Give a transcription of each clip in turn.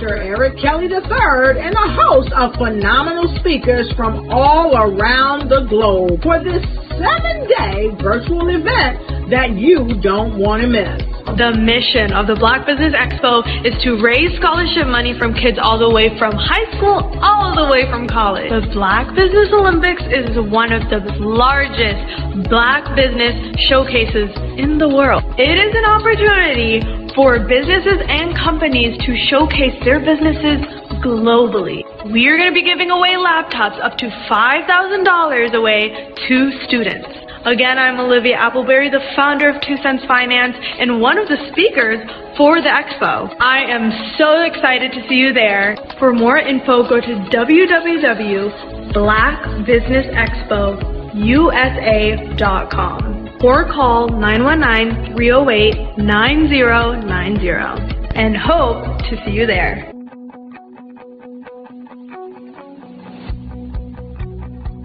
Dr. Eric Kelly III and a host of phenomenal speakers from all around the globe for this 7-day virtual event that you don't want to miss. The mission of the Black Business Expo is to raise scholarship money from kids all the way from high school all the way from college. The Black Business Olympics is one of the largest Black business showcases in the world. It is an opportunity for businesses and companies to showcase their businesses globally. We are going to be giving away laptops up to $5,000 away to students. Again, I'm Olivia Appleberry, the founder of 2 Cents Finance and one of the speakers for the expo. I am so excited to see you there. For more info, go to www.blackbusinessexpousa.com or call 919-308-9090 and hope to see you there.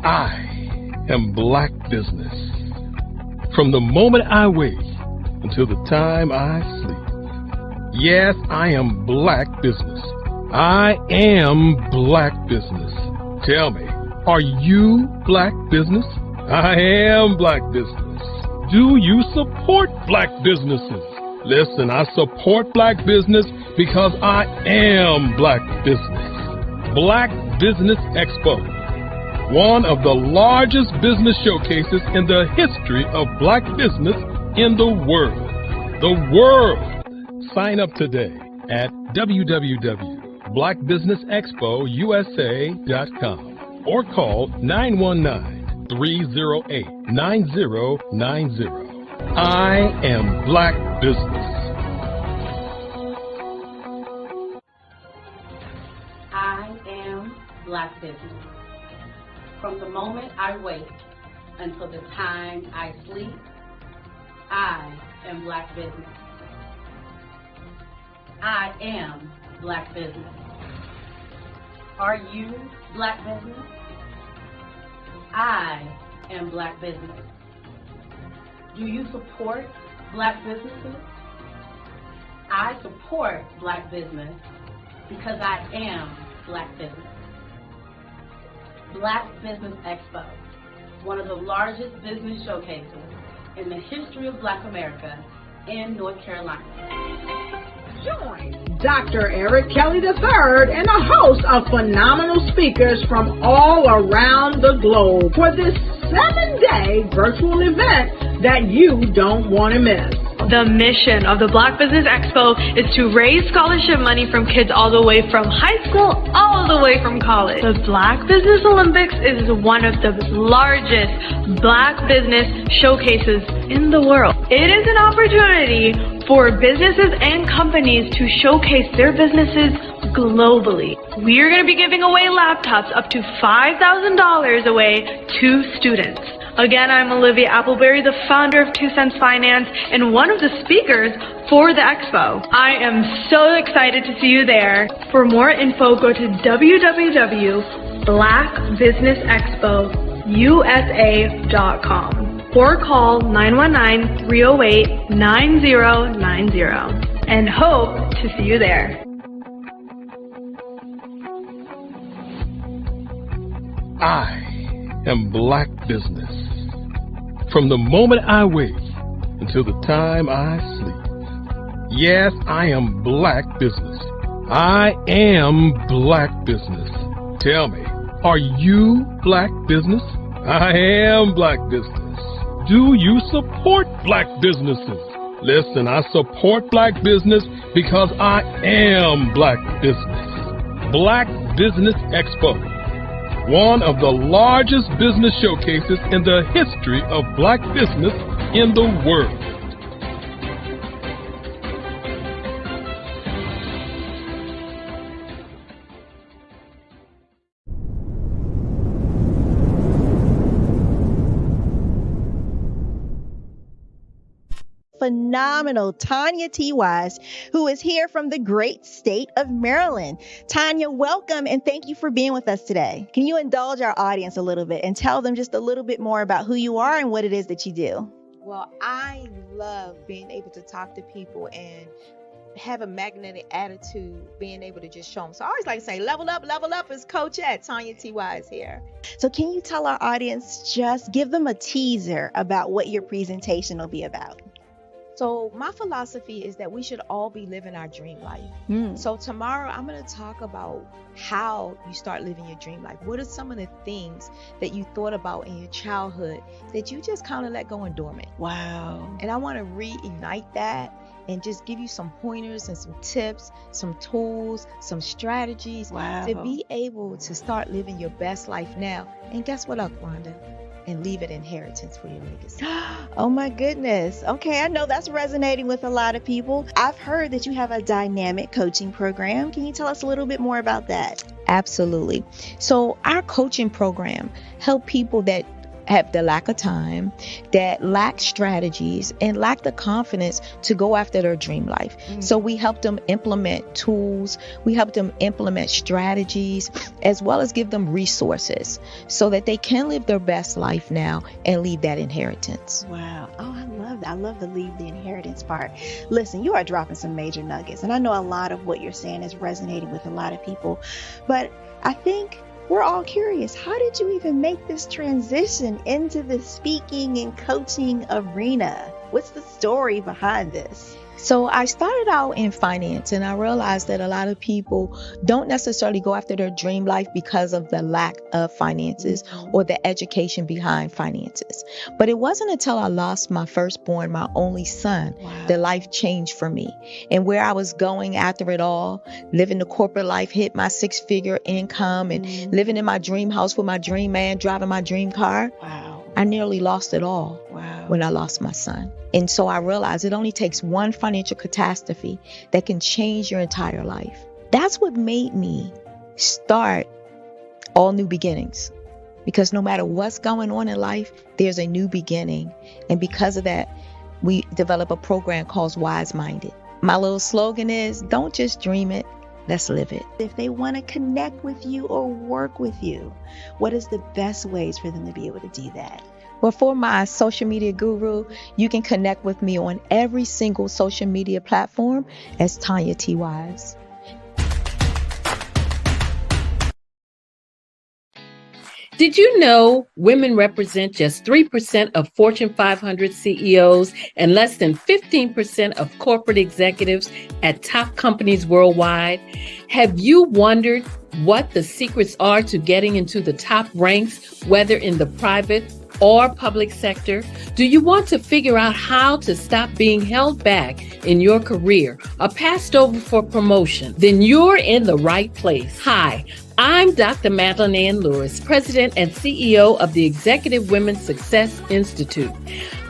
I am Black Business. From the moment I wake until the time I sleep. Yes, I am Black Business. I am Black Business. Tell me, are you Black Business? I am Black Business. Do you support Black businesses? Listen, I support Black business because I am Black Business. Black Business Expo, one of the largest business showcases in the history of Black business in the world. The world! Sign up today at www.blackbusinessexpousa.com or call 919-308-9090. I am Black Business. I am Black Business. From the moment I wake until the time I sleep, I am Black Business. I am Black Business. Are you Black Business? I am Black Business. Do you support Black businesses? I support Black business because I am Black Business. Black Business Expo, one of the largest business showcases in the history of Black America in North Carolina. Join Dr. Eric Kelly III and a host of phenomenal speakers from all around the globe for this 7-day virtual event that you don't want to miss. The mission of the Black Business Expo is to raise scholarship money from kids all the way from high school all the way from college. The Black Business Olympics is one of the largest Black business showcases in the world. It is an opportunity for businesses and companies to showcase their businesses globally. We are going to be giving away laptops up to $5,000 away to students. Again, I'm Olivia Appleberry, the founder of 2 Cents Finance and one of the speakers for the expo. I am so excited to see you there. For more info, go to www.blackbusinessexpousa.com or call 919-308-9090 and hope to see you there. I am Black Business. From the moment I wake until the time I sleep. Yes, I am Black Business. I am Black Business. Tell me, are you Black Business? I am Black Business. Do you support Black businesses? Listen, I support Black business because I am Black Business. Black Business Expo, one of the largest business showcases in the history of Black business in the world. Phenomenal Tanya T. Wise, who is here from the great state of Maryland. Tanya, welcome and thank you for being with us today. Can you indulge our audience a little bit and tell them just a little bit more about who you are and what it is that you do? Well, I love being able to talk to people and have a magnetic attitude, being able to just show them. So I always like to say, level up is Coach at Tanya T.Y. is here. So can you tell our audience, just give them a teaser about what your presentation will be about? So my philosophy is that we should all be living our dream life. So tomorrow I'm going to talk about how you start living your dream life. What are some of the things that you thought about in your childhood that you just kind of let go and dormant? Wow. And I want to reignite that and just give you some pointers and some tips, some tools, some strategies to be able to start living your best life now. And guess what, Wanda? And leave an inheritance for your legacy. Oh my goodness. Okay, I know that's resonating with a lot of people. I've heard that you have a dynamic coaching program. Can you tell us a little bit more about that? Absolutely. So our coaching program help people that have the lack of time, that lack strategies, and lack the confidence to go after their dream life. So we help them implement tools, we help them implement strategies, as well as give them resources so that they can live their best life now and leave that inheritance. Wow. Oh, I love that. I love the leave the inheritance part. Listen, you are dropping some major nuggets, and I know a lot of what you're saying is resonating with a lot of people, but I think we're all curious. How did you even make this transition into the speaking and coaching arena? What's the story behind this? So I started out in finance, and I realized that a lot of people don't necessarily go after their dream life because of the lack of finances or the education behind finances. But it wasn't until I lost my firstborn, my only son, that life changed for me. And where I was going after it all, living the corporate life, hit my 6-figure income and living in my dream house with my dream man, driving my dream car. I nearly lost it all when I lost my son. And so I realized it only takes one financial catastrophe that can change your entire life. That's what made me start All New Beginnings. Because no matter what's going on in life, there's a new beginning. And because of that, we develop a program called Wise Minded. My little slogan is, don't just dream it, let's live it. If they want to connect with you or work with you, what is the best ways for them to be able to do that? Well, for my social media guru, you can connect with me on every single social media platform as Tanya T. Wise. Did you know women represent just 3% of Fortune 500 CEOs and less than 15% of corporate executives at top companies worldwide? Have you wondered what the secrets are to getting into the top ranks, whether in the private or public sector? Do you want to figure out how to stop being held back in your career or passed over for promotion? Then you're in the right place. Hi, I'm Dr. Madeline Ann Lewis, President and CEO of the Executive Women's Success Institute.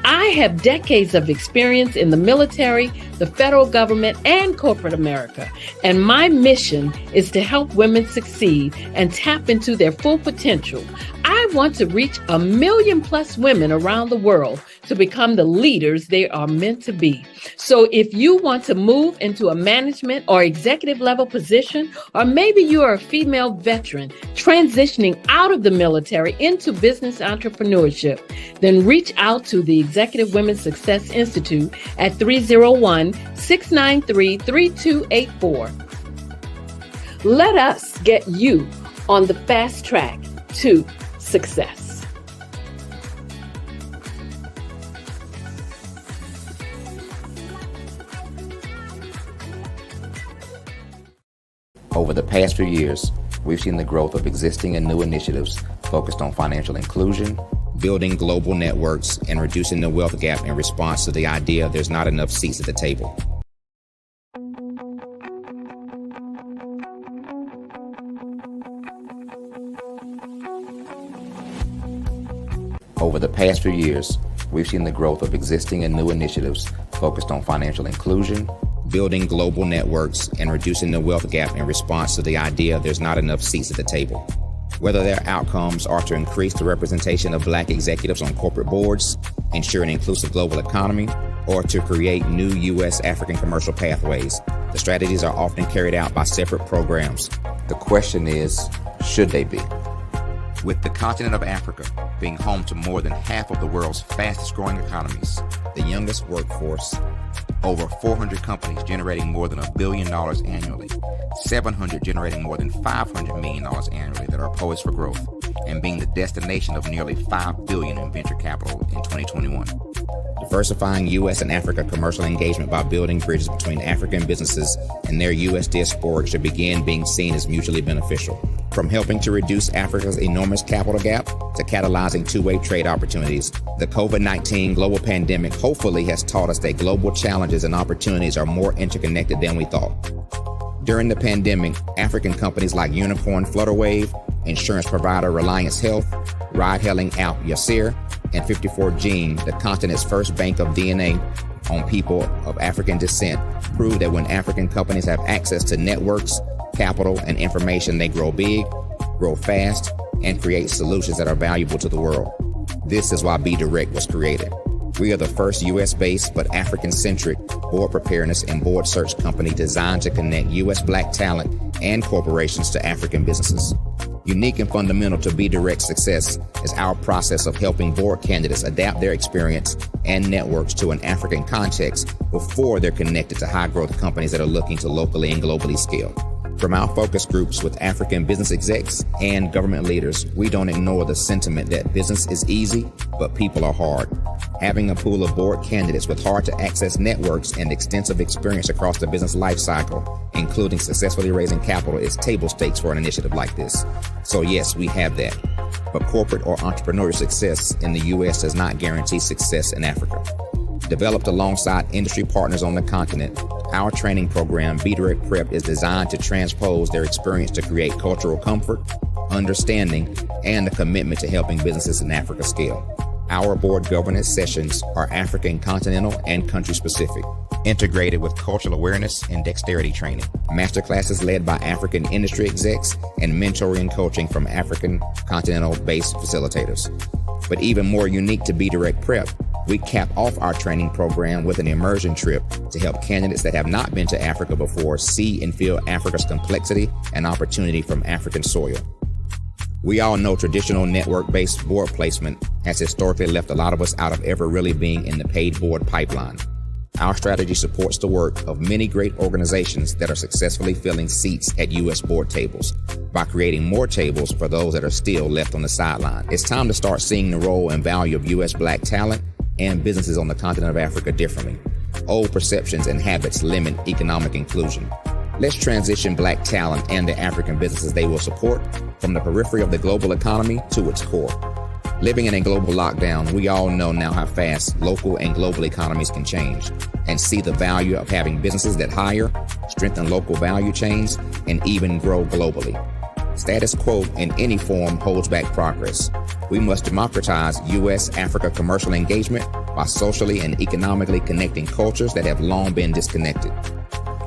I have decades of experience in the military, the federal government, and corporate America. And my mission is to help women succeed and tap into their full potential. I want to reach 1 million+ women around the world to become the leaders they are meant to be. So if you want to move into a management or executive level position, or maybe you are a female veteran transitioning out of the military into business entrepreneurship, then reach out to the Executive Women's Success Institute at 301-693-3284. Let us get you on the fast track to success. Over the past few years, we've seen the growth of existing and new initiatives focused on financial inclusion, building global networks, and reducing the wealth gap in response to the idea there's not enough seats at the table. Over the past few years, we've seen the growth of existing and new initiatives focused on financial inclusion, building global networks, and reducing the wealth gap in response to the idea there's not enough seats at the table. Whether their outcomes are to increase the representation of Black executives on corporate boards, ensure an inclusive global economy, or to create new U.S. African commercial pathways, the strategies are often carried out by separate programs. The question is, should they be? With the continent of Africa being home to more than half of the world's fastest growing economies, the youngest workforce, Over 400 companies generating more than $1 billion annually, 700 generating more than $500 million annually that are poised for growth, and being the destination of nearly $5 billion in venture capital in 2021. Diversifying U.S. and Africa commercial engagement by building bridges between African businesses and their U.S. diaspora should begin being seen as mutually beneficial. From helping to reduce Africa's enormous capital gap to catalyzing two-way trade opportunities, the COVID-19 global pandemic hopefully has taught us that global challenges and opportunities are more interconnected than we thought. During the pandemic, African companies like Unicorn Flutterwave, insurance provider Reliance Health, ride-hailing app Yasir, and 54Gene, the continent's first bank of DNA on people of African descent, proved that when African companies have access to networks, capital, and information, they grow big, grow fast, and create solutions that are valuable to the world. This is why Be Direct was created. We are the first U.S.-based but African-centric board preparedness and board search company designed to connect U.S. Black talent and corporations to African businesses. Unique and fundamental to Be Direct's success is our process of helping board candidates adapt their experience and networks to an African context before they're connected to high-growth companies that are looking to locally and globally scale. From our focus groups with African business execs and government leaders, we don't ignore the sentiment that business is easy, but people are hard. Having a pool of board candidates with hard-to-access networks and extensive experience across the business life cycle, including successfully raising capital, is table stakes for an initiative like this. So yes, we have that. But corporate or entrepreneurial success in the U.S. does not guarantee success in Africa. Developed alongside industry partners on the continent, our training program, Be Direct Prep, is designed to transpose their experience to create cultural comfort, understanding, and a commitment to helping businesses in Africa scale. Our board governance sessions are African, continental, and country-specific, integrated with cultural awareness and dexterity training, masterclasses led by African industry execs, and mentoring and coaching from African continental-based facilitators. But even more unique to Be Direct Prep, we cap off our training program with an immersion trip to help candidates that have not been to Africa before see and feel Africa's complexity and opportunity from African soil. We all know traditional network-based board placement has historically left a lot of us out of ever really being in the paid board pipeline. Our strategy supports the work of many great organizations that are successfully filling seats at U.S. board tables by creating more tables for those that are still left on the sideline. It's time to start seeing the role and value of U.S. Black talent and businesses on the continent of Africa differently. Old perceptions and habits limit economic inclusion. Let's transition Black talent and the African businesses they will support from the periphery of the global economy to its core. Living in a global lockdown, we all know now how fast local and global economies can change, and see the value of having businesses that hire, strengthen local value chains, and even grow globally. Status quo in any form holds back progress. We must democratize U.S.-Africa commercial engagement by socially and economically connecting cultures that have long been disconnected.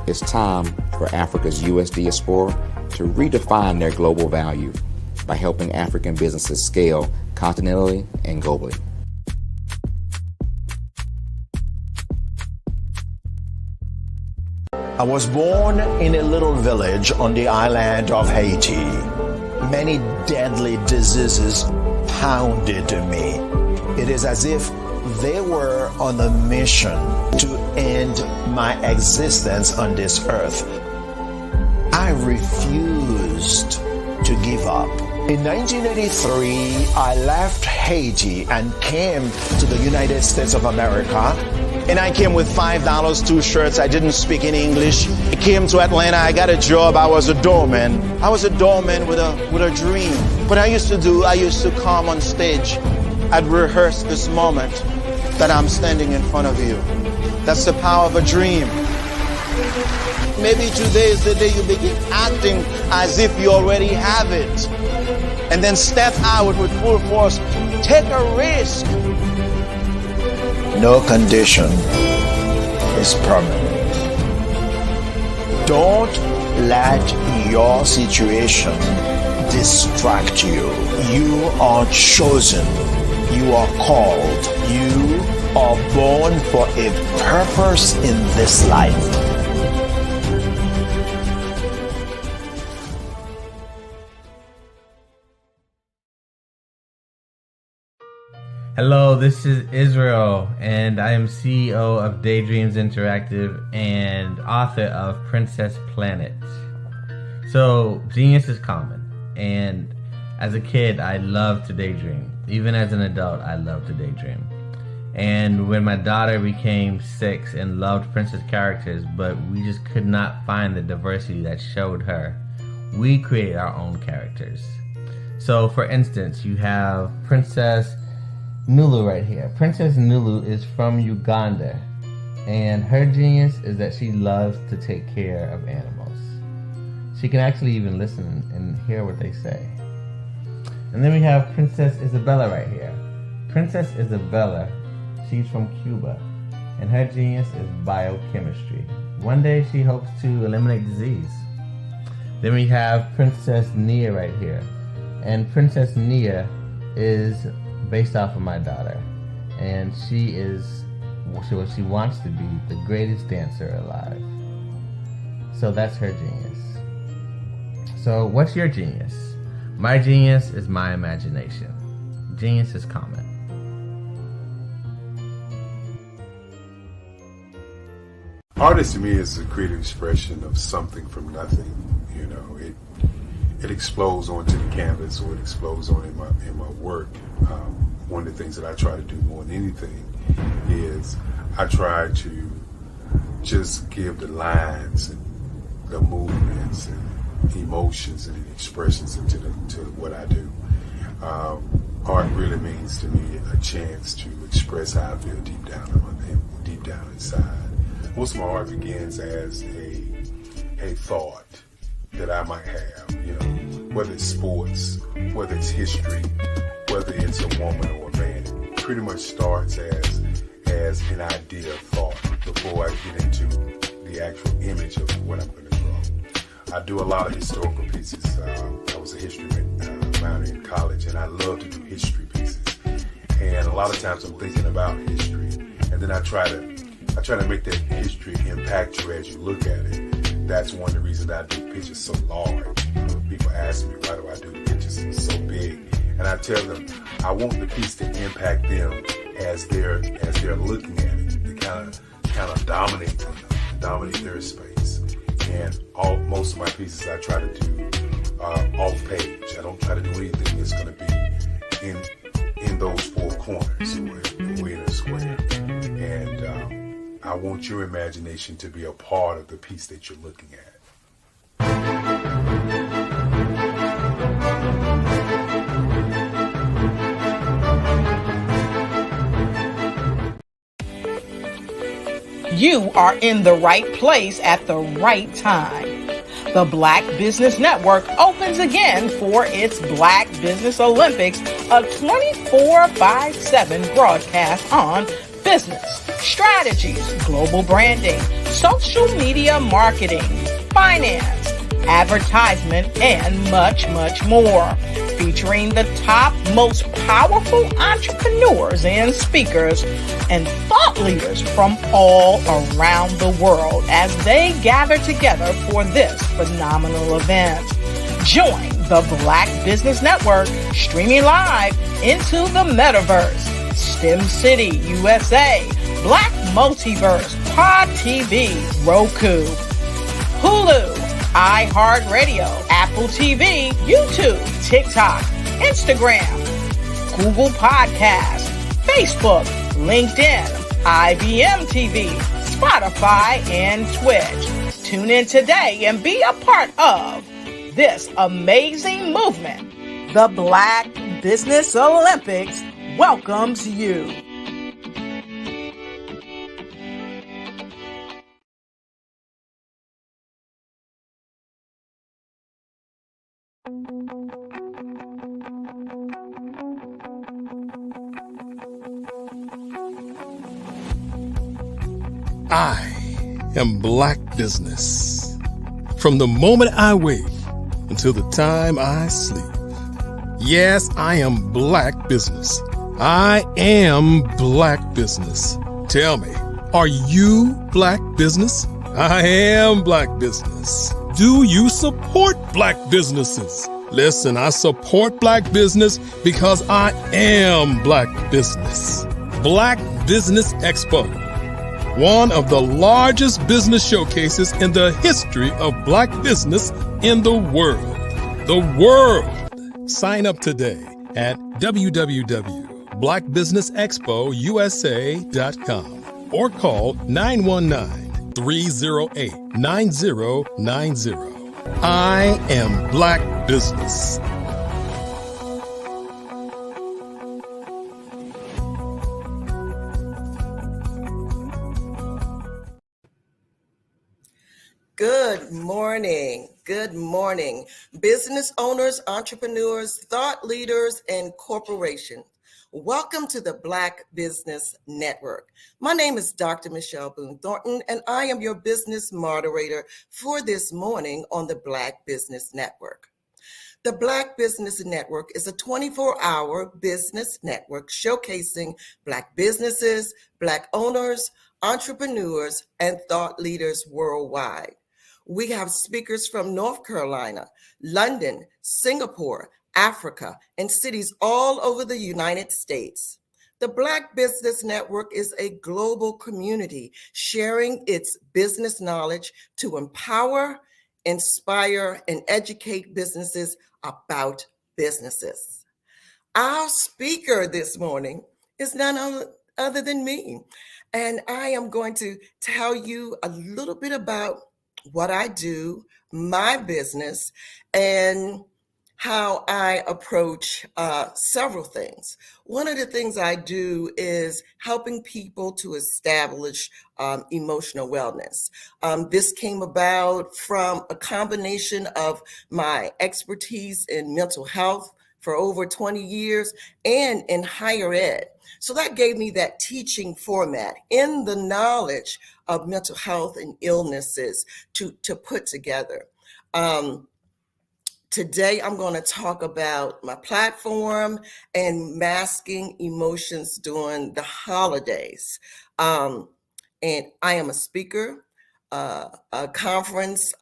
It's time for Africa's U.S. diaspora to redefine their global value by helping African businesses scale continentally and globally. I was born in a little village on the island of Haiti. Many deadly diseases pounded me. It is as if they were on a mission to end my existence on this earth. I refused to give up. In 1983, I left Haiti and came to the United States of America. And I came with $5, 2 shirts. I didn't speak any English. I came to Atlanta. I got a job. I was a doorman. I was a doorman with a dream. What I used to come on stage. I'd rehearse this moment that I'm standing in front of you. That's the power of a dream. Maybe today is the day you begin acting as if you already have it. And then step out with full force. Take a risk. No condition is permanent. Don't let your situation distract you. You are chosen. You are called. You are born for a purpose in this life. Hello, this is Israel, and I am CEO of Daydreams Interactive and author of Princess Planet. So, genius is common, and as a kid, I loved to daydream. Even as an adult, I love to daydream. And when my daughter became 6 and loved princess characters, but we just could not find the diversity that showed her, we created our own characters. So, for instance, you have Princess Nulu right here. Princess Nulu is from Uganda, and her genius is that she loves to take care of animals. She can actually even listen and hear what they say. And then we have Princess Isabella right here. Princess Isabella, she's from Cuba, and her genius is biochemistry. One day she hopes to eliminate disease. Then we have Princess Nia right here, and Princess Nia is based off of my daughter, and she wants to be the greatest dancer alive. So that's her genius. So what's your genius? My genius is my imagination. Genius is common. Artist to me is a creative expression of something from nothing. You know, it explodes onto the canvas, or it explodes on in my work. One of the things that I try to do more than anything is I try to just give the lines and the movements and emotions and the expressions into to what I do. Art really means to me a chance to express how I feel deep down inside. Most of my art begins as a thought that I might have, you know, whether it's sports, whether it's history, whether it's a woman or a man. It pretty much starts as an idea of thought before I get into the actual image of what I'm going to draw. I do a lot of historical pieces. I was a history minor in college, and I love to do history pieces. And a lot of times I'm thinking about history, and then I try to make that history impact you as you look at it. That's one of the reasons I do pictures so large. People ask me, why do I do the pictures so big? And I tell them, I want the piece to impact them as they're looking at it. To kind of dominate them, dominate their space. And most of my pieces I try to do off page. I don't try to do anything that's going to be in those four corners or in a square. And I want your imagination to be a part of the piece that you're looking at. You are in the right place at the right time. The Black Business Network opens again for its Black Business Olympics, a 24/7 broadcast on business, strategies, global branding, social media marketing, finance, advertisement, and much, much more. Featuring the top, most powerful entrepreneurs and speakers and thought leaders from all around the world as they gather together for this phenomenal event. Join the Black Business Network streaming live into the metaverse. STEM City, USA, Black Multiverse, Pod TV, Roku, Hulu, iHeartRadio, Apple TV, YouTube, TikTok, Instagram, Google Podcasts, Facebook, LinkedIn, IBM TV, Spotify, and Twitch. Tune in today and be a part of this amazing movement. The Black Business Olympics welcomes you. I am Black Business. From the moment I wake until the time I sleep. Yes, I am Black Business. I am Black Business. Tell me, are you Black Business? I am Black Business. Do you support Black businesses? Listen, I support Black business because I am Black business. Black Business Expo, one of the largest business showcases in the history of Black business in the world. The world! Sign up today at www.blackbusinessexpousa.com or call 919-308-9090. I am Black business. Good morning. Good morning. Business owners, entrepreneurs, thought leaders, and corporations. Welcome to the Black Business Network. My name is Dr. Michelle Boone Thornton, and I am your business moderator for this morning on the Black Business Network. The Black Business Network is a 24-hour business network showcasing Black businesses, Black owners, entrepreneurs, and thought leaders worldwide. We have speakers from North Carolina, London, Singapore, Africa, and cities all over the United States. The Black Business Network is a global community sharing its business knowledge to empower, inspire, and educate businesses about businesses. Our speaker this morning is none other than me, and I am going to tell you a little bit about what I do, my business, and how I approach several things. One of the things I do is helping people to establish emotional wellness. This came about from a combination of my expertise in mental health for over 20 years and in higher ed. So that gave me that teaching format in the knowledge of mental health and illnesses to put together. Today, I'm going to talk about my platform and masking emotions during the holidays. And I am a speaker, a conference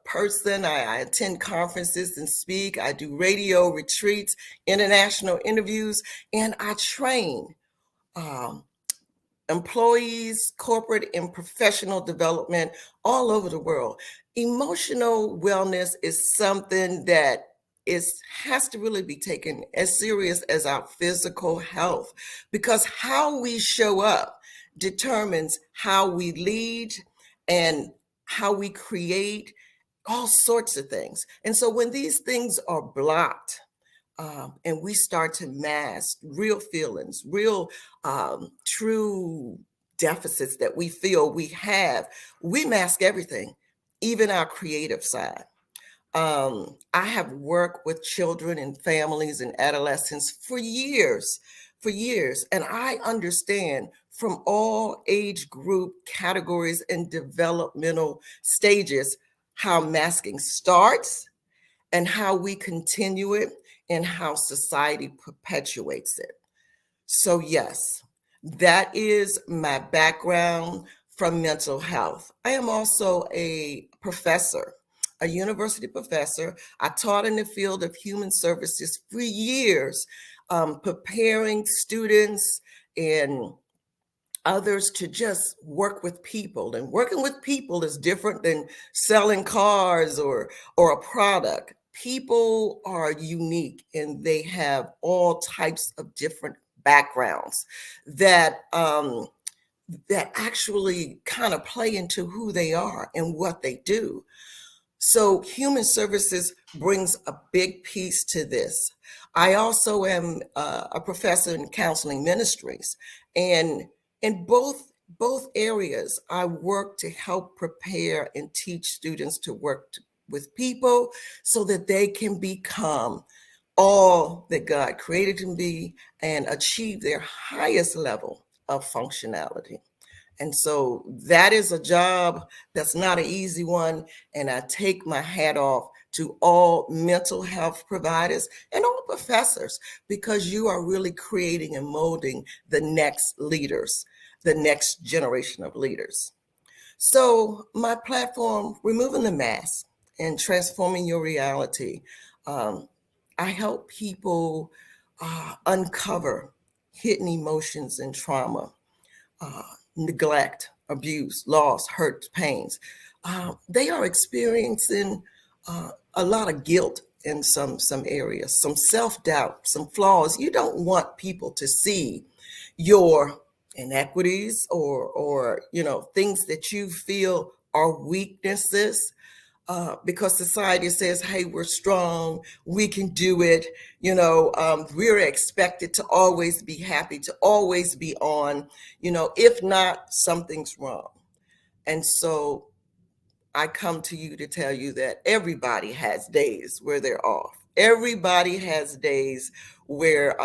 person. I attend conferences and speak. I do radio retreats, international interviews, and I train employees, corporate and professional development all over the world. Emotional wellness is something that has to really be taken as serious as our physical health, because how we show up determines how we lead and how we create all sorts of things. And so when these things are blocked, and we start to mask real feelings, real true deficits that we feel we have, we mask everything, even our creative side. I have worked with children and families and adolescents for years, and I understand from all age group categories and developmental stages how masking starts and how we continue it and how society perpetuates it. So yes, that is my background from mental health. I am also a professor, a university professor. I taught in the field of human services for years, preparing students and others to just work with people. And working with people is different than selling cars or a product. People are unique and they have all types of different backgrounds that actually kind of play into who they are and what they do. So human services brings a big piece to this. I also am a professor in counseling ministries, and in both areas, I work to help prepare and teach students to work with people so that they can become all that God created them to be and achieve their highest level of functionality. And so that is a job that's not an easy one. And I take my hat off to all mental health providers and all professors, because you are really creating and molding the next leaders, the next generation of leaders. So my platform, Removing the Mask and Transforming Your Reality, I help people uncover hidden emotions and trauma, neglect, abuse, loss, hurt, pains. They are experiencing a lot of guilt in some areas, some self-doubt, some flaws. You don't want people to see your inequities or things that you feel are weaknesses, because society says, hey, we're strong, we can do it. We're expected to always be happy, to always be on. If not, something's wrong. And so I come to you to tell you that everybody has days where they're off. Everybody has days where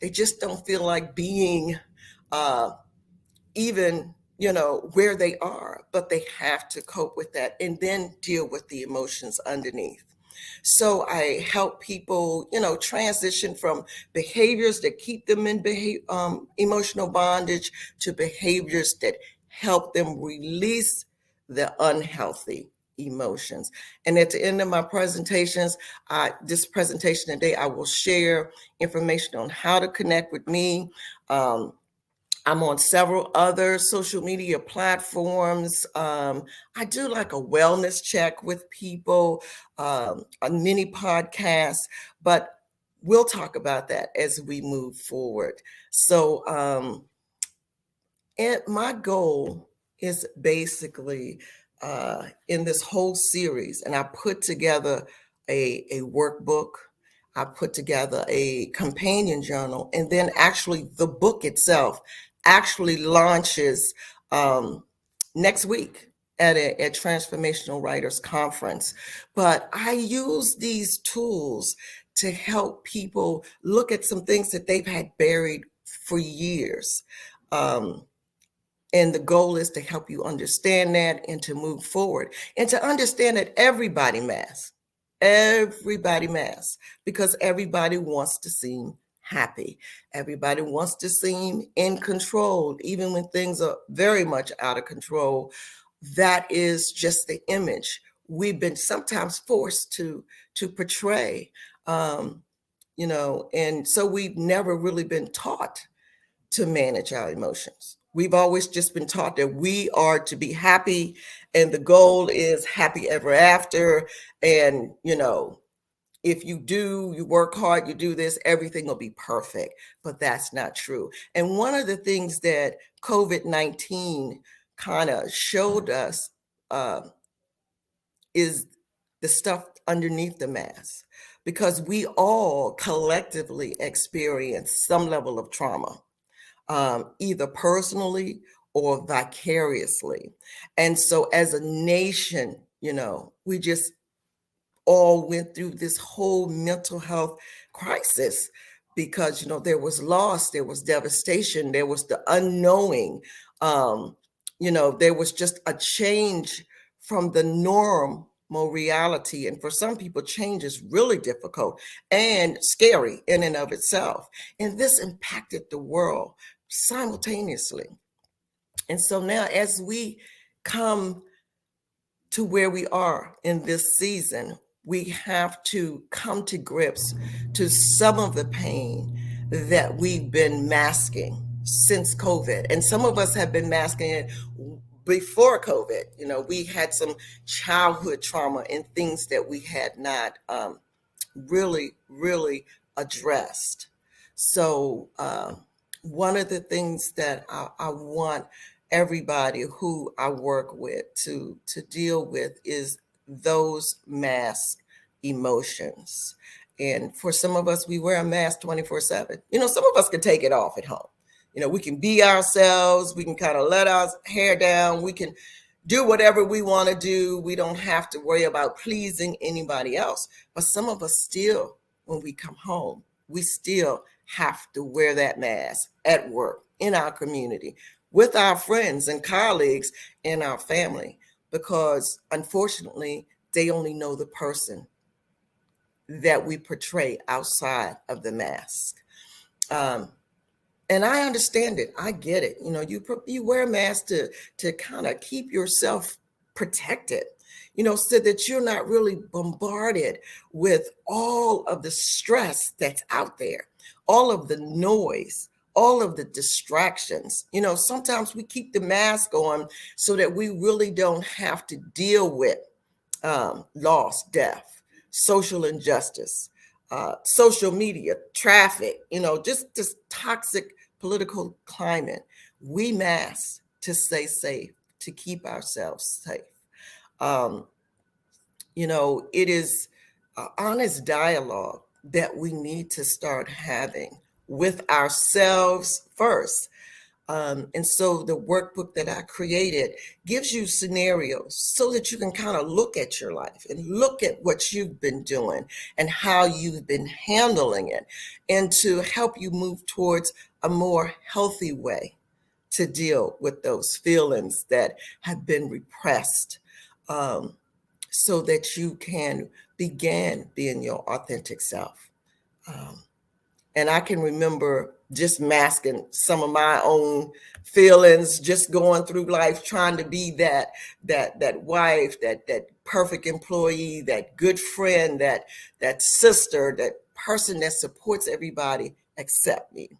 they just don't feel like being even where they are, but they have to cope with that and then deal with the emotions underneath. So I help people transition from behaviors that keep them in emotional bondage to behaviors that help them release the unhealthy emotions. And at the end of my presentations, this presentation today, I will share information on how to connect with me. I'm on several other social media platforms. I do like a wellness check with people, a mini podcast, but we'll talk about that as we move forward. So and my goal is basically in this whole series, and I put together a workbook. I put together a companion journal, and then actually the book itself actually launches next week at a Transformational Writers Conference. But I use these tools to help people look at some things that they've had buried for years. And the goal is to help you understand that and to move forward and to understand that everybody masks, because everybody wants to seem happy. Everybody wants to seem in control, even when things are very much out of control. That is just the image we've been sometimes forced to portray, and so we've never really been taught to manage our emotions. We've always just been taught that we are to be happy and the goal is happy ever after. And, if you work hard, you do this, everything will be perfect. But that's not true. And one of the things that COVID-19 kind of showed us is the stuff underneath the mask, because we all collectively experience some level of trauma, either personally or vicariously. And so as a nation, we just all went through this whole mental health crisis because, there was loss, there was devastation, there was the unknowing, there was just a change from the normal reality. And for some people, change is really difficult and scary in and of itself. And this impacted the world simultaneously. And so now as we come to where we are in this season, we have to come to grips to some of the pain that we've been masking since COVID. And some of us have been masking it before COVID. We had some childhood trauma and things that we had not really addressed. So one of the things that I want everybody who I work with to deal with is those mask emotions. And for some of us, we wear a mask 24/7. Some of us can take it off at home. We can be ourselves. We can kind of let our hair down. We can do whatever we want to do. We don't have to worry about pleasing anybody else. But some of us still, when we come home, we still have to wear that mask at work, in our community, with our friends and colleagues and our family, because unfortunately, they only know the person that we portray outside of the mask. And I understand it. I get it. You wear a mask to kind of keep yourself protected. so that you're not really bombarded with all of the stress that's out there, all of the noise, all of the distractions. Sometimes we keep the mask on so that we really don't have to deal with loss, death, social injustice, social media, traffic, just this toxic political climate. We mask to stay safe, to keep ourselves safe. It is honest dialogue that we need to start having with ourselves first. And so the workbook that I created gives you scenarios so that you can kind of look at your life and look at what you've been doing and how you've been handling it, and to help you move towards a more healthy way to deal with those feelings that have been repressed, so that you can begin being your authentic self. And I can remember just masking some of my own feelings, just going through life trying to be that wife, that perfect employee, that good friend, that sister, that person that supports everybody except me.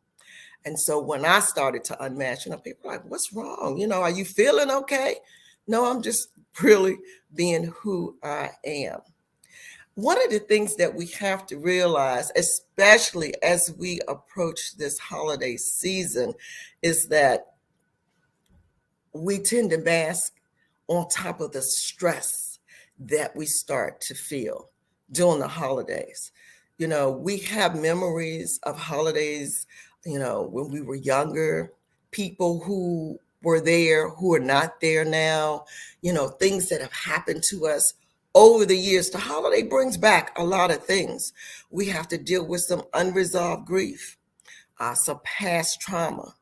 And so when I started to unmask, people were like, "What's wrong? Are you feeling okay?" No, I'm just really being who I am. One of the things that we have to realize, especially as we approach this holiday season, is that we tend to mask on top of the stress that we start to feel during the holidays. We have memories of holidays, when we were younger, people who were there, who are not there now, things that have happened to us over the years. The holiday brings back a lot of things. We have to deal with some unresolved grief, some past trauma,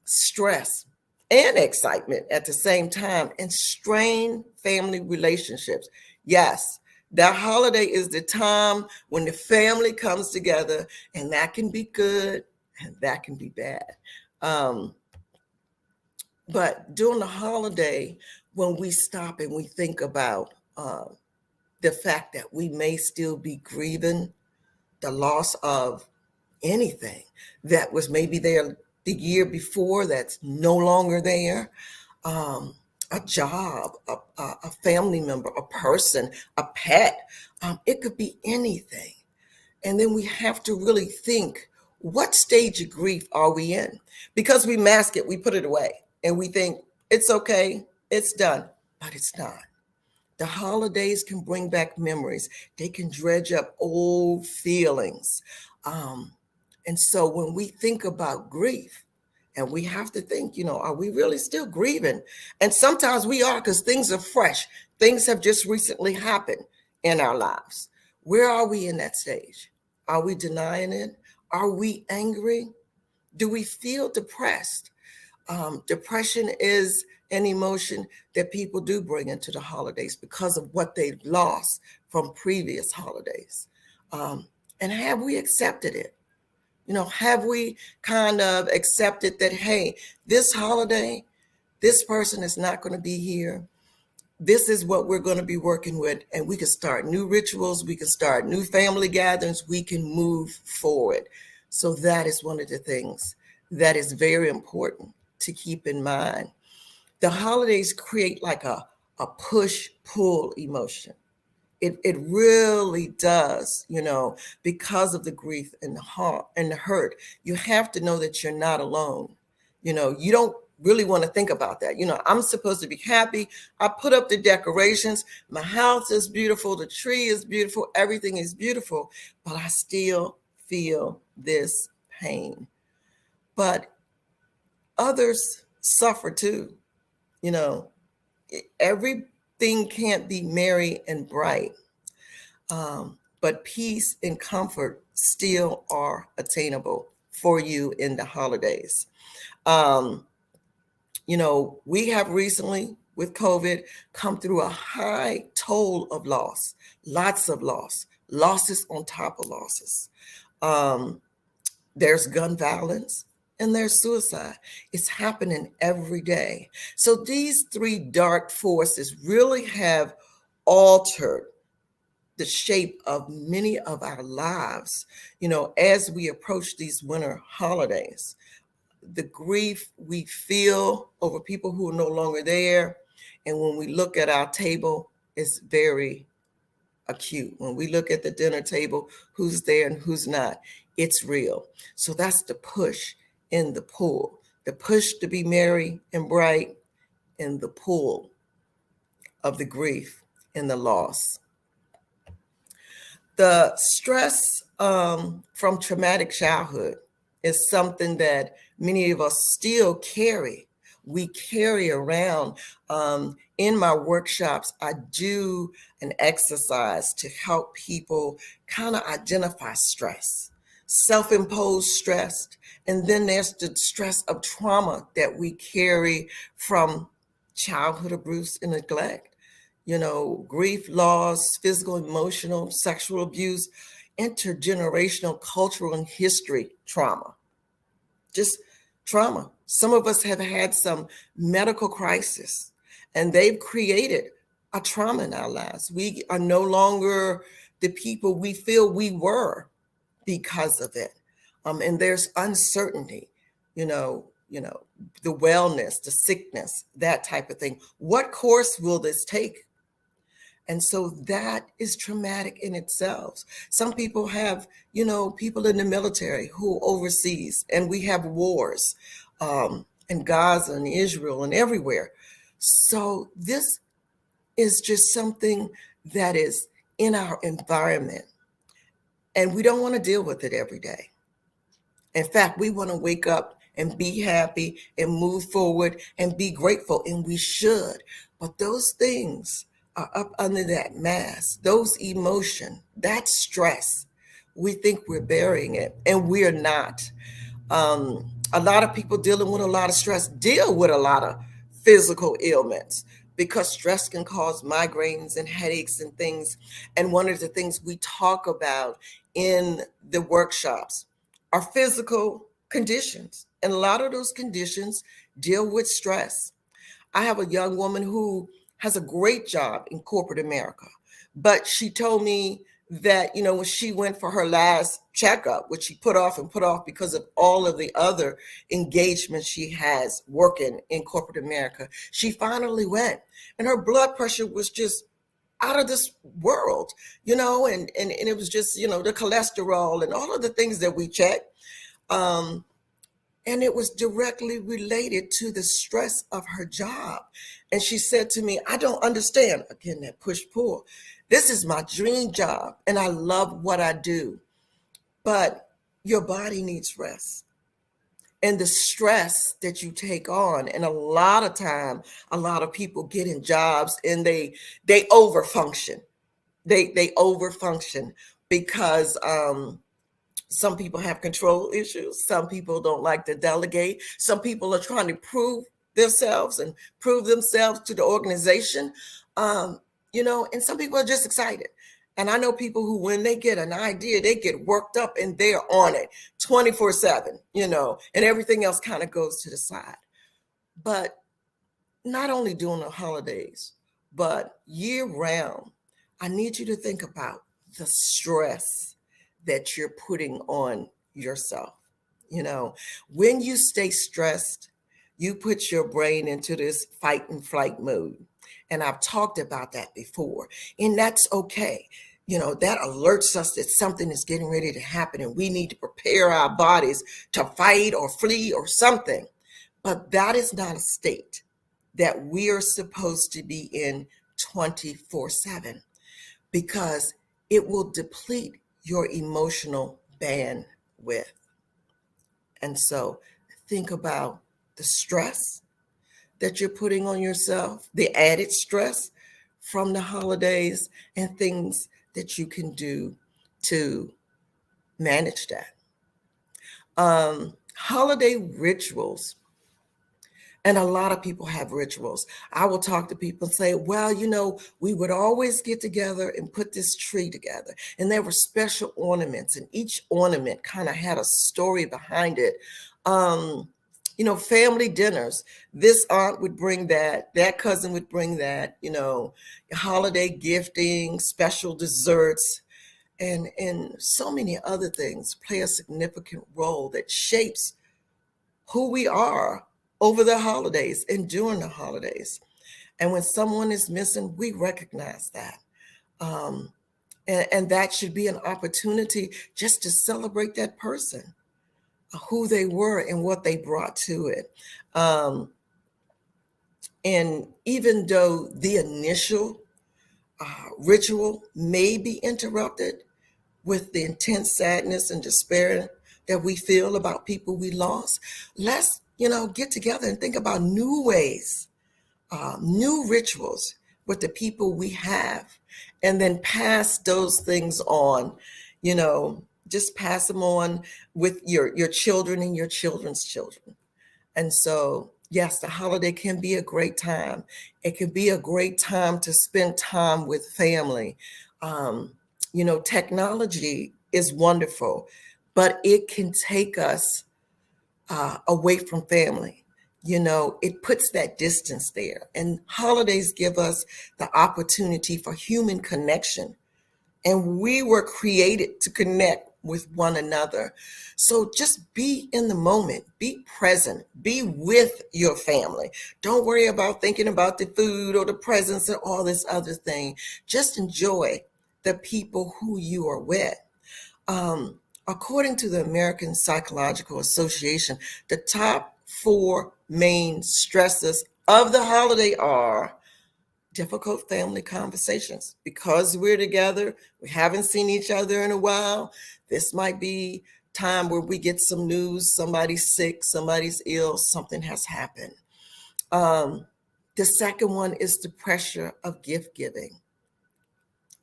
stress, and excitement at the same time, and strained family relationships. Yes, that holiday is the time when the family comes together, and that can be good and that can be bad. But during the holiday, when we stop and we think about the fact that we may still be grieving the loss of anything that was maybe there the year before that's no longer there, a job, a family member, a person, a pet, it could be anything. And then we have to really think, what stage of grief are we in? Because we mask it, we put it away, and we think it's okay, it's done, but it's not. The holidays can bring back memories. They can dredge up old feelings. And so when we think about grief, and we have to think, are we really still grieving? And sometimes we are, because things are fresh. Things have just recently happened in our lives. Where are we in that stage? Are we denying it? Are we angry? Do we feel depressed? Depression is an emotion that people do bring into the holidays because of what they've lost from previous holidays. And have we accepted it? Have we kind of accepted that, hey, this holiday, this person is not going to be here. This is what we're going to be working with, and we can start new rituals. We can start new family gatherings. We can move forward. So that is one of the things that is very important to keep in mind. The holidays create like a push-pull emotion. It really does, because of the grief and the heart and the hurt. You have to know that you're not alone. You don't really want to think about that. I'm supposed to be happy. I put up the decorations. My house is beautiful. The tree is beautiful. Everything is beautiful, but I still feel this pain. But others suffer too. Everything can't be merry and bright, but peace and comfort still are attainable for you in the holidays. We have recently, with COVID, come through a high toll of loss, lots of losses on top of losses. There's gun violence, and there's suicide. It's happening every day. So these three dark forces really have altered the shape of many of our lives, as we approach these winter holidays. The grief we feel over people who are no longer there, and when we look at our table, it's very acute. When we look at the dinner table, who's there and who's not, it's real. So that's the push and the pull. The push to be merry and bright, and the pull of the grief and the loss. The stress from traumatic childhood is something that many of us still carry. We carry around. In my workshops, I do an exercise to help people kind of identify stress, self-imposed stress, and then there's the stress of trauma that we carry from childhood abuse and neglect. Grief, loss, physical, emotional, sexual abuse, intergenerational, cultural, and history trauma. Just trauma. Some of us have had some medical crisis, and they've created a trauma in our lives. We are no longer the people we feel we were because of it. And there's uncertainty, the wellness, the sickness, that type of thing. What course will this take? And so that is traumatic in itself. Some people have, people in the military who overseas, and we have wars in Gaza and Israel and everywhere. So this is just something that is in our environment, and we don't want to deal with it every day. In fact, we want to wake up and be happy and move forward and be grateful, and we should. But those things are up under that mask, those emotion, that stress. We think we're burying it, and we're not. A lot of people dealing with a lot of stress deal with a lot of physical ailments, because stress can cause migraines and headaches and things. And one of the things we talk about in the workshops are physical conditions. And a lot of those conditions deal with stress. I have a young woman who has a great job in corporate America, but she told me that, when she went for her last checkup, which she put off because of all of the other engagements she has working in corporate America, she finally went, and her blood pressure was just out of this world, and it was just, the cholesterol and all of the things that we check. And it was directly related to the stress of her job. And she said to me, I don't understand. Again, that push-pull. This is my dream job, and I love what I do. But your body needs rest. And the stress that you take on, and a lot of time, a lot of people get in jobs and they overfunction. They overfunction because some people have control issues. Some people don't like to delegate. Some people are trying to prove themselves to the organization, and some people are just excited. And I know people who, when they get an idea, they get worked up and they're on it 24/7, and everything else kind of goes to the side. But not only during the holidays, but year round, I need you to think about the stress that you're putting on yourself. When you stay stressed, you put your brain into this fight and flight mode. And I've talked about that before, and that's okay. That alerts us that something is getting ready to happen, and we need to prepare our bodies to fight or flee or something. But that is not a state that we are supposed to be in 24/7, because it will deplete your emotional bandwidth. And so think about the stress that you're putting on yourself, the added stress from the holidays, and things that you can do to manage that. Holiday rituals. And a lot of people have rituals. I will talk to people and say, well, we would always get together and put this tree together. And there were special ornaments, and each ornament kind of had a story behind it. Family dinners. This aunt would bring that cousin would bring that, holiday gifting, special desserts, and so many other things play a significant role that shapes who we are over the holidays and during the holidays. And when someone is missing, we recognize that. And that should be an opportunity just to celebrate that person, who they were and what they brought to it. And even though the initial ritual may be interrupted with the intense sadness and despair that we feel about people we lost, let's, get together and think about new ways, new rituals with the people we have, and then pass those things on, just pass them on with your children and your children's children. And so, yes, the holiday can be a great time. It can be a great time to spend time with family. Technology is wonderful, but it can take us away from family. It puts that distance there. And holidays give us the opportunity for human connection. And we were created to connect with one another. So just be in the moment, be present, be with your family. Don't worry about thinking about the food or the presents or all this other thing. Just enjoy the people who you are with. According to the American Psychological Association, the top 4 main stresses of the holiday are difficult family conversations. Because we're together, we haven't seen each other in a while. This might be time where we get some news, somebody's sick, somebody's ill, something has happened. The second one is the pressure of gift giving.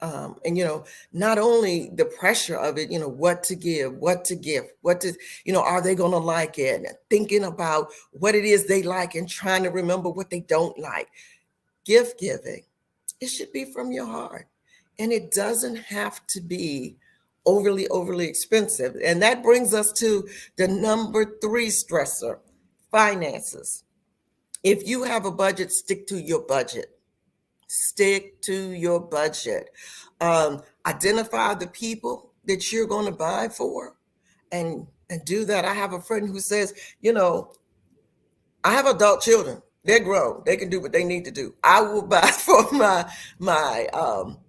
Not only the pressure of it, what to give, what to gift, are they going to like it? And thinking about what it is they like and trying to remember what they don't like. Gift giving, it should be from your heart. And it doesn't have to be overly expensive. And that brings us to the number 3 stressor, finances. If you have a budget, stick to your budget. Stick to your budget. Identify the people that you're going to buy for and do that. I have a friend who says, I have adult children. They're grown. They can do what they need to do. I will buy for my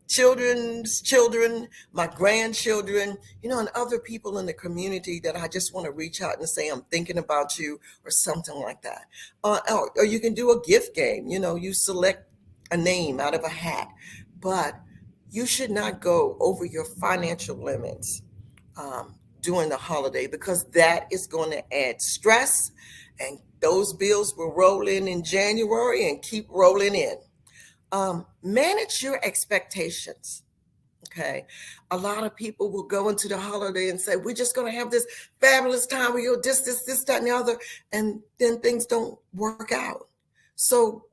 children's children, my grandchildren, and other people in the community that I just want to reach out and say, I'm thinking about you, or something like that. Or you can do a gift game. You select a name out of a hat, but you should not go over your financial limits during the holiday, because that is going to add stress, and those bills will roll in January and keep rolling in. Manage your expectations. Okay. A lot of people will go into the holiday and say, we're just going to have this fabulous time. We go this, that, and the other. And then things don't work out. So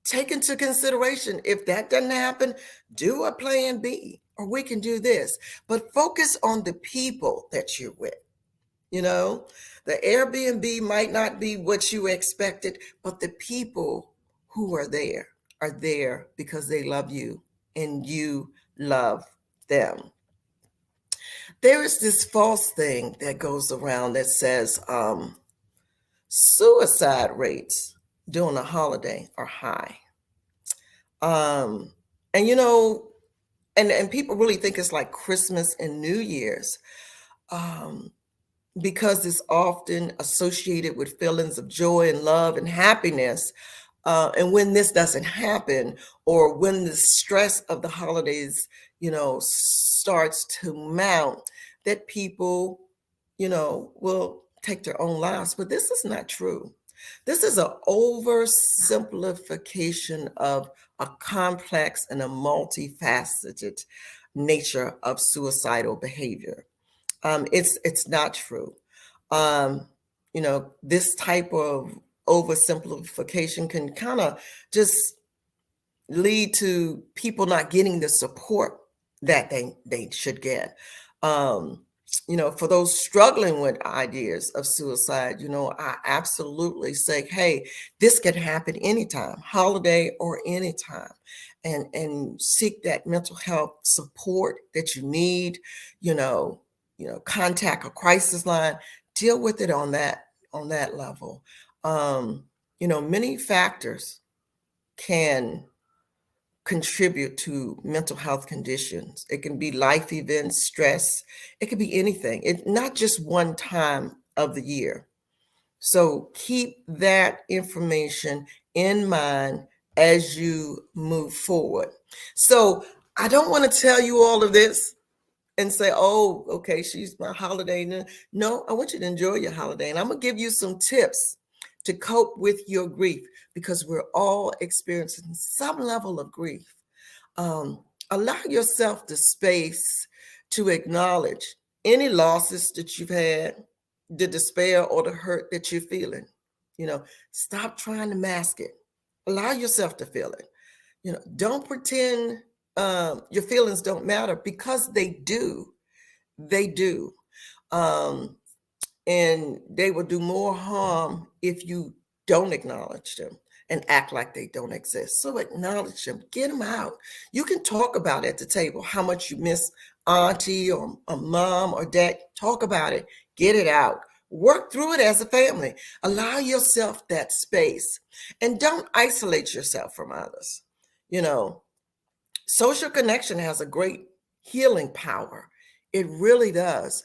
take into consideration, if that doesn't happen, do a plan B, or we can do this. But focus on the people that you're with. The Airbnb might not be what you expected, but the people who are there because they love you and you love them. There is this false thing that goes around that says suicide rates during a holiday are high. And people really think it's like Christmas and New Year's. Because it's often associated with feelings of joy and love and happiness. And when this doesn't happen, or when the stress of the holidays, starts to mount, that people, will take their own lives. But this is not true. This is an oversimplification of a complex and a multifaceted nature of suicidal behavior. It's not true. This type of oversimplification can kind of just lead to people not getting the support that they should get. for those struggling with ideas of suicide, I absolutely say, hey, this can happen anytime, holiday or anytime, and seek that mental health support that you need. Contact a crisis line, deal with it on that level. Many factors can contribute to mental health conditions. It can be life events, stress. It could be anything. It's not just one time of the year. So keep that information in mind as you move forward. So I don't want to tell you all of this and say, oh, okay, she's my holiday. No, I want you to enjoy your holiday. And I'm going to give you some tips to cope with your grief, because we're all experiencing some level of grief. Allow yourself the space to acknowledge any losses that you've had, the despair or the hurt that you're feeling. Stop trying to mask it. Allow yourself to feel it. Don't pretend your feelings don't matter, because they do. They do. And they will do more harm if you don't acknowledge them and act like they don't exist. So acknowledge them, get them out. You can talk about it at the table, how much you miss auntie or a mom or dad. Talk about it, get it out. Work through it as a family. Allow yourself that space, and don't isolate yourself from others. Social connection has a great healing power. It really does.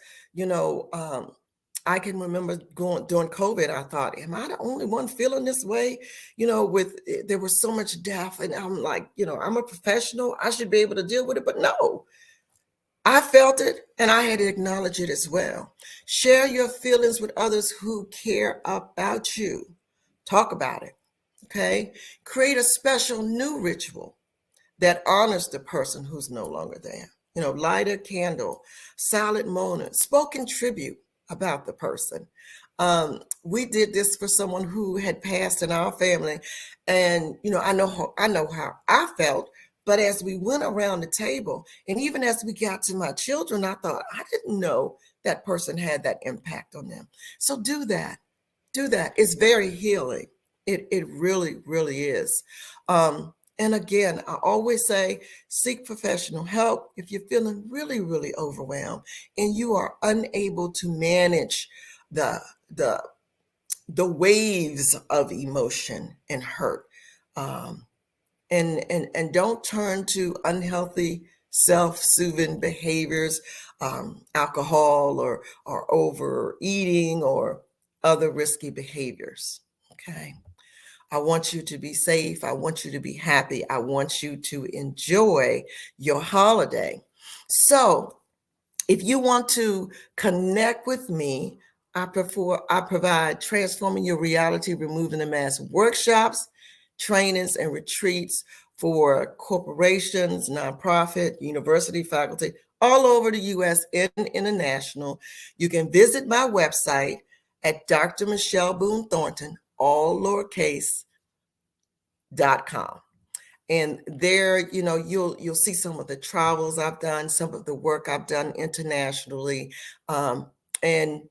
I can remember during COVID, I thought, am I the only one feeling this way? There was so much death, and I'm like, I'm a professional. I should be able to deal with it. But no, I felt it, and I had to acknowledge it as well. Share your feelings with others who care about you. Talk about it, okay? Create a special new ritual that honors the person who's no longer there. Light a candle, silent moment, spoken tribute about the person. We did this for someone who had passed in our family, and I know how I felt. But as we went around the table, and even as we got to my children, I thought, I didn't know that person had that impact on them. So do that. It's very healing. It really, really is. And again, I always say, seek professional help if you're feeling really, really overwhelmed and you are unable to manage the waves of emotion and hurt. And don't turn to unhealthy self-soothing behaviors, alcohol or overeating or other risky behaviors. Okay. I want you to be safe. I want you to be happy. I want you to enjoy your holiday. So if you want to connect with me, I provide Transforming Your Reality, Removing the Mask workshops, trainings, and retreats for corporations, nonprofit, university faculty, all over the U.S. and international. You can visit my website at Dr. Michelle Boone Thornton, all lowercase, .com. And there, you'll see some of the travels I've done, some of the work I've done internationally. And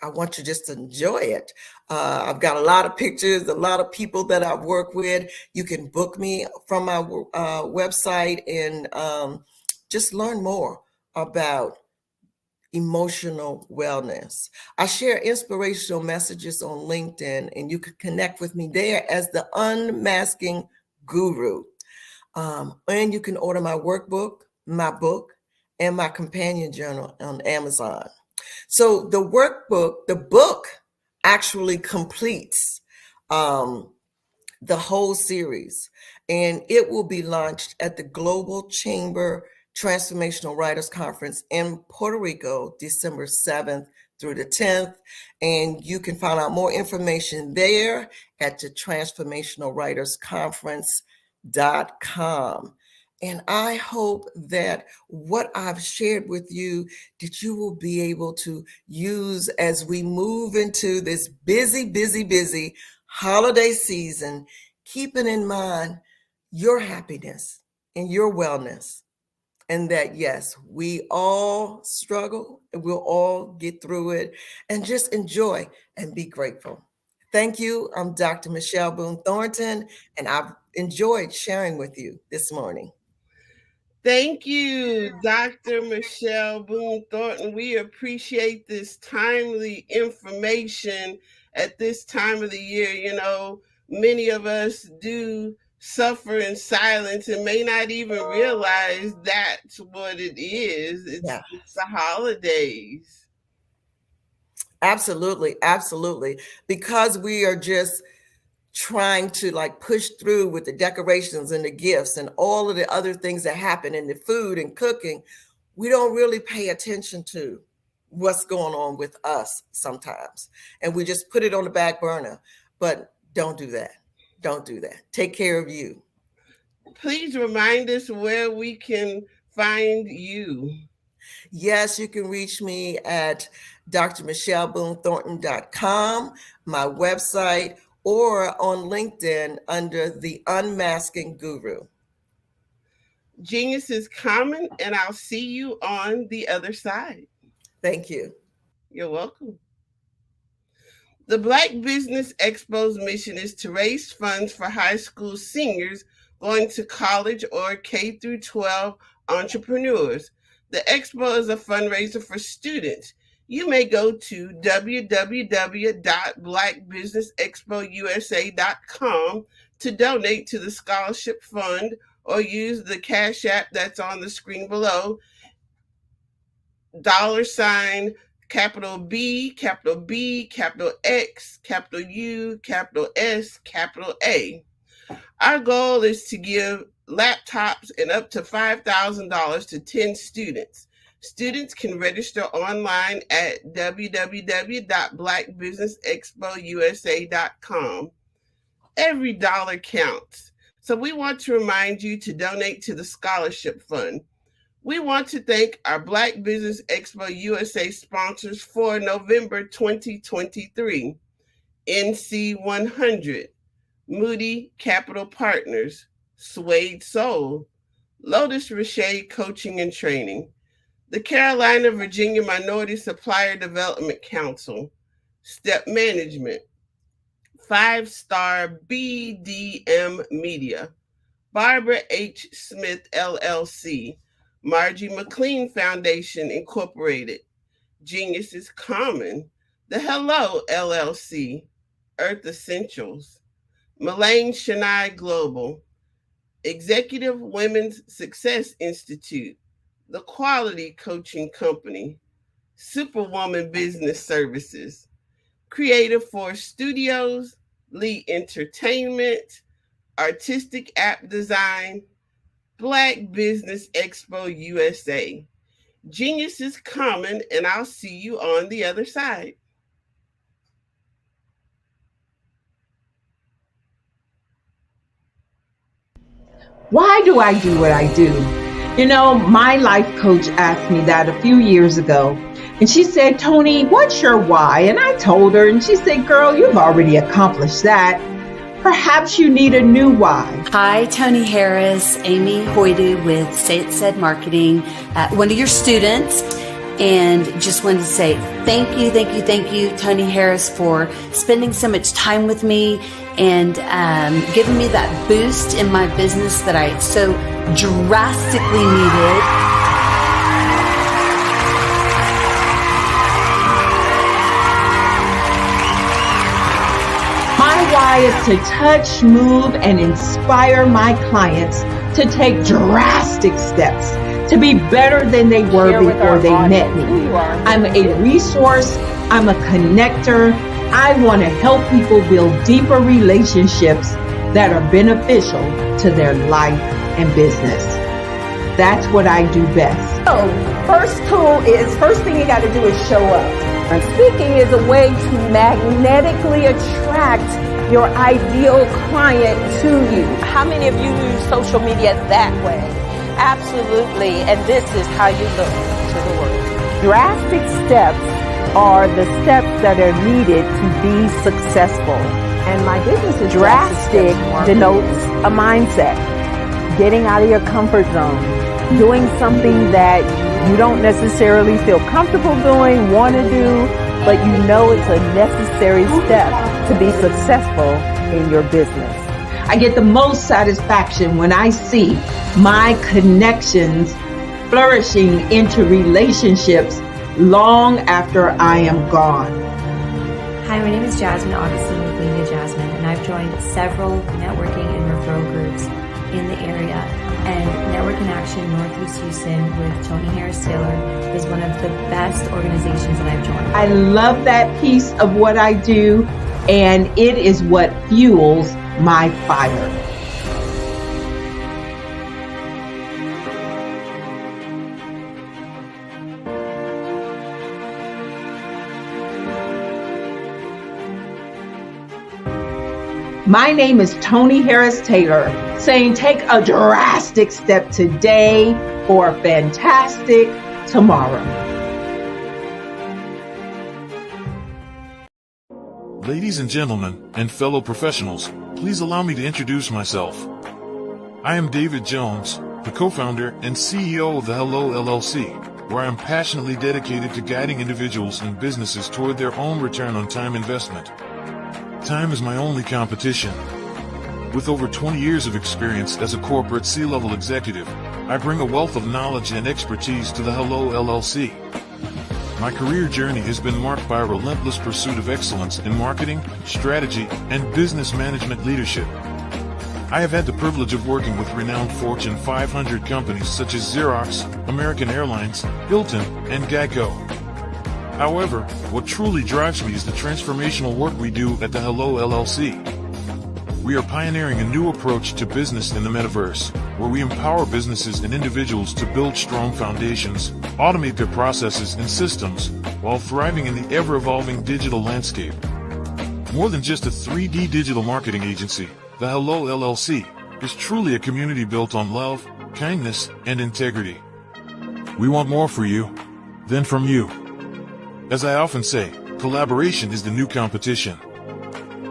I want you just to enjoy it. I've got a lot of pictures, a lot of people that I've worked with. You can book me from my website and just learn more about emotional wellness. I share inspirational messages on LinkedIn, and you can connect with me there as the Unmasking Guru. And you can order my workbook, my book, and my companion journal on Amazon. So the book actually completes the whole series, and it will be launched at the Global Chamber Transformational Writers Conference in Puerto Rico, December 7th through the 10th. And you can find out more information there at the transformationalwritersconference.com. And I hope that what I've shared with you, that you will be able to use as we move into this busy holiday season, keeping in mind your happiness and your wellness. and that, yes, we all struggle and we'll all get through it, and just enjoy and be grateful. Thank you. I'm Dr. Michelle Boone Thornton, and I've enjoyed sharing with you this morning. Thank you, Dr. Michelle Boone Thornton. We appreciate this timely information at this time of the year. You know, many of us do suffer in silence and may not even realize that's what it is. It's the holidays. Absolutely, absolutely. Because we are just trying to like push through with the decorations and the gifts and all of the other things that happen in the food and cooking, we don't really pay attention to what's going on with us sometimes. And we just put it on the back burner. But don't do that. Don't do that. Take care of you. Please remind us where we can find you. Yes, you can reach me at drmichelleboonethornton.com, my website, or on LinkedIn under the Unmasking Guru. Genius is common, and I'll see you on the other side. Thank you. You're welcome. The Black Business Expo's mission is to raise funds for high school seniors going to college or K through 12 entrepreneurs. The Expo is a fundraiser for students. You may go to www.blackbusinessexpousa.com to donate to the scholarship fund, or use the Cash App that's on the screen below, $, capital B, capital B, capital X, capital U, capital S, capital A. Our goal is to give laptops and up to $5,000 to 10 students. Students can register online at www.blackbusinessexpousa.com. Every dollar counts. So we want to remind you to donate to the scholarship fund. We want to thank our Black Business Expo USA sponsors for November 2023. NC 100, Moody Capital Partners, Suede Soul, Lotus Richey Coaching and Training, the Carolina Virginia Minority Supplier Development Council, Step Management, 5-Star BDM Media, Barbara H. Smith LLC, Margie McLean Foundation Incorporated, Genius is Common, The Hello LLC, Earth Essentials, Mullane Shania Global, Executive Women's Success Institute, The Quality Coaching Company, Superwoman Business Services, Creative Force Studios, Lee Entertainment, Artistic App Design, Black Business Expo USA. Genius is common, and I'll see you on the other side. Why do I do what I do? You know, my life coach asked me that a few years ago. And she said, Tony, what's your why? And I told her, and she said, girl, you've already accomplished that. Perhaps you need a new why. Hi, Tony Harris, Amy Hoydu with Say It Said Marketing, one of your students. And just wanted to say thank you, Tony Harris, for spending so much time with me and giving me that boost in my business that I so drastically needed. My why is to touch, move, and inspire my clients to take drastic steps to be better than they were before they met me. I'm a resource. I'm a connector. I want to help people build deeper relationships that are beneficial to their life and business. That's what I do best. So, first thing you got to do is show up. And speaking is a way to magnetically attract your ideal client to you. How many of you use social media that way? Absolutely. And this is how you look to the world. Drastic steps are the steps that are needed to be successful. And my business is drastic denotes a mindset, getting out of your comfort zone, doing something that you don't necessarily feel comfortable doing, want to do, but you know it's a necessary step to be successful in your business. I get the most satisfaction when I see my connections flourishing into relationships long after I am gone. Hi, my name is Jasmine Augustine with Media Jasmine, and I've joined several networking and referral groups in the area. And Network in Action Northeast Houston with Tony Harris Taylor is one of the best organizations that I've joined. I love that piece of what I do, and it is what fuels my fire. My name is Tony Harris Taylor, saying take a drastic step today for a fantastic tomorrow. Ladies and gentlemen, and fellow professionals, please allow me to introduce myself. I am David Jones, the co-founder and CEO of the Hello LLC, where I am passionately dedicated to guiding individuals and businesses toward their own return on time investment. Time is my only competition. With over 20 years of experience as a corporate C-level executive, I bring a wealth of knowledge and expertise to the Hello LLC. My career journey has been marked by a relentless pursuit of excellence in marketing, strategy, and business management leadership. I have had the privilege of working with renowned Fortune 500 companies such as Xerox, American Airlines, Hilton, and Geico. However, what truly drives me is the transformational work we do at the Hello LLC. We are pioneering a new approach to business in the metaverse, where we empower businesses and individuals to build strong foundations, automate their processes and systems, while thriving in the ever-evolving digital landscape. More than just a 3D digital marketing agency, the Hello LLC is truly a community built on love, kindness, and integrity. We want more for you than from you. As I often say, collaboration is the new competition.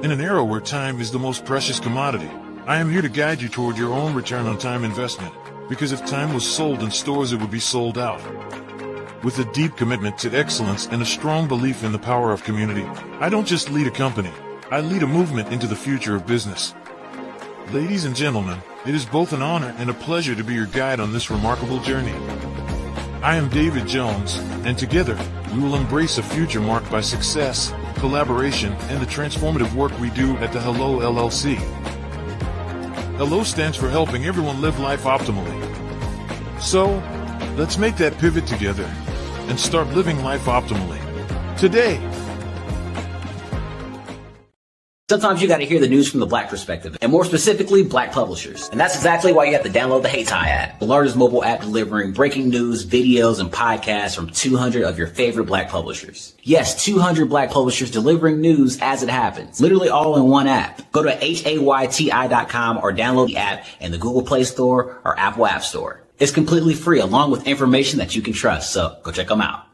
In an era where time is the most precious commodity, I am here to guide you toward your own return on time investment, because if time was sold in stores, it would be sold out. With a deep commitment to excellence and a strong belief in the power of community, I don't just lead a company, I lead a movement into the future of business. Ladies and gentlemen, it is both an honor and a pleasure to be your guide on this remarkable journey. I am David Jones, and together, we will embrace a future marked by success, collaboration, and the transformative work we do at the Hello LLC. Hello stands for helping everyone live life optimally. So, let's make that pivot together and start living life optimally today. Sometimes you got to hear the news from the Black perspective, and more specifically, Black publishers. And that's exactly why you have to download the HeyTie app, the largest mobile app delivering breaking news, videos, and podcasts from 200 of your favorite Black publishers. Yes, 200 Black publishers delivering news as it happens, literally all in one app. Go to HAYTI.com or download the app in the Google Play Store or Apple App Store. It's completely free, along with information that you can trust, so go check them out.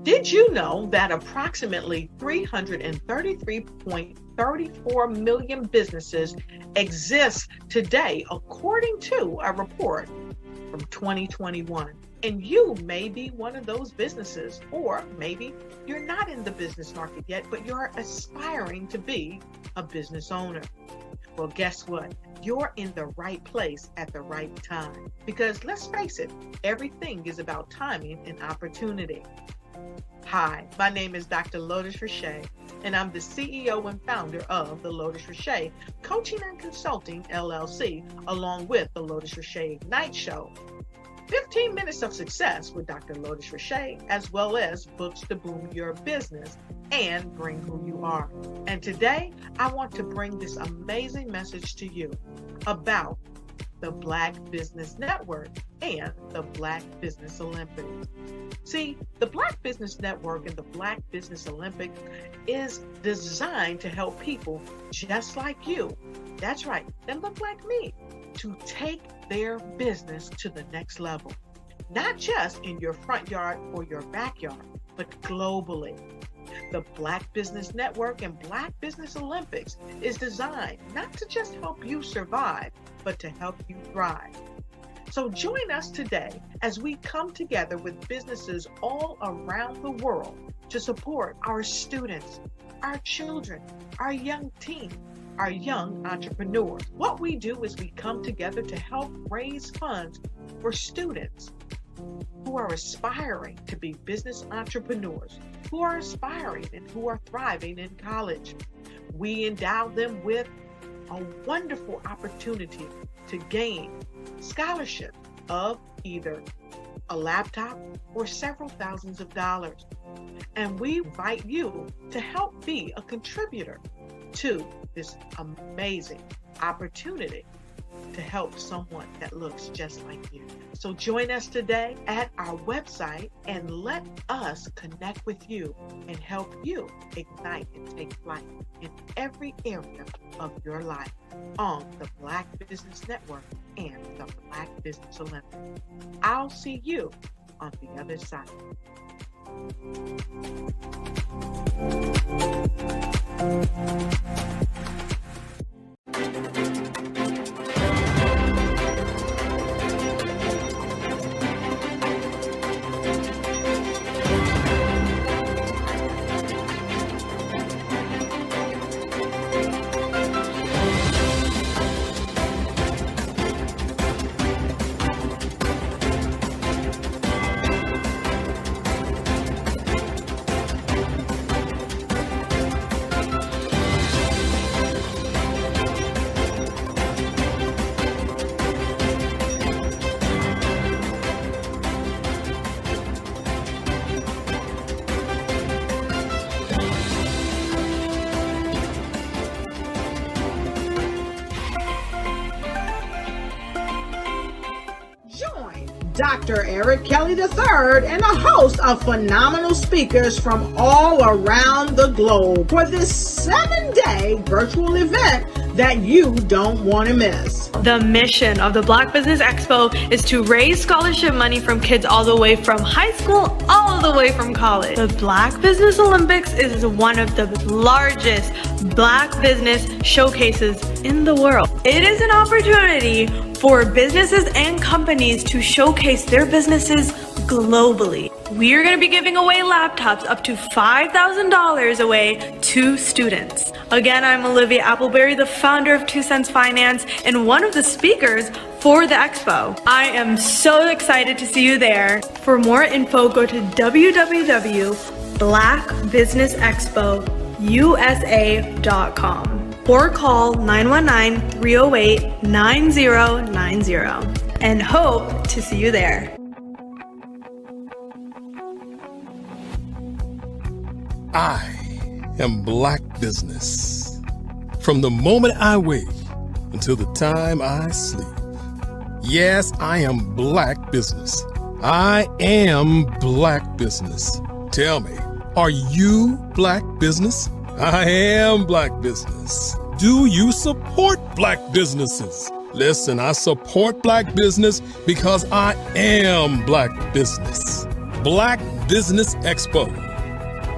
Did you know that approximately 333.34 million businesses exist today, according to a report from 2021? And you may be one of those businesses, or maybe you're not in the business market yet, but you're aspiring to be a business owner. Well, guess what? You're in the right place at the right time. Because let's face it, everything is about timing and opportunity. Hi, my name is Dr. Lotus Richey, and I'm the CEO and founder of the Lotus Richey Coaching and Consulting LLC, along with the Lotus Richey Ignite Show. 15 minutes of success with Dr. Lotus Richey, as well as books to boom your business and bring who you are. And today, I want to bring this amazing message to you about the Black Business Network and the Black Business Olympics. See, the Black Business Network and the Black Business Olympics is designed to help people just like you, that's right, that look like me, to take their business to the next level. Not just in your front yard or your backyard, but globally. The Black Business Network and Black Business Olympics is designed not to just help you survive, but to help you thrive. So join us today as we come together with businesses all around the world to support our students, our children, our young teens, our young entrepreneurs. What we do is we come together to help raise funds for students who are aspiring to be business entrepreneurs, who are aspiring and who are thriving in college. We endow them with a wonderful opportunity to gain scholarship of either a laptop or several thousands of dollars. And we invite you to help be a contributor to this amazing opportunity to help someone that looks just like you. So join us today at our website and let us connect with you and help you ignite and take flight in every area of your life on the Black Business Network and the Black Business Olympics. I'll see you on the other side. Dr. Eric Kelly III and a host of phenomenal speakers from all around the globe for this 7-day virtual event that you don't want to miss. The mission of the Black Business Expo is to raise scholarship money from kids all the way from high school, all the way from college. The Black Business Olympics is one of the largest Black business showcases in the world. It is an opportunity for businesses and companies to showcase their businesses globally. We are going to be giving away laptops up to $5,000 away to students. Again, I'm Olivia Appleberry, the founder of 2 Cents Finance and one of the speakers for the expo. I am so excited to see you there. For more info, go to www.blackbusinessexpousa.com or call 919-308-9090 and hope to see you there. I am Black Business. From the moment I wake until the time I sleep. Yes, I am Black Business. I am Black Business. Tell me, are you Black Business? I am Black Business. Do you support Black businesses? Listen, I support Black business because I am Black Business. Black Business Expo,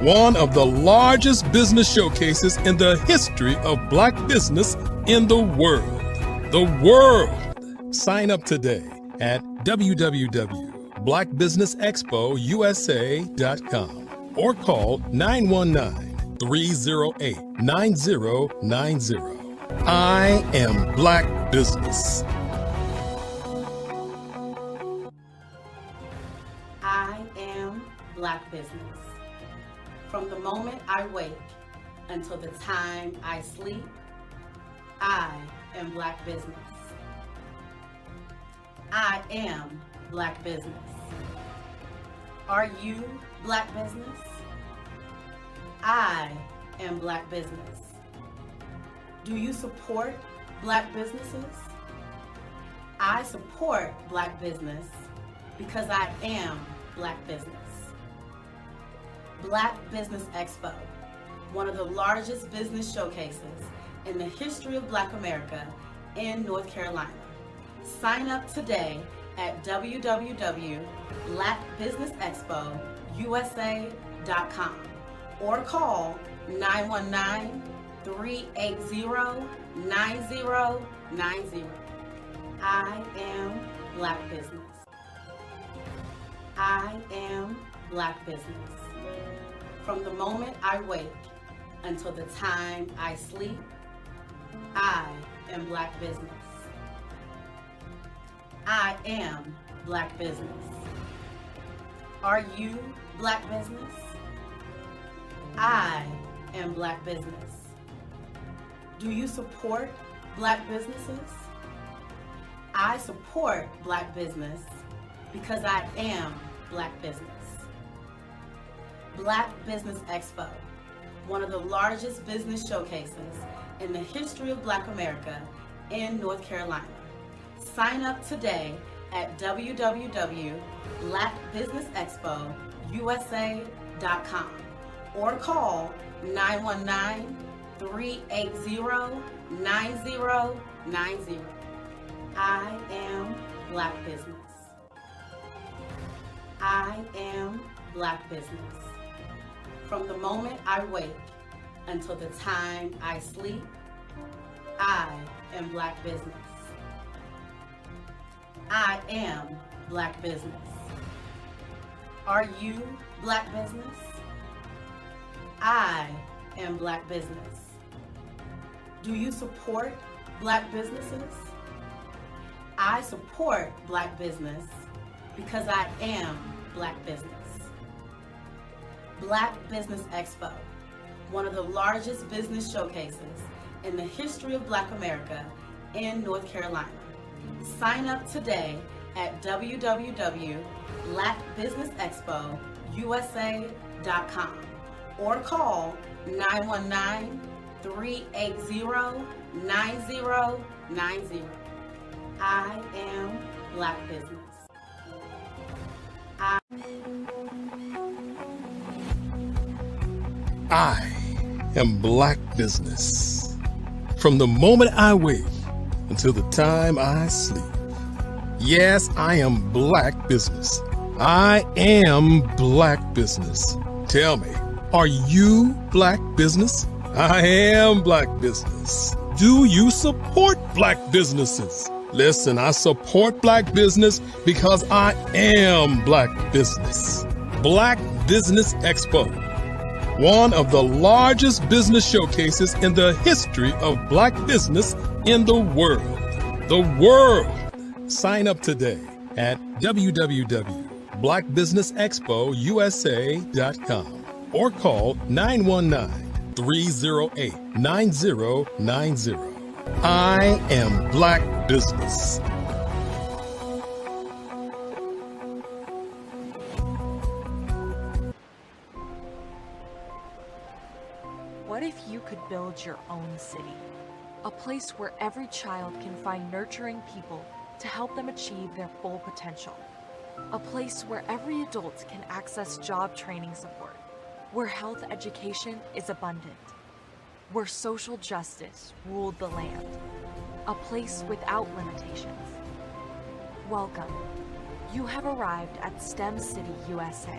one of the largest business showcases in the history of Black business in the world. The world! Sign up today at www.blackbusinessexpousa.com or call 919-308-9090. I am Black Business. I am Black Business. From the moment I wake until the time I sleep, I am Black Business. I am Black Business. Are you Black Business? I am Black Business. Do you support Black businesses? I support Black business because I am Black business. Black Business Expo, one of the largest business showcases in the history of Black America in North Carolina. Sign up today at www.blackbusinessexpousa.com or call 919-380-9090. I am Black Business. I am Black Business. From the moment I wake until the time I sleep, I am Black Business. I am Black Business. Are you Black Business? I am Black Business. Do you support Black businesses? I support Black business because I am Black Business. Black Business Expo, one of the largest business showcases in the history of Black America in North Carolina. Sign up today at www.blackbusinessexpousa.com or call 919-380-9090. I am Black Business. I am Black Business. From the moment I wake until the time I sleep, I am Black Business. I am Black Business. Are you Black Business? I am Black Business. Do you support Black businesses? I support Black business because I am Black Business. Black Business Expo, one of the largest business showcases in the history of Black America in North Carolina. Sign up today at www.blackbusinessexpousa.com or call 919-380-9090. I am Black Business. I am Black Business. From the moment I wake until the time I sleep. Yes, I am Black Business. I am Black Business. Tell me, are you Black Business? I am Black Business. Do you support Black businesses? Listen, I support Black business because I am Black Business. Black Business Expo, one of the largest business showcases in the history of Black business in the world. The world. Sign up today at www.blackbusinessexpousa.com or call 919-308-9090. I am Black Business. What if you could build your own city? A place where every child can find nurturing people to help them achieve their full potential. A place where every adult can access job training support, where health education is abundant, where social justice ruled the land. A place without limitations. Welcome. You have arrived at STEM City USA.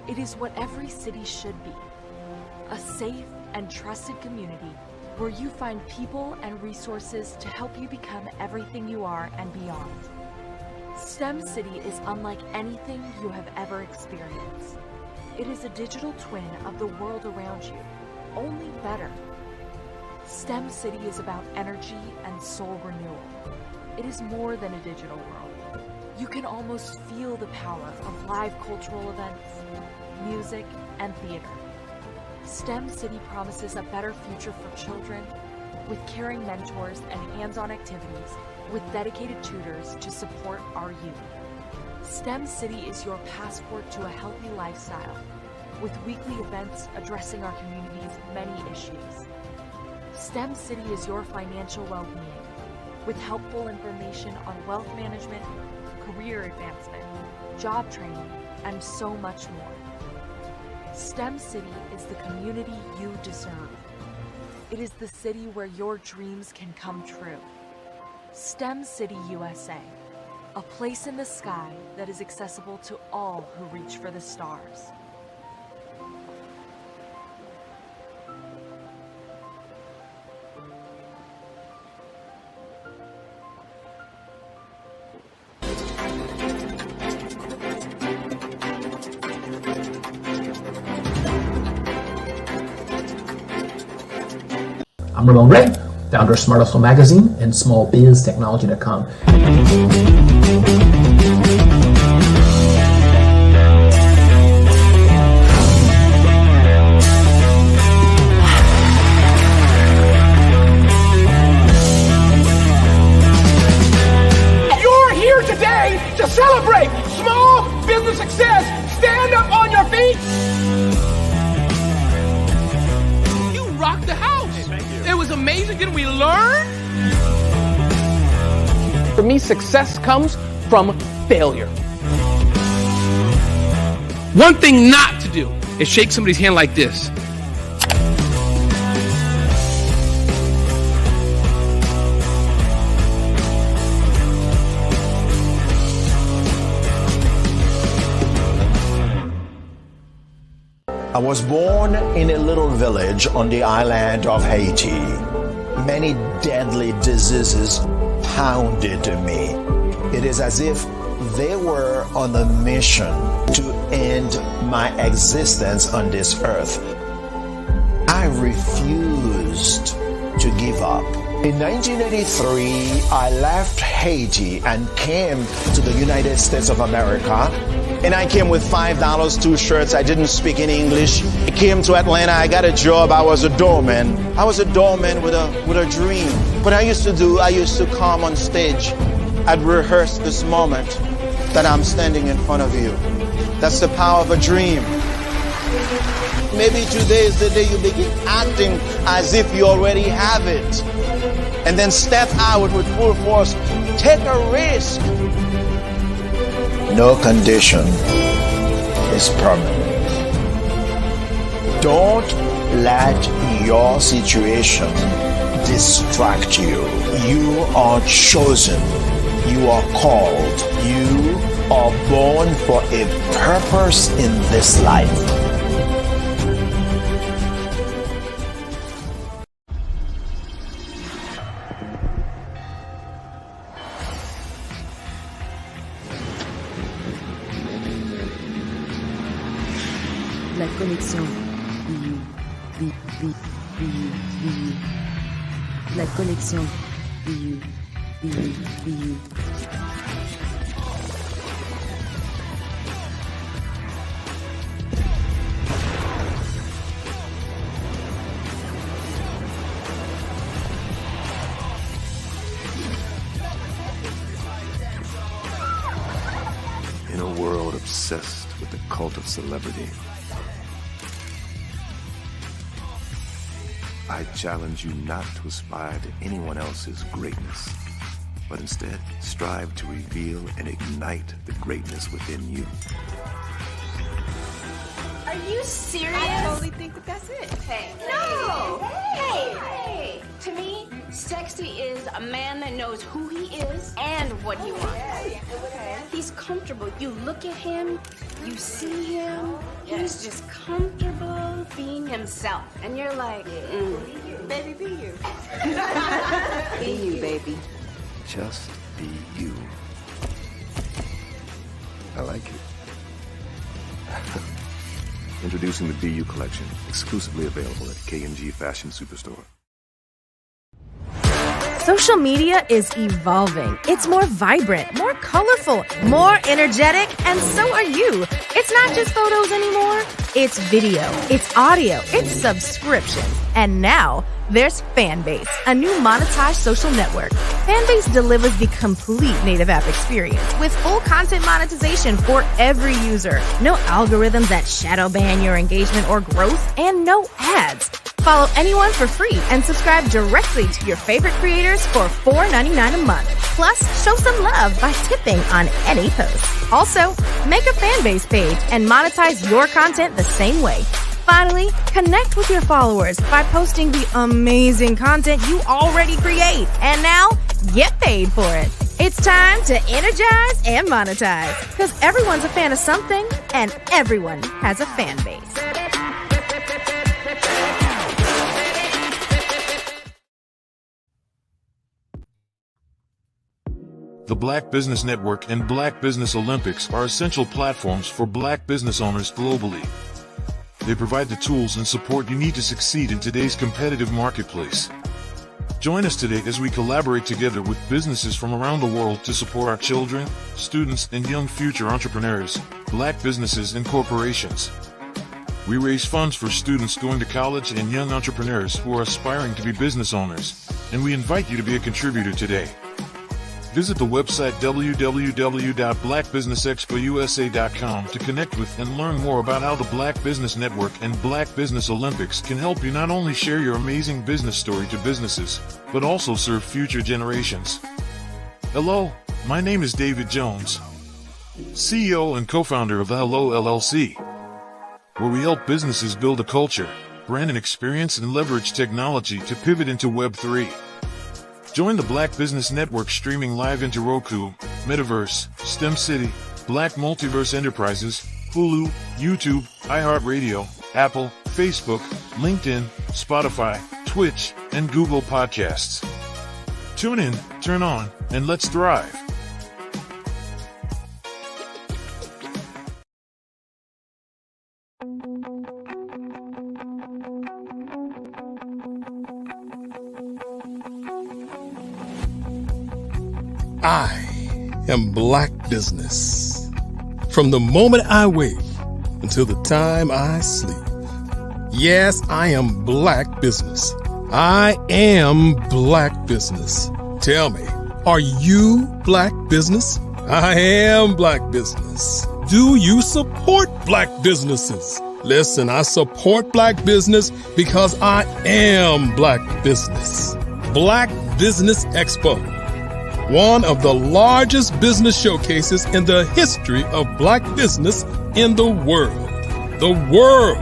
It is what every city should be. A safe and trusted community where you find people and resources to help you become everything you are and beyond. STEM City is unlike anything you have ever experienced. It is a digital twin of the world around you, only better. STEM City is about energy and soul renewal. It is more than a digital world. You can almost feel the power of live cultural events, music, and theater. STEM City promises a better future for children with caring mentors and hands-on activities with dedicated tutors to support our youth. STEM City is your passport to a healthy lifestyle with weekly events addressing our community's many issues. STEM City is your financial well-being with helpful information on wealth management, career advancement, job training, and so much more. STEM City is the community you deserve. It is the city where your dreams can come true. STEM City USA, a place in the sky that is accessible to all who reach for the stars. I'm Ramon Ray, founder of Smart Hustle Magazine and smallbiztechnology.com. You're here today to celebrate small business success. Stand up on your feet. You rocked the house. It was amazing. Didn't we learn? For me, success comes from failure. One thing not to do is shake somebody's hand like this. I was born in a little village on the island of Haiti. Many deadly diseases pounded me. It is as if they were on a mission to end my existence on this earth. I refused to give up. In 1983, I left Haiti and came to the United States of America. And I came with $5, 2 shirts. I didn't speak any English. I came to Atlanta. I got a job. I was a doorman. I was a doorman with a dream. What I used to do, I used to come on stage. I'd rehearse this moment that I'm standing in front of you. That's the power of a dream. Maybe today is the day you begin acting as if you already have it. And then step out with full force. Take a risk. No condition is permanent. Don't let your situation distract you. You are chosen. You are called. You are born for a purpose in this life. La connexion. La connexion. In a world obsessed with the cult of celebrity, I challenge you not to aspire to anyone else's greatness, but instead strive to reveal and ignite the greatness within you. Are you serious? I totally think that's it. Hey. No! Hey! To me, sexy is a man that knows who he is and what he wants. He's comfortable. You look at him, you see him, he's just comfortable being himself. And you're like, Baby, be you. be you, baby. Just be you. I like it. Introducing the Be You collection, exclusively available at K&G Fashion Superstore. Social media is evolving. It's more vibrant, more colorful, more energetic, and so are you. It's not just photos anymore. It's video, it's audio, it's subscriptions. And now there's Fanbase, a new monetized social network. Fanbase delivers the complete native app experience with full content monetization for every user. No algorithms that shadow ban your engagement or growth, and no ads. Follow anyone for free and subscribe directly to your favorite creators for $4.99 a month. Plus, show some love by tipping on any post. Also, make a Fanbase page and monetize your content the same way. Finally, connect with your followers by posting the amazing content you already create. And now, get paid for it. It's time to energize and monetize. Because everyone's a fan of something, and everyone has a fan base. The Black Business Network and Black Business Olympics are essential platforms for Black business owners globally. They provide the tools and support you need to succeed in today's competitive marketplace. Join us today as we collaborate together with businesses from around the world to support our children, students, and young future entrepreneurs, Black businesses and corporations. We raise funds for students going to college and young entrepreneurs who are aspiring to be business owners, and we invite you to be a contributor today. Visit the website www.blackbusinessexpousa.com to connect with and learn more about how the Black Business Network and Black Business Olympics can help you not only share your amazing business story to businesses, but also serve future generations. Hello, my name is David Jones, CEO and co-founder of the Hello LLC, where we help businesses build a culture, brand and experience, and leverage technology to pivot into Web3. Join the Black Business Network streaming live into Roku, Metaverse, STEM City, Black Multiverse Enterprises, Hulu, YouTube, iHeartRadio, Apple, Facebook, LinkedIn, Spotify, Twitch, and Google Podcasts. Tune in, turn on, and let's thrive. I am Black Business. From the moment I wake until the time I sleep. Yes, I am Black Business. I am Black Business. Tell me, are you Black Business? I am Black Business. Do you support Black businesses? Listen, I support Black business because I am Black Business. Black Business Expo, one of the largest business showcases in the history of Black business in the world. The world!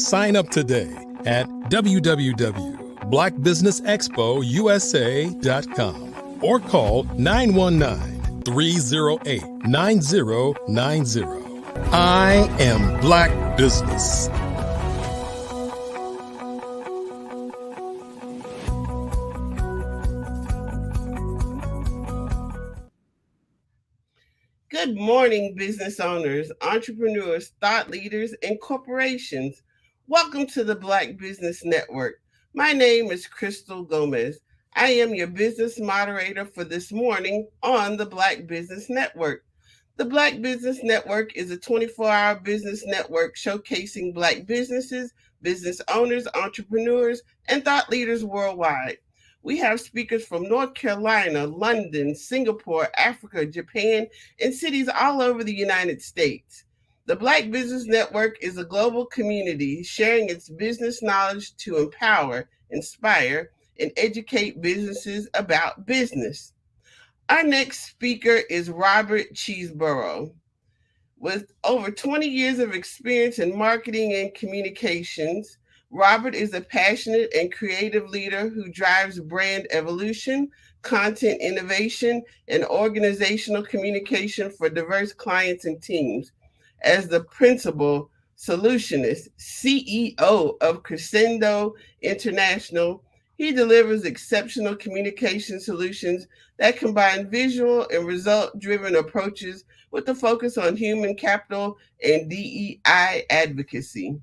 Sign up today at www.blackbusinessexpousa.com or call 919-308-9090. I am Black Business. Good morning, business owners, entrepreneurs, thought leaders, and corporations. Welcome to the Black Business Network. My name is Crystal Gomez. I am your business moderator for this morning on the Black Business Network. The Black Business Network is a 24-hour business network showcasing Black businesses, business owners, entrepreneurs, and thought leaders worldwide. We have speakers from North Carolina, London, Singapore, Africa, Japan, and cities all over the United States. The Black Business Network is a global community sharing its business knowledge to empower, inspire, and educate businesses about business. Our next speaker is Robert Cheeseborough. With over 20 years of experience in marketing and communications, Robert is a passionate and creative leader who drives brand evolution, content innovation, and organizational communication for diverse clients and teams. As the principal solutionist, CEO of Crescendo International, he delivers exceptional communication solutions that combine visual and result-driven approaches with a focus on human capital and DEI advocacy.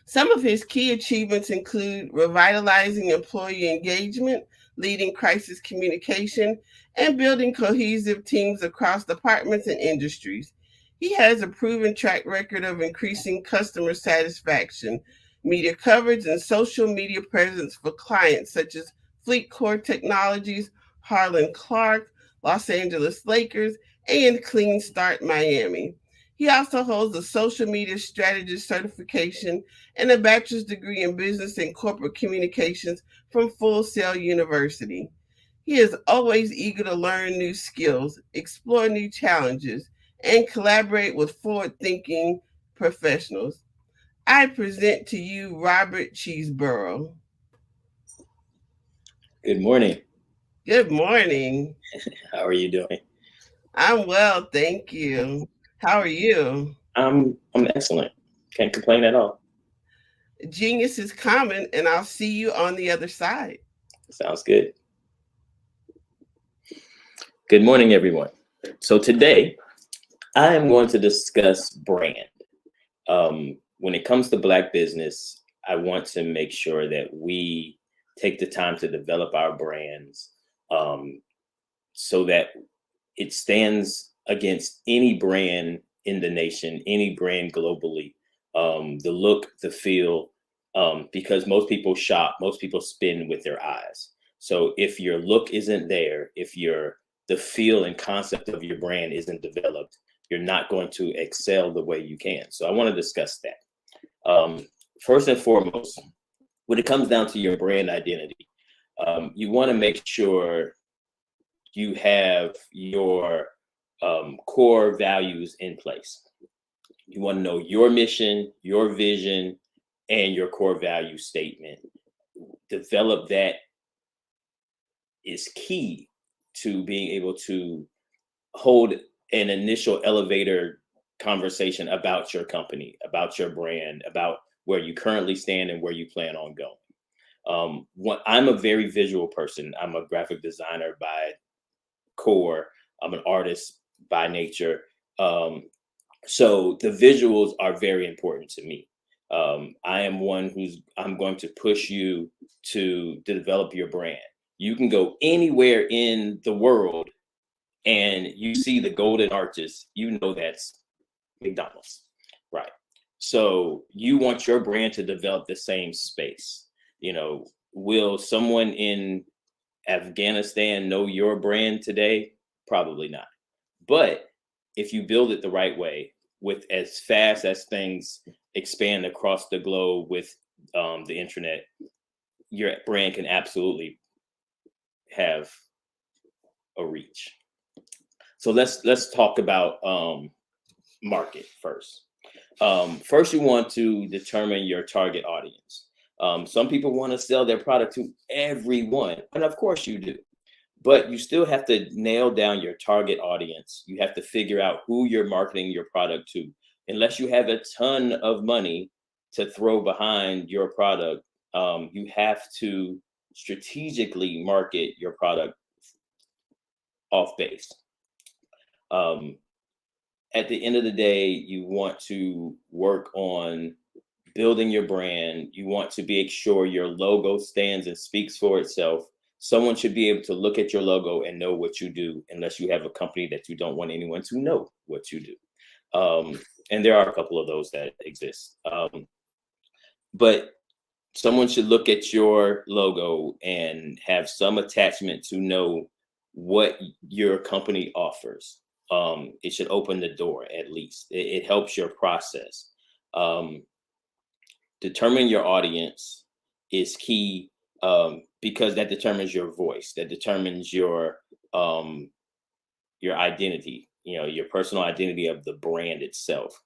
Some of his key achievements include revitalizing employee engagement, leading crisis communication, and building cohesive teams across departments and industries. He has a proven track record of increasing customer satisfaction, media coverage, and social media presence for clients such as FleetCor Technologies, Harlan Clark, Los Angeles Lakers, and Clean Start Miami. He also holds a social media strategist certification and a bachelor's degree in business and corporate communications from Full Sail University. He is always eager to learn new skills, explore new challenges, and collaborate with forward-thinking professionals. I present to you Robert Cheeseborough. Good morning. Good morning. How are you doing? I'm well, thank you. How are you? I'm excellent. Can't complain at all. Genius is common, and I'll see you on the other side. Sounds good. Good morning, everyone. So today, I am going to discuss brand. When it comes to Black business, I want to make sure that we take the time to develop our brands so that it stands against any brand in the nation, any brand globally, the look, the feel, because most people shop, most people spend with their eyes. So if your look isn't there, if the feel and concept of your brand isn't developed, you're not going to excel the way you can. So I want to discuss that. First and foremost, when it comes down to your brand identity, you want to make sure you have your core values in place. You want to know your mission, your vision, and your core value statement. Develop that is key to being able to hold an initial elevator conversation about your company, about your brand, about where you currently stand and where you plan on going. I'm a very visual person. I'm a graphic designer by core. I'm an artist by nature. So the visuals are very important to me. I am one I'm going to push you to develop your brand. You can go anywhere in the world and you see the golden arches, you know that's McDonald's, right? So you want your brand to develop the same space. You know, will someone in Afghanistan know your brand today? Probably not. But if you build it the right way, with as fast as things expand across the globe with the internet, your brand can absolutely have a reach. So let's talk about market first. First, you want to determine your target audience. Some people want to sell their product to everyone, and of course you do. But you still have to nail down your target audience. You have to figure out who you're marketing your product to. Unless you have a ton of money to throw behind your product, you have to strategically market your product off base. At the end of the day, you want to work on building your brand. You want to make sure your logo stands and speaks for itself. Someone should be able to look at your logo and know what you do, unless you have a company that you don't want anyone to know what you do. And there are a couple of those that exist. But someone should look at your logo and have some attachment to know what your company offers. It should open the door, at least. It helps your process. Determining your audience is key. Because that determines your voice, that determines your identity, your personal identity of the brand itself.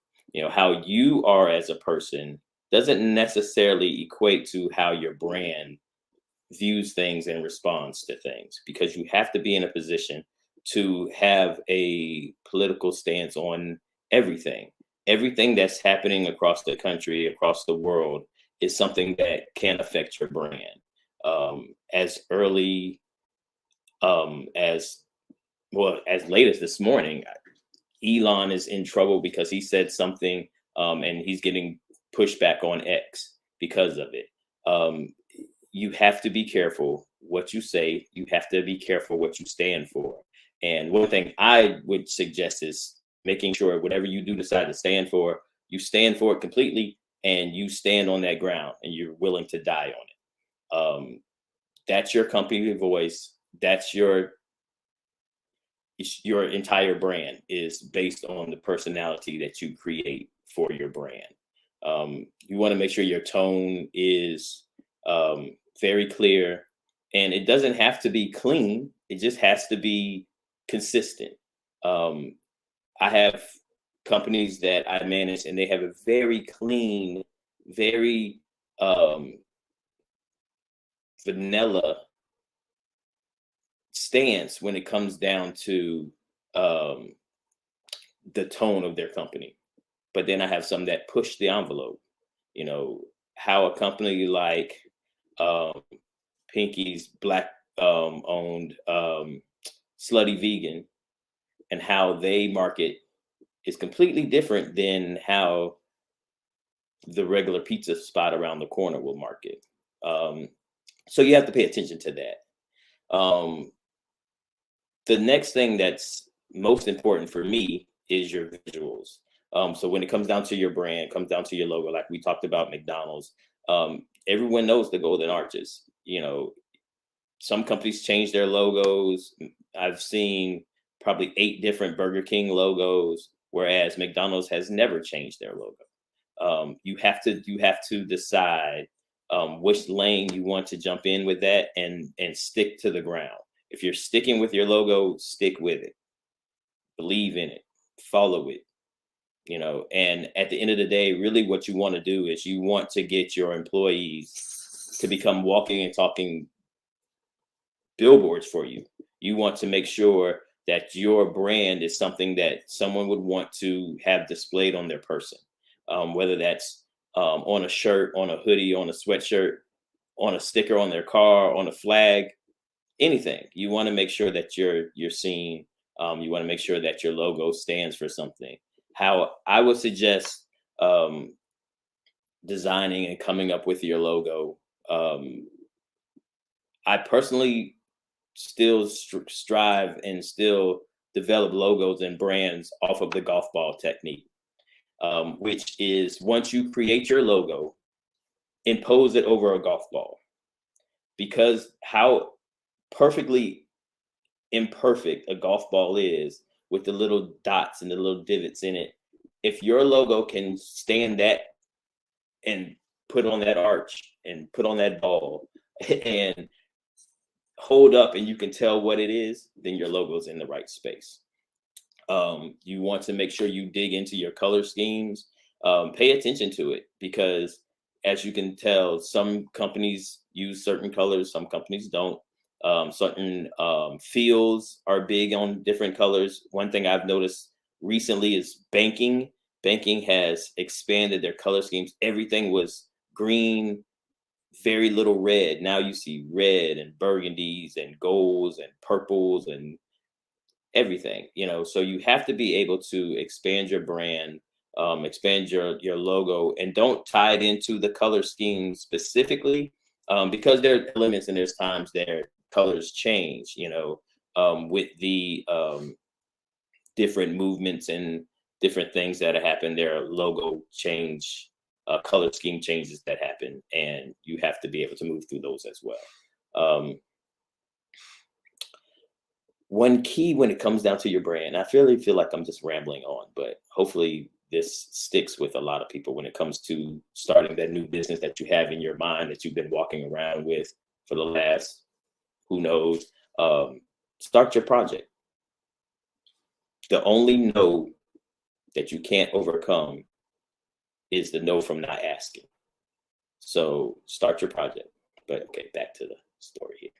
How you are as a person doesn't necessarily equate to how your brand views things and responds to things, because you have to be in a position to have a political stance on everything. Everything that's happening across the country, across the world, is something that can affect your brand. As early as late as this morning, Elon is in trouble because he said something, and he's getting pushback on X because of it. You have to be careful what you say. You have to be careful what you stand for. And one thing I would suggest is making sure whatever you do decide to stand for, you stand for it completely, and you stand on that ground, and you're willing to die on it. That's your company voice. That's your entire brand is based on the personality that you create for your brand. You want to make sure your tone is very clear, and it doesn't have to be clean. It just has to be consistent. I have companies that I manage, and they have a very clean, very vanilla stance when it comes down to the tone of their company. But then I have some that push the envelope. How a company like Pinky's Black owned Slutty Vegan, and how they market is completely different than how the regular pizza spot around the corner will market. So you have to pay attention to that. The next thing that's most important for me is your visuals. So when it comes down to your brand, comes down to your logo, like we talked about McDonald's, everyone knows the Golden Arches. You know, some companies change their logos. I've seen probably 8 different Burger King logos, whereas McDonald's has never changed their logo. You have to decide which lane you want to jump in with that, and stick to the ground. If you're sticking with your logo, stick with it. Believe in it. Follow it. You know, and at the end of the day, really what you want to do is you want to get your employees to become walking and talking billboards for you. You want to make sure that your brand is something that someone would want to have displayed on their person, whether that's on a shirt, on a hoodie, on a sweatshirt, on a sticker on their car, on a flag, anything. You want to make sure that you're seen. You want to make sure that your logo stands for something. How I would suggest designing and coming up with your logo. I personally still strive and still develop logos and brands off of the golf ball technique, which is once you create your logo, impose it over a golf ball. Because how perfectly imperfect a golf ball is, with the little dots and the little divots in it, if your logo can stand that and put on that arch and put on that ball and hold up and you can tell what it is, then your logo's in the right space. You want to make sure you dig into your color schemes, pay attention to it, because as you can tell, some companies use certain colors, some companies don't. Certain fields are big on different colors. One thing I've noticed recently is banking. Banking has expanded their color schemes. Everything was green, very little red. Now you see red and burgundies and golds and purples and everything, you know. So you have to be able to expand your brand, expand your logo, and don't tie it into the color scheme specifically, because there are elements and there's times their colors change, you know, with the different movements and different things that happen. There are logo change, color scheme changes that happen, and you have to be able to move through those as well. One key when it comes down to your brand, I feel like I'm just rambling on, but hopefully this sticks with a lot of people when it comes to starting that new business that you have in your mind that you've been walking around with for the last, who knows. Start your project. The only no that you can't overcome is the no from not asking. So start your project. But okay, back to the story here.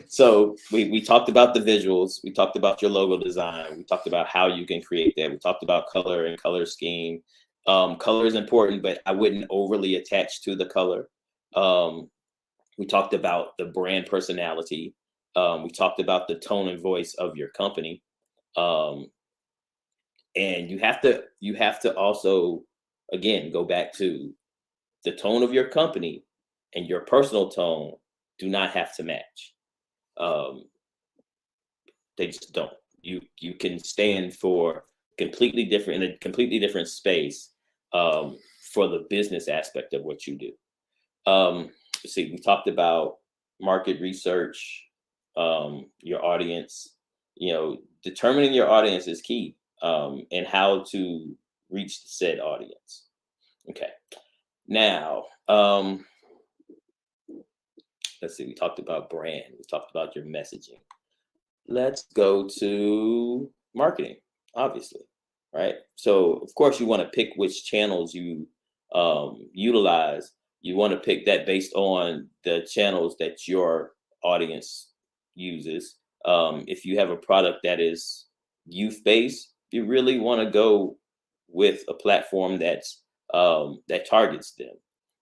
So we talked about the visuals. We talked about your logo design. We talked about how you can create that. We talked about color and color scheme. Color is important, but I wouldn't overly attach to the color. We talked about the brand personality. We talked about the tone and voice of your company. And you have to also, again, go back to the tone of your company and your personal tone do not have to match. They just don't. You can stand for completely different, in a completely different space, for the business aspect of what you do. Let's see, we talked about market research, your audience. You know, determining your audience is key, and how to reach the said audience. Okay. Now, let's see, we talked about brand. We talked about your messaging. Let's go to marketing, obviously, right? So, of course, you want to pick which channels you utilize. You want to pick that based on the channels that your audience uses. If you have a product that is youth-based, you really want to go with a platform that's that targets them.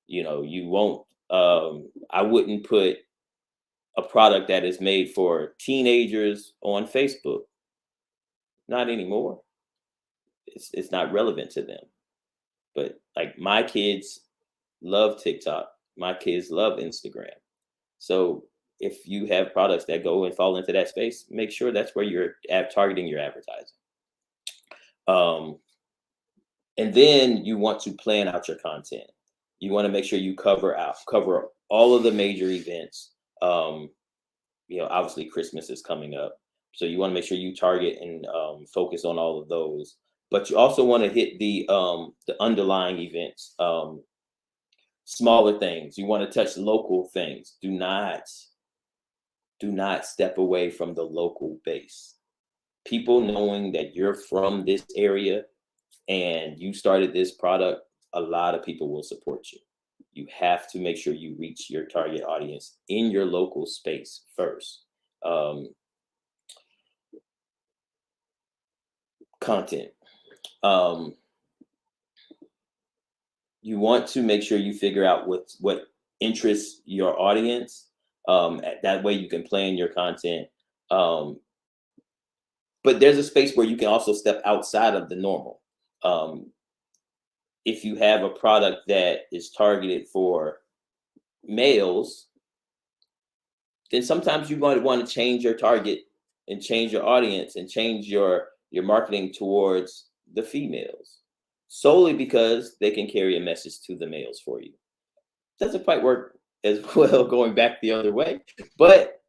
You know, you won't. I wouldn't put a product that is made for teenagers on Facebook. Not anymore. It's not relevant to them. But like my kids love TikTok. My kids love Instagram. So if you have products that go and fall into that space, make sure that's where you're targeting your advertising. And then you want to plan out your content. You want to make sure you cover all of the major events. Obviously Christmas is coming up, so you want to make sure you target and focus on all of those. But you also want to hit the underlying events, smaller things. You want to touch local things. Do not step away from the local base. People knowing that you're from this area and you started this product, a lot of people will support you. You have to make sure you reach your target audience in your local space first. Content. You want to make sure you figure out what interests your audience. That way you can plan your content. But there's a space where you can also step outside of the normal. If you have a product that is targeted for males, then sometimes you might want to change your target and change your audience and change your marketing towards the females, solely because they can carry a message to the males for you. Doesn't quite work as well going back the other way, but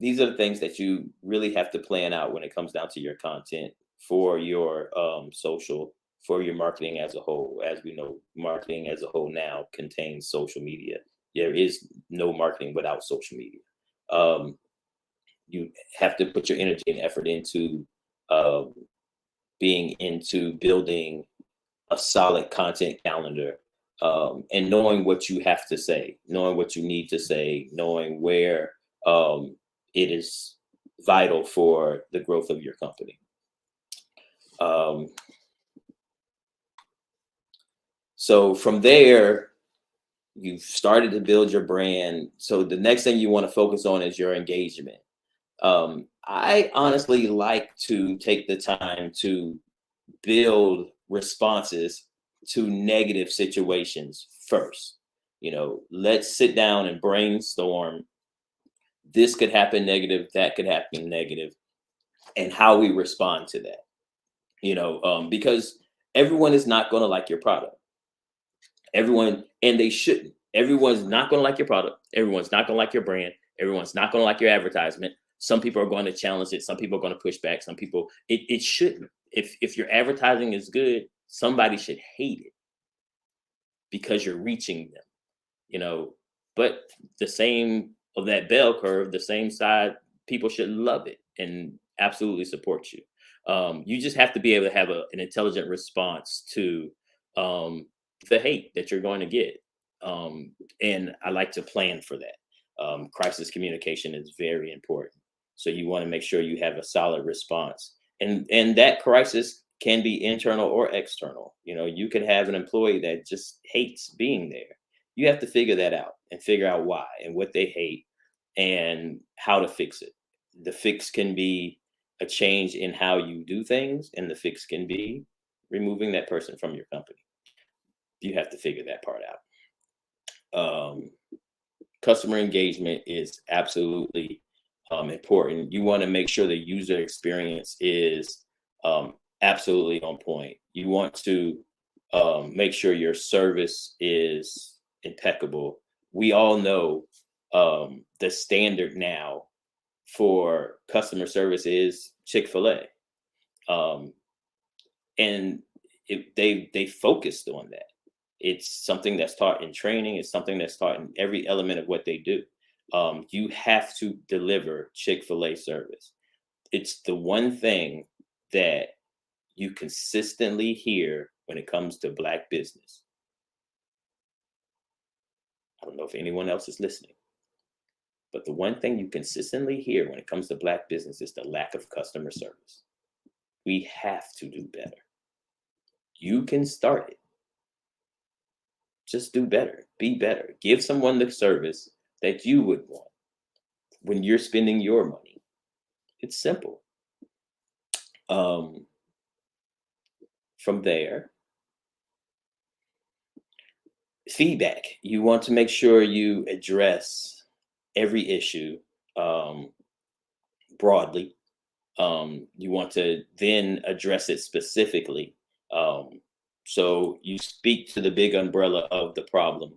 these are the things that you really have to plan out when it comes down to your content for your social, for your marketing as a whole. As we know, marketing as a whole now contains social media. There is no marketing without social media. You have to put your energy and effort into building a solid content calendar, and knowing what you have to say, knowing what you need to say, knowing where it is vital for the growth of your company. So from there, you've started to build your brand. So the next thing you want to focus on is your engagement. I honestly like to take the time to build responses to negative situations first. Let's sit down and brainstorm. This could happen negative, that could happen negative, and how we respond to that. Because everyone is not going to like your product. Everyone, and they shouldn't. Everyone's not going to like your product. Everyone's not going to like your brand. Everyone's not going to like your advertisement. Some people are going to challenge it. Some people are going to push back. Some people, it shouldn't. If your advertising is good, somebody should hate it because you're reaching them, but the same of that bell curve, the same side, people should love it and absolutely support you. You just have to be able to have an intelligent response to the hate that you're going to get. And I like to plan for that. Crisis communication is very important. So you want to make sure you have a solid response. And that crisis can be internal or external. You can have an employee that just hates being there. You have to figure that out and figure out why and what they hate and how to fix it. The fix can be a change in how you do things, and the fix can be removing that person from your company. You have to figure that part out. Customer engagement is absolutely important. You want to make sure the user experience is absolutely on point. You want to make sure your service is impeccable. We all know the standard now for customer service is Chick-fil-A. And they focused on that. It's something that's taught in training. It's something that's taught in every element of what they do. You have to deliver Chick-fil-A service. It's the one thing that you consistently hear when it comes to Black business. I don't know if anyone else is listening, but the one thing you consistently hear when it comes to Black business is the lack of customer service. We have to do better. You can start it. Just do better. Be better. Give someone the service that you would want when you're spending your money. It's simple. From there, Feedback. You want to make sure you address every issue broadly. You want to then address it specifically. So you speak to the big umbrella of the problem,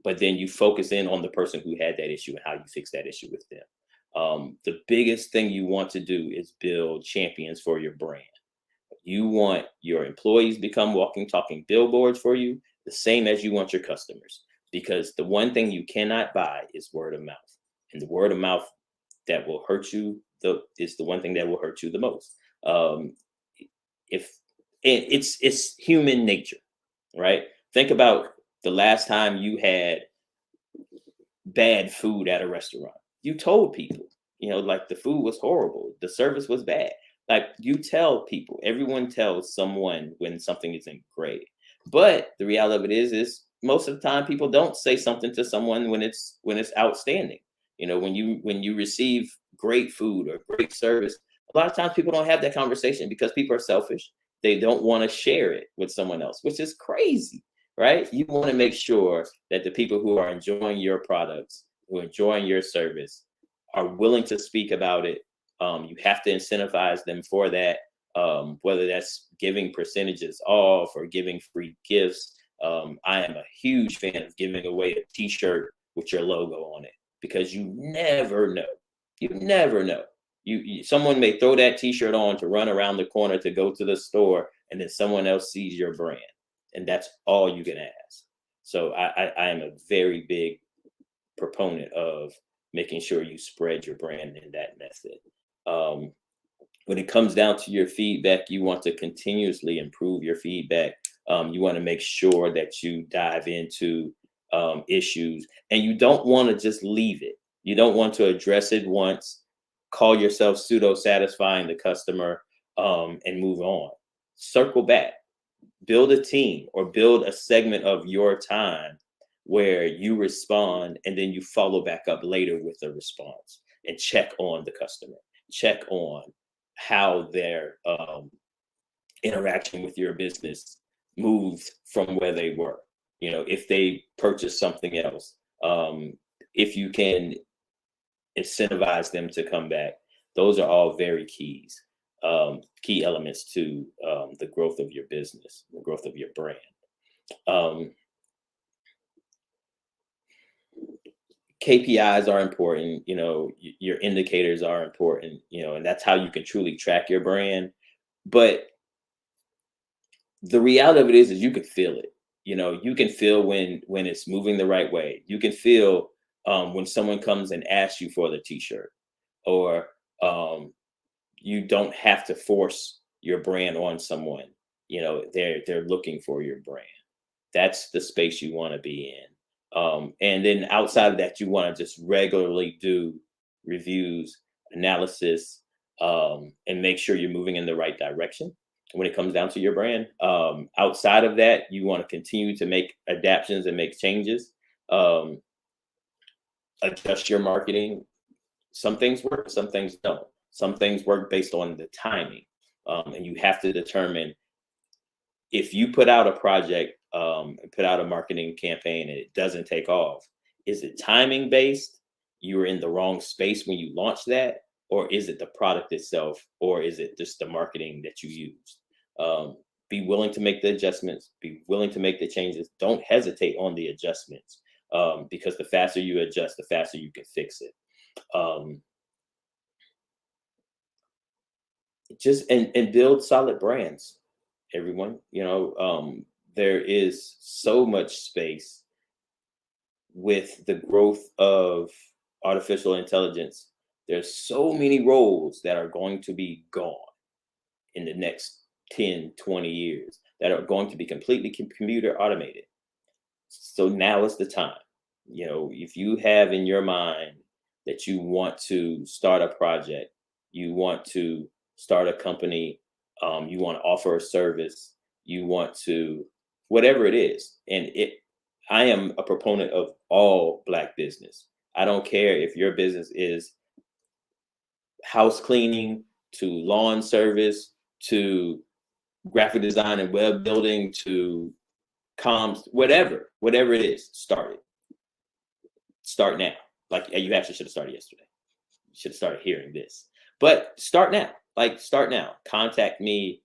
but then you focus in on the person who had that issue and how you fix that issue with them. The biggest thing you want to do is build champions for your brand. You want your employees to become walking, talking billboards for you, the same as you want your customers, because the one thing you cannot buy is word of mouth. And the word of mouth that will hurt you is the one thing that will hurt you the most. If it's human nature, right? Think about the last time you had bad food at a restaurant. You told people, like the food was horrible, the service was bad. Like you tell people, everyone tells someone when something isn't great. But the reality of it is most of the time people don't say something to someone when it's outstanding. When you receive great food or great service, a lot of times people don't have that conversation because people are selfish. They don't want to share it with someone else, which is crazy, right? You want to make sure that the people who are enjoying your products, who are enjoying your service, are willing to speak about it. You have to incentivize them for that, whether that's giving percentages off or giving free gifts. I am a huge fan of giving away a T-shirt with your logo on it, because you never know. You never know. Someone may throw that T-shirt on to run around the corner to go to the store, and then someone else sees your brand, and that's all you can ask. So I am a very big proponent of making sure you spread your brand in that method. When it comes down to your feedback, you want to continuously improve your feedback. You want to make sure that you dive into issues, and you don't want to just leave it. You don't want to address it once, call yourself pseudo satisfying the customer, and move on. Circle back, build a team or build a segment of your time where you respond, and then you follow back up later with a response and check on the customer, check on how their interaction with your business moved from where they were. If they purchased something else, if you can incentivize them to come back. Those are all very key elements to the growth of your business, the growth of your brand. KPIs are important, your indicators are important, and that's how you can truly track your brand. But the reality of it is you can feel it. You can feel when it's moving the right way. You can feel when someone comes and asks you for the T-shirt, or you don't have to force your brand on someone. They're looking for your brand. That's the space you want to be in. And then outside of that, you want to just regularly do reviews, analysis, and make sure you're moving in the right direction when it comes down to your brand. Outside of that, you want to continue to make adaptations and make changes. Adjust your marketing. Some things work, some things don't. Some things work based on the timing. And you have to determine, if you put out a project, put out a marketing campaign and it doesn't take off, is it timing based? You were in the wrong space when you launched that, or is it the product itself, or is it just the marketing that you used? Be willing to make the adjustments, be willing to make the changes. Don't hesitate on the adjustments, because the faster you adjust, the faster you can fix it. Just and build solid brands, everyone. There is so much space with the growth of artificial intelligence. There's so many roles that are going to be gone in the next 10, 20 years that are going to be completely computer automated. So now is the time. If you have in your mind that you want to start a project, you want to start a company, you want to offer a service, you want to, whatever it is. And I am a proponent of all Black business. I don't care if your business is house cleaning, to lawn service, to graphic design and web building, to comms, whatever it is, start it. Start now. Like, you actually should have started yesterday. You should have started hearing this. But start now. Start now. Contact me.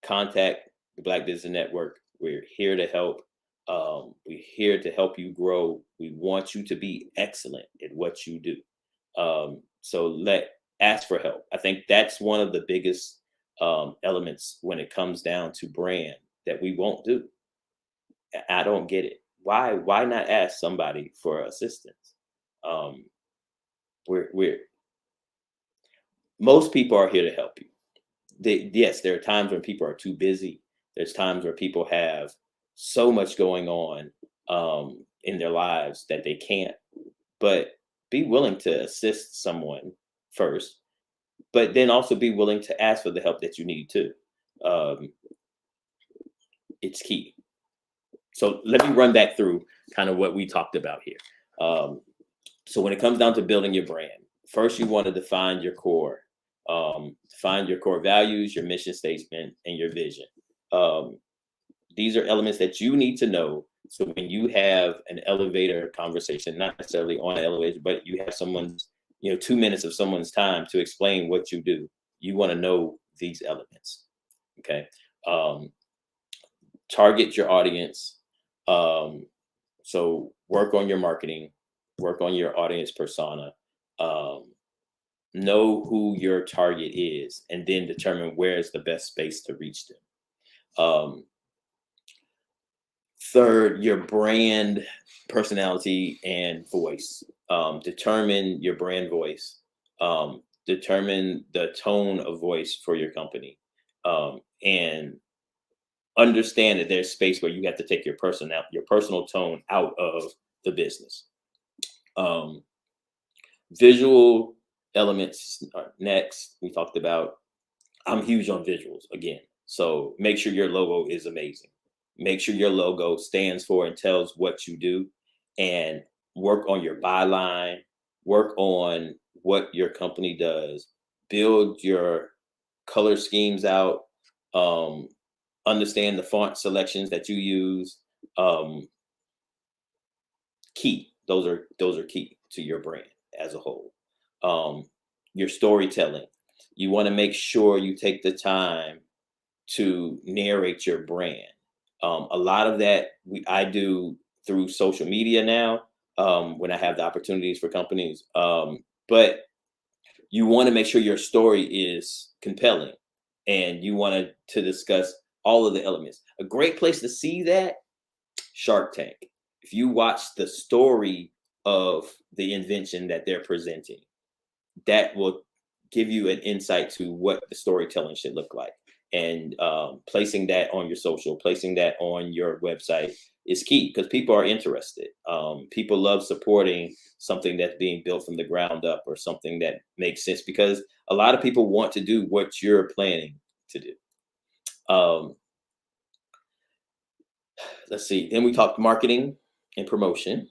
Contact the Black Business Network. We're here to help. We're here to help you grow. We want you to be excellent at what you do. So ask for help. I think that's one of the biggest elements when it comes down to brand that we won't do. I don't get it. Why not ask somebody for assistance? Most people are here to help you. Yes, there are times when people are too busy. There's times where people have so much going on in their lives that they can't. But be willing to assist someone first, but then also be willing to ask for the help that you need too. It's key. So let me run back through kind of what we talked about here. So when it comes down to building your brand, first you want to define your core values, your mission statement, and your vision. These are elements that you need to know. So when you have an elevator conversation, not necessarily on an elevator, but you have someone's, 2 minutes of someone's time to explain what you do, you want to know these elements. Okay. Target your audience. So work on your marketing, work on your audience persona, know who your target is, and then determine where is the best space to reach them. Third, your brand personality and voice. Determine your brand voice. Determine the tone of voice for your company. And understand that there's space where you have to take your personal tone out of the business. Visual elements are next. We talked about, I'm huge on visuals again. So make sure your logo is amazing. Make sure your logo stands for and tells what you do, and work on your byline, work on what your company does, build your color schemes out, understand the font selections that you use. Key. Those are key to your brand as a whole. Your storytelling. You want to make sure you take the time to narrate your brand. A lot of that I do through social media now, when I have the opportunities for companies. But you want to make sure your story is compelling, and you want to discuss all of the elements. A great place to see that, Shark Tank. If you watch the story of the invention that they're presenting, that will give you an insight to what the storytelling should look like. And placing that on your social, placing that on your website is key, because people are interested. People love supporting something that's being built from the ground up, or something that makes sense, because a lot of people want to do what you're planning to do. Let's see. Then we talked marketing and promotion.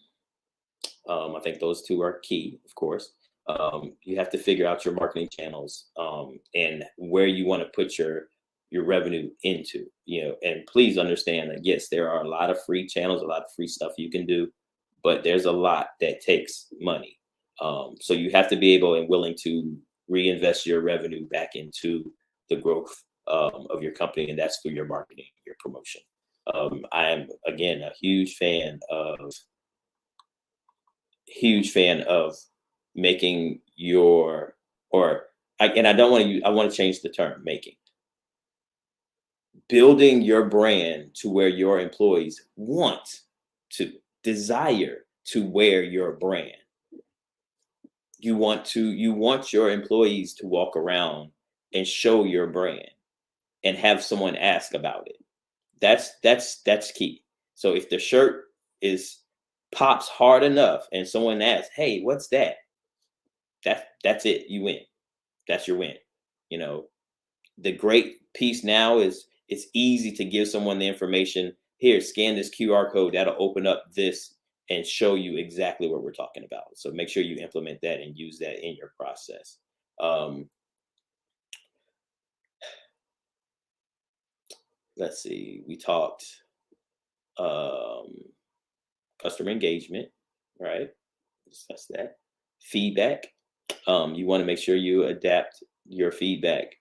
I think those two are key, of course. You have to figure out your marketing channels, and where you want to put your revenue into, and please understand that, yes, there are a lot of free channels, a lot of free stuff you can do, but there's a lot that takes money. So you have to be able and willing to reinvest your revenue back into the growth of your company, and that's through your marketing, your promotion. I am, again, a huge fan of making your, I want to change the term, building your brand to where your employees desire to wear your brand. You want your employees to walk around and show your brand and have someone ask about it. That's key. So if the shirt pops hard enough and someone asks, "Hey, what's that?" That's it. You win. That's your win. The great piece now is it's easy to give someone the information. Here, scan this QR code. That'll open up this and show you exactly what we're talking about. So make sure you implement that and use that in your process. Let's see. We talked customer engagement, right? Discuss that. Feedback. You want to make sure you adapt your feedback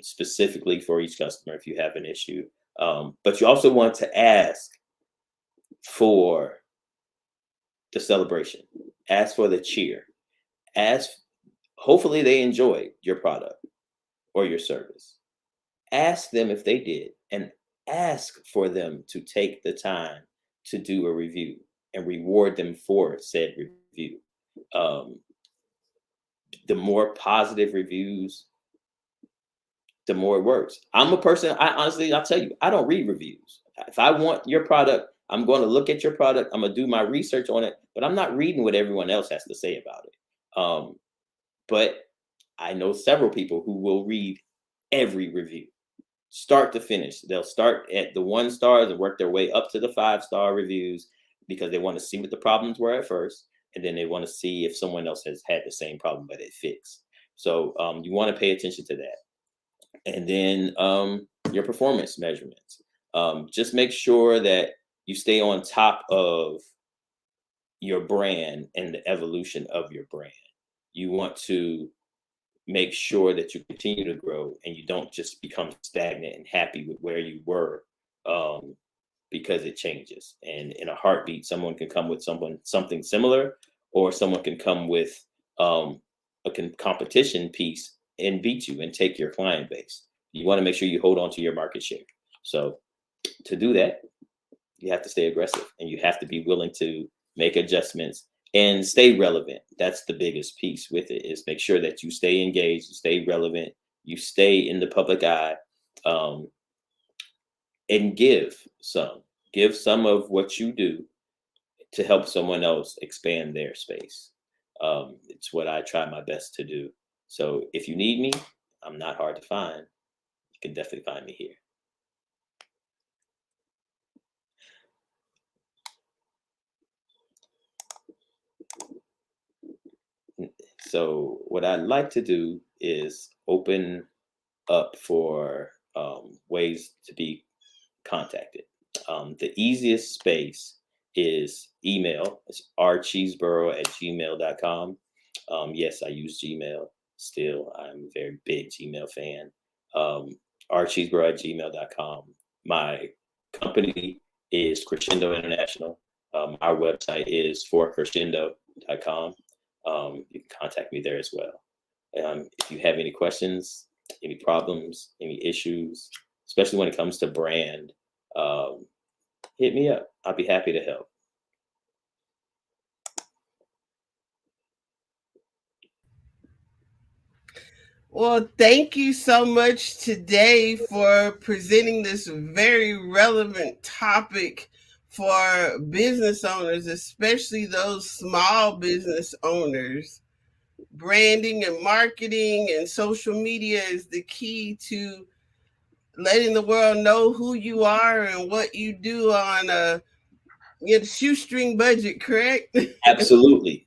specifically for each customer if you have an issue. But you also want to ask for the celebration. Ask for the cheer. Hopefully they enjoyed your product or your service. Ask them if they did, and ask for them to take the time to do a review and reward them for said review. The more positive reviews, the more it works. I'm a person, I'll tell you, I don't read reviews. If I want your product, I'm going to look at your product. I'm going to do my research on it, but I'm not reading what everyone else has to say about it. But I know several people who will read every review, start to finish. They'll start at the 1 stars and work their way up to the 5-star reviews because they want to see what the problems were at first. And then they want to see if someone else has had the same problem, but it fixed. So you want to pay attention to that. And then your performance measurements. Just make sure that you stay on top of your brand and the evolution of your brand. You want to make sure that you continue to grow and you don't just become stagnant and happy with where you were because it changes. And in a heartbeat, someone can come with something similar, or someone can come with a competition piece and beat you and take your client base. You want to make sure you hold on to your market share. So to do that, you have to stay aggressive and you have to be willing to make adjustments and stay relevant. That's the biggest piece with it, is make sure that you stay engaged, you stay relevant, you stay in the public eye, and give some of what you do to help someone else expand their space. It's what I try my best to do. So if you need me, I'm not hard to find. You can definitely find me here. So what I'd like to do is open up for ways to be contacted. The easiest space is email. It's rcheeseborough@gmail.com. Yes, I use Gmail still. I'm a very big Gmail fan. rcheeseborough@gmail.com. My company is Crescendo International. Our website is forcrescendo.com. You can contact me there as well. If you have any questions, any problems, any issues, especially when it comes to brand, hit me up. I'll be happy to help. Well, thank you so much today for presenting this very relevant topic for business owners, especially those small business owners. Branding and marketing and social media is the key to letting the world know who you are and what you do on a shoestring budget, correct? Absolutely.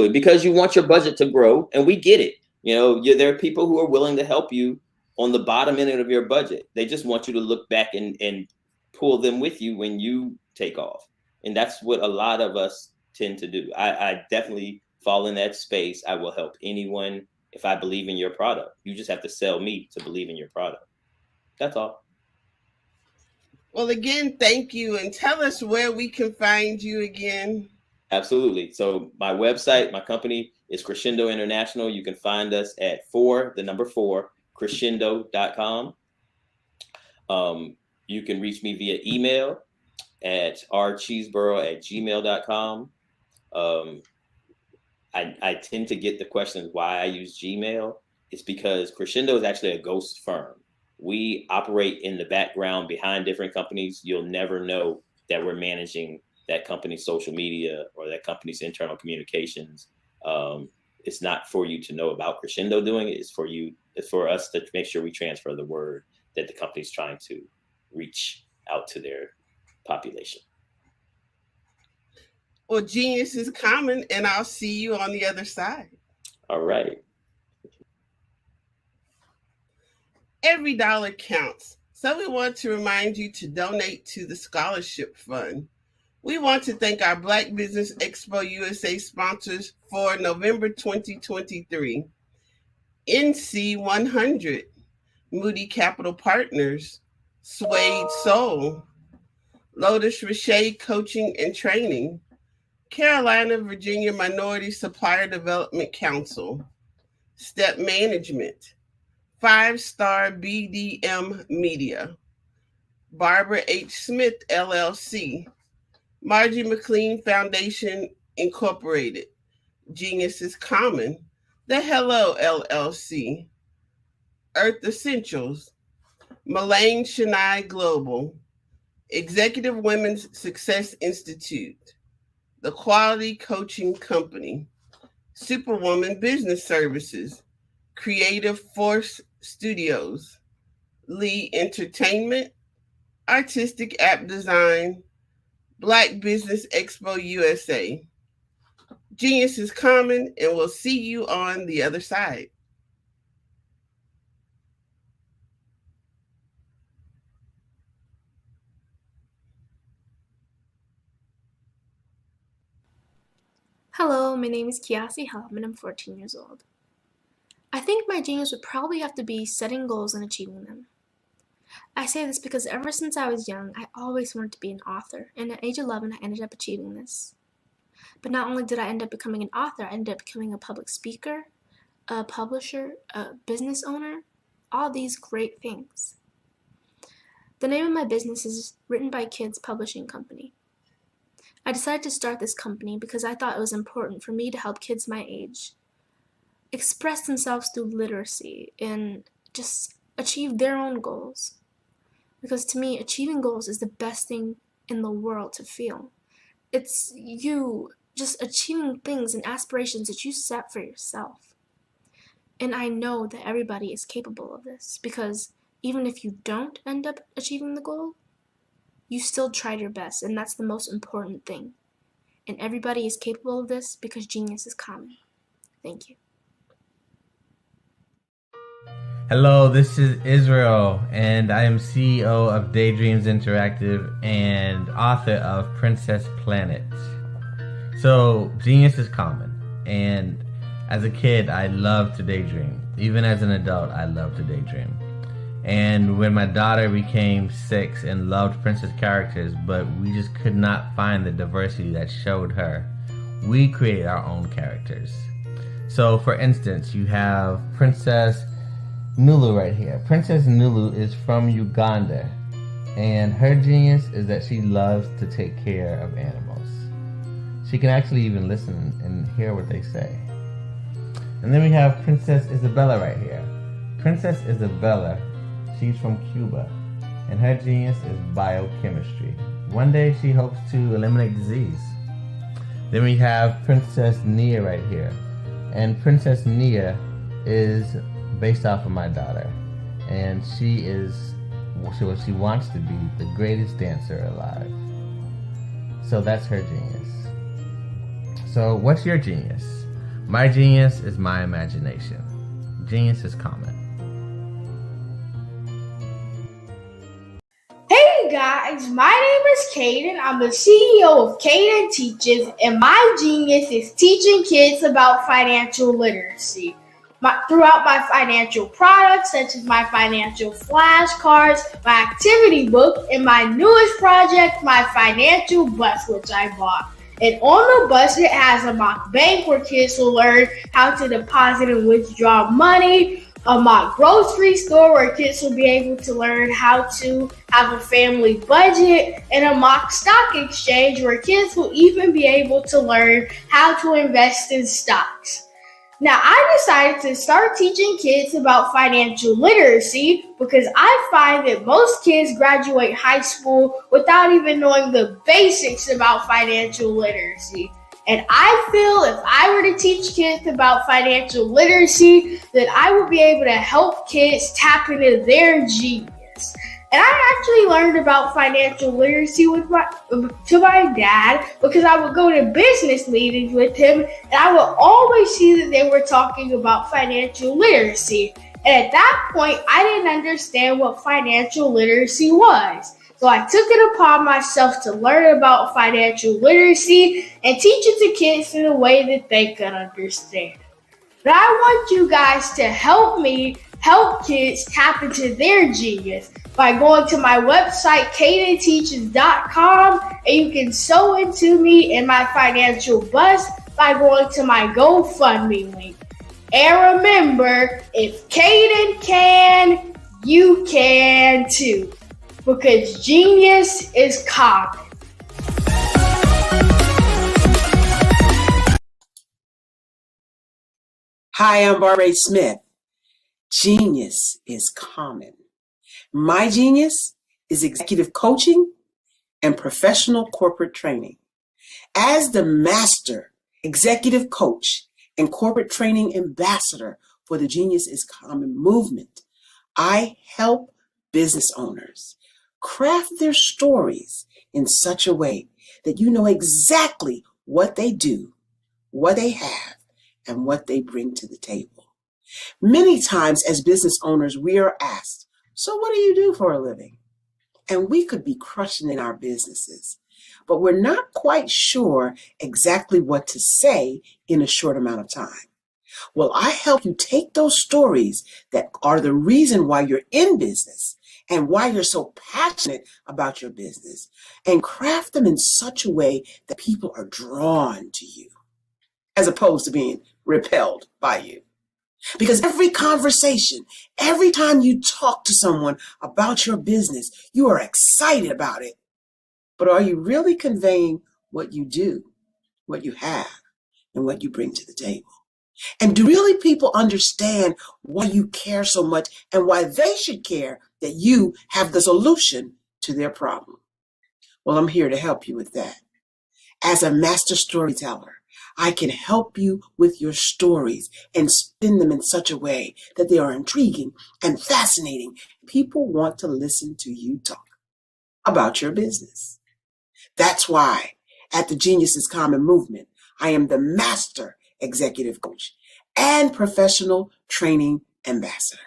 Because you want your budget to grow, and we get it. There are people who are willing to help you on the bottom end of your budget. They just want you to look back and pull them with you when you take off. And that's what a lot of us tend to do. I definitely fall in that space. I will help anyone if I believe in your product. You just have to sell me to believe in your product. That's all. Well, again, thank you. And tell us where we can find you again. Absolutely. So my website, my company is Crescendo International. You can find us at 4 crescendo.com. You can reach me via email at rcheeseborough@gmail.com. I tend to get the questions why I use Gmail. It's because Crescendo is actually a ghost firm. We operate in the background behind different companies. You'll never know that we're managing that company's social media or that company's internal communications. It's not for you to know about Crescendo doing it. It's for us to make sure we transfer the word that the company's trying to reach out to their population. Well, genius is common, and I'll see you on the other side. All right. Every dollar counts. So we want to remind you to donate to the scholarship fund. We want to thank our Black Business Expo USA sponsors for November 2023. NC 100, Moody Capital Partners, Suede Soul, Lotus Richey Coaching and Training, Carolina, Virginia Minority Supplier Development Council, Step Management, 5-Star BDM Media, Barbara H. Smith, LLC, Margie McLean Foundation, Incorporated, Genius is Common, The Hello, LLC, Earth Essentials, Mullane Shania Global, Executive Women's Success Institute, The Quality Coaching Company, Superwoman Business Services, Creative Force Studios, Lee Entertainment, Artistic App Design, Black Business Expo USA. Genius is common, and we'll see you on the other side. Hello, my name is Kiasi Helm and I'm 14 years old. I think my genius would probably have to be setting goals and achieving them. I say this because ever since I was young, I always wanted to be an author, and at age 11, I ended up achieving this. But not only did I end up becoming an author, I ended up becoming a public speaker, a publisher, a business owner, all these great things. The name of my business is Written by Kids Publishing Company. I decided to start this company because I thought it was important for me to help kids my age express themselves through literacy and just achieve their own goals. Because to me, achieving goals is the best thing in the world to feel. It's you just achieving things and aspirations that you set for yourself. And I know that everybody is capable of this because even if you don't end up achieving the goal, you still tried your best, and that's the most important thing. And everybody is capable of this because genius is common. Thank you. Hello, this is Israel, and I am CEO of Daydreams Interactive and author of Princess Planet. So, genius is common, and as a kid, I loved to daydream. Even as an adult, I love to daydream. And when my daughter became 6 and loved princess characters, but we just could not find the diversity that showed her, we created our own characters. So for instance, you have Princess Nulu right here. Princess Nulu is from Uganda, and her genius is that she loves to take care of animals. She can actually even listen and hear what they say. And then we have Princess Isabella right here. Princess Isabella, she's from Cuba, and her genius is biochemistry. One day she hopes to eliminate disease. Then we have Princess Nia right here, and Princess Nia is based off of my daughter, and she wants to be the greatest dancer alive. So that's her genius. So what's your genius? My genius is my imagination. Genius is common. Hey guys, my name is Caden. I'm the CEO of Caden Teaches, and my genius is teaching kids about financial literacy. Throughout my financial products, such as my financial flashcards, my activity book, and my newest project, my financial bus, which I bought. And on the bus, it has a mock bank where kids will learn how to deposit and withdraw money, a mock grocery store where kids will be able to learn how to have a family budget, and a mock stock exchange where kids will even be able to learn how to invest in stocks. Now, I decided to start teaching kids about financial literacy because I find that most kids graduate high school without even knowing the basics about financial literacy. And I feel if I were to teach kids about financial literacy, that I would be able to help kids tap into their genius. And I actually learned about financial literacy to my dad because I would go to business meetings with him, and I would always see that they were talking about financial literacy. And at that point, I didn't understand what financial literacy was. So I took it upon myself to learn about financial literacy and teach it to kids in a way that they could understand. But I want you guys to help me help kids tap into their genius by going to my website, cadenteaches.com, and you can sew into me in my financial bust by going to my GoFundMe link. And remember, if Caden can, you can too. Because genius is common. Hi, I'm Barbara Smith. Genius is common. My genius is executive coaching and professional corporate training. As the master executive coach and corporate training ambassador for the Genius is Common movement, I help business owners craft their stories in such a way that you know exactly what they do, what they have, and what they bring to the table. Many times as business owners, we are asked, so what do you do for a living? And we could be crushing in our businesses, but we're not quite sure exactly what to say in a short amount of time. Well, I help you take those stories that are the reason why you're in business and why you're so passionate about your business and craft them in such a way that people are drawn to you as opposed to being repelled by you. Because every conversation, every time you talk to someone about your business, you are excited about it. But are you really conveying what you do, what you have, and what you bring to the table? And do really people understand why you care so much and why they should care that you have the solution to their problem? Well, I'm here to help you with that. As a master storyteller, I can help you with your stories and spin them in such a way that they are intriguing and fascinating. People want to listen to you talk about your business. That's why at the Genius is Common movement, I am the master executive coach and professional training ambassador.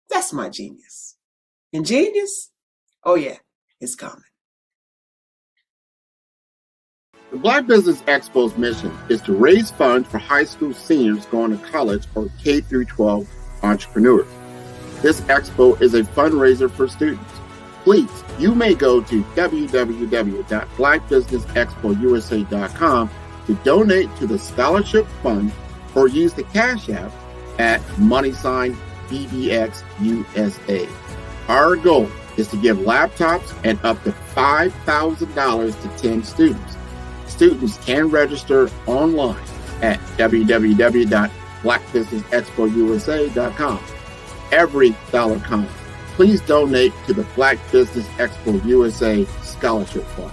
That's my genius. And genius? Oh yeah, it's common. The Black Business Expo's mission is to raise funds for high school seniors going to college or K through 12 entrepreneurs. This expo is a fundraiser for students. Please, you may go to www.blackbusinessexpousa.com to donate to the scholarship fund or use the Cash App at $BBXUSA. Our goal is to give laptops and up to $5,000 to 10 students. Students can register online at www.blackbusinessexpousa.com. Every dollar counts. Please donate to the Black Business Expo USA Scholarship Fund.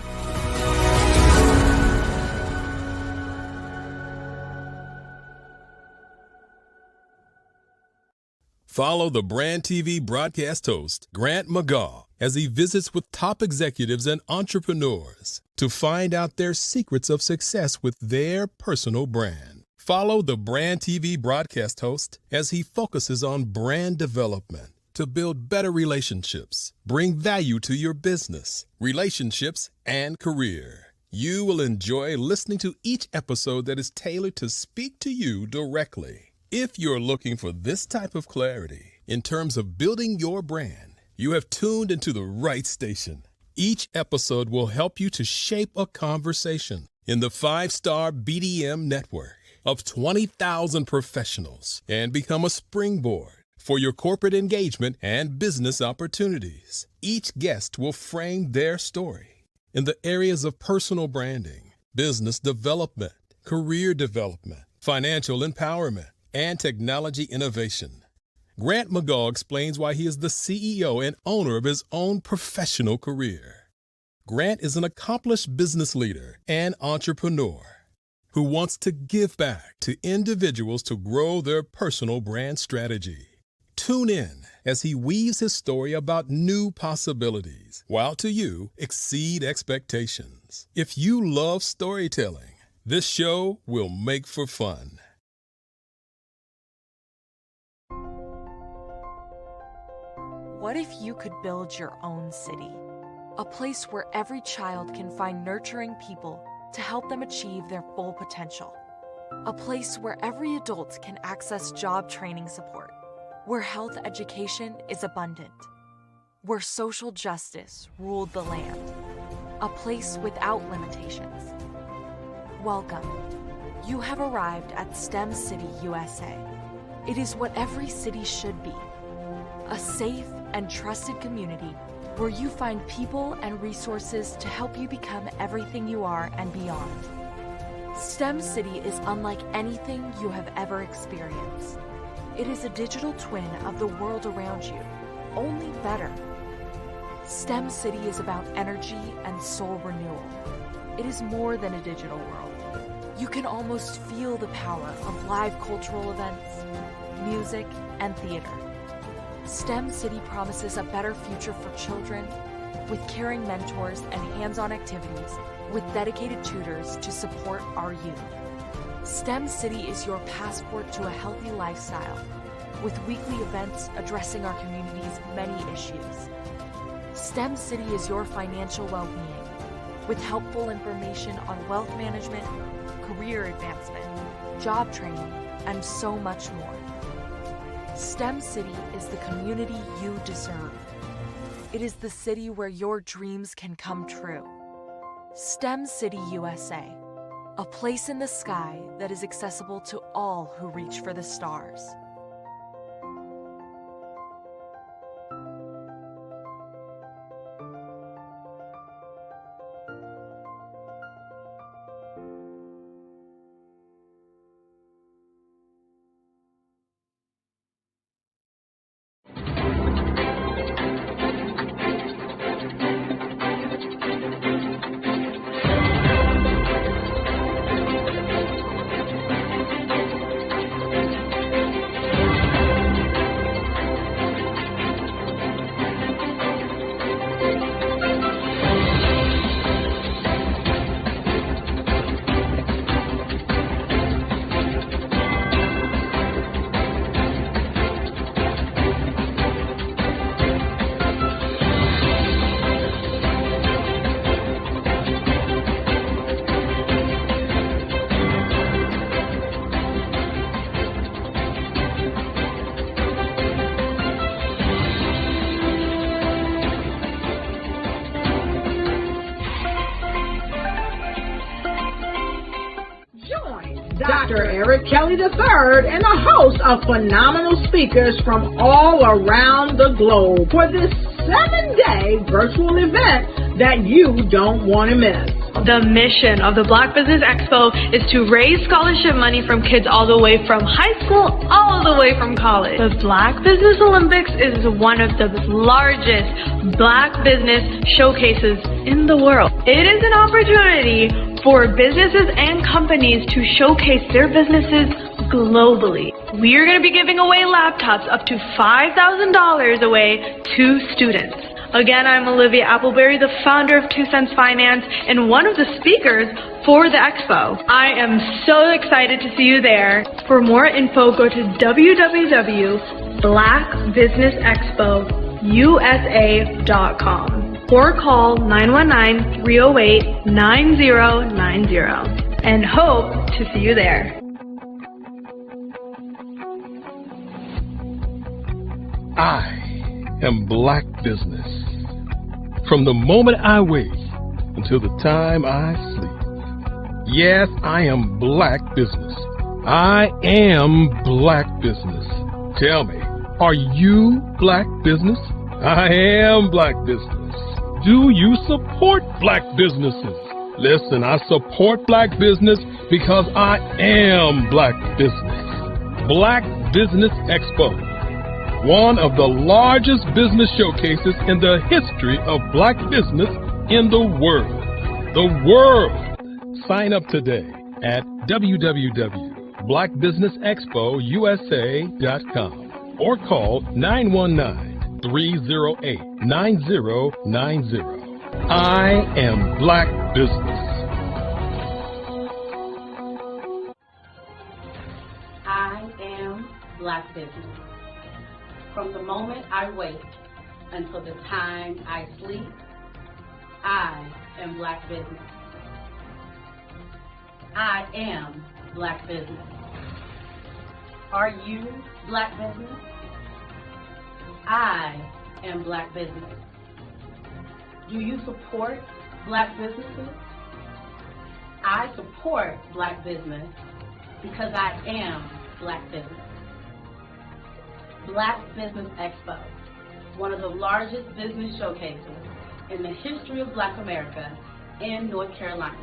Follow the Brand TV broadcast host, Grant McGaugh, as he visits with top executives and entrepreneurs to find out their secrets of success with their personal brand. Follow the Brand TV broadcast host as he focuses on brand development to build better relationships, bring value to your business, relationships, and career. You will enjoy listening to each episode that is tailored to speak to you directly. If you're looking for this type of clarity in terms of building your brand, you have tuned into the right station. Each episode will help you to shape a conversation in the 5-star BDM network of 20,000 professionals and become a springboard for your corporate engagement and business opportunities. Each guest will frame their story in the areas of personal branding, business development, career development, financial empowerment, and technology innovation. Grant McGaugh explains why he is the CEO and owner of his own professional career. Grant is an accomplished business leader and entrepreneur who wants to give back to individuals to grow their personal brand strategy. Tune in as he weaves his story about new possibilities, while to you exceed expectations. If you love storytelling, this show will make for fun. What if you could build your own city? A place where every child can find nurturing people to help them achieve their full potential. A place where every adult can access job training support. Where health education is abundant. Where social justice ruled the land. A place without limitations. Welcome. You have arrived at STEM City USA. It is what every city should be. A safe and trusted community where you find people and resources to help you become everything you are and beyond. STEM City is unlike anything you have ever experienced. It is a digital twin of the world around you, only better. STEM City is about energy and soul renewal. It is more than a digital world. You can almost feel the power of live cultural events, music, and theater. STEM City promises a better future for children with caring mentors and hands-on activities with dedicated tutors to support our youth. STEM City is your passport to a healthy lifestyle with weekly events addressing our community's many issues. STEM City is your financial well-being with helpful information on wealth management, career advancement, job training, and so much more. STEM City is the community you deserve. It is the city where your dreams can come true. STEM City USA, a place in the sky that is accessible to all who reach for the stars. Dr. Eric Kelly III and a host of phenomenal speakers from all around the globe for this 7-day virtual event that you don't want to miss. The mission of the Black Business Expo is to raise scholarship money from kids all the way from high school all the way from college. The Black Business Olympics is one of the largest Black business showcases in the world. It is an opportunity for businesses and companies to showcase their businesses globally. We are going to be giving away laptops up to $5,000 away to students. Again, I'm Olivia Appleberry, the founder of 2 Cents Finance and one of the speakers for the expo. I am so excited to see you there. For more info, go to www.blackbusinessexpousa.com or call 919-308-9090 and hope to see you there. I am Black Business. From the moment I wake until the time I sleep. Yes, I am Black Business. I am Black Business. Tell me, are you Black Business? I am Black Business. Do you support Black businesses? Listen, I support Black business because I am Black Business. Black Business Expo, one of the largest business showcases in the history of Black business in the world. The world! Sign up today at www.blackbusinessexpousa.com or call 919-308-9090. I am Black Business. I am Black Business. From the moment I wake until the time I sleep. I am Black business. I am Black business. Are you Black business? I am Black business. Do you support Black businesses? I support Black business because I am Black business. Black Business Expo, one of the largest business showcases in the history of Black America in North Carolina.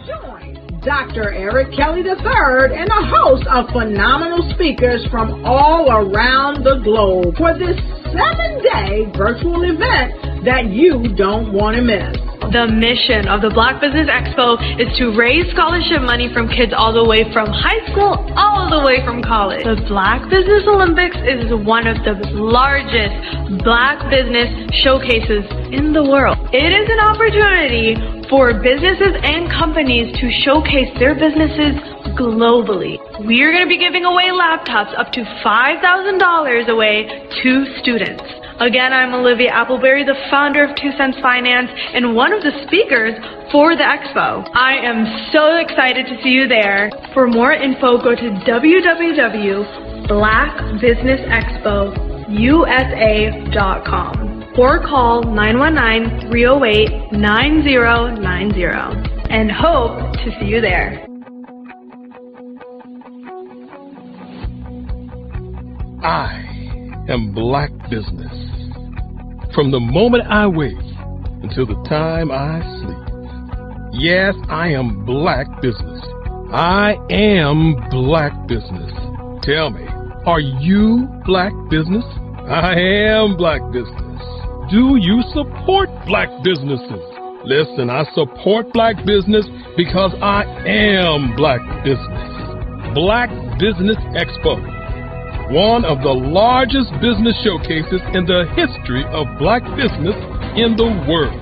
Join Dr. Eric Kelly III and a host of phenomenal speakers from all around the globe for this 7-day virtual event that you don't want to miss. The mission of the Black Business Expo is to raise scholarship money from kids all the way from high school, all the way from college. The Black Business Olympics is one of the largest Black business showcases in the world. It is an opportunity for businesses and companies to showcase their businesses globally. We are going to be giving away laptops up to $5,000 away to students. Again, I'm Olivia Appleberry, the founder of 2 Cents Finance and one of the speakers for the expo. I am so excited to see you there. For more info, go to www.blackbusinessexpousa.com or call 919-308-9090 and hope to see you there. I am Black business. From the moment I wake until the time I sleep. Yes, I am Black business. I am Black business. Tell me, are you Black business? I am Black business. Do you support Black businesses? Listen, I support Black business because I am Black business. Black Business Expo, one of the largest business showcases in the history of Black business in the world.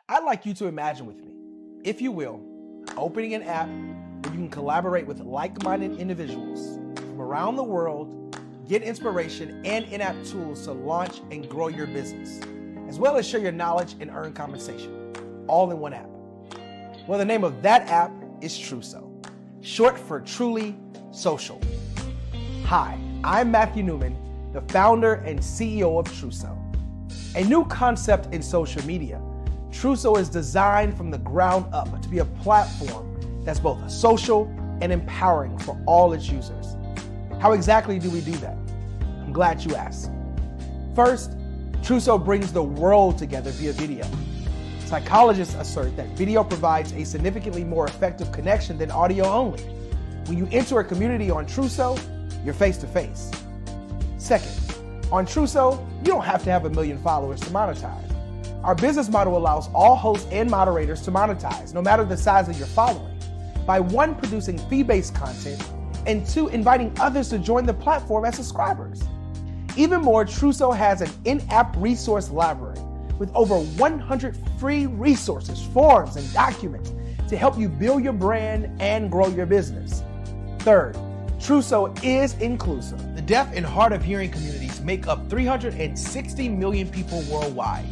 I'd like you to imagine with me, if you will, opening an app where you can collaborate with like-minded individuals from around the world, get inspiration and in-app tools to launch and grow your business, as well as share your knowledge and earn compensation, all in one app. Well, the name of that app is Truso, short for Truly Social. Hi, I'm Matthew Newman, the founder and CEO of Truso. A new concept in social media, Truso is designed from the ground up to be a platform that's both social and empowering for all its users. How exactly do we do that? I'm glad you asked. First, Truso brings the world together via video. Psychologists assert that video provides a significantly more effective connection than audio only. When you enter a community on Truso, you're face to face. Second, on Truso, you don't have to have 1 million followers to monetize. Our business model allows all hosts and moderators to monetize, no matter the size of your following, by 1, producing fee-based content, and 2, inviting others to join the platform as subscribers. Even more, Truso has an in-app resource library with over 100 free resources, forms, and documents to help you build your brand and grow your business. Third, Truso is inclusive. The deaf and hard of hearing communities make up 360 million people worldwide.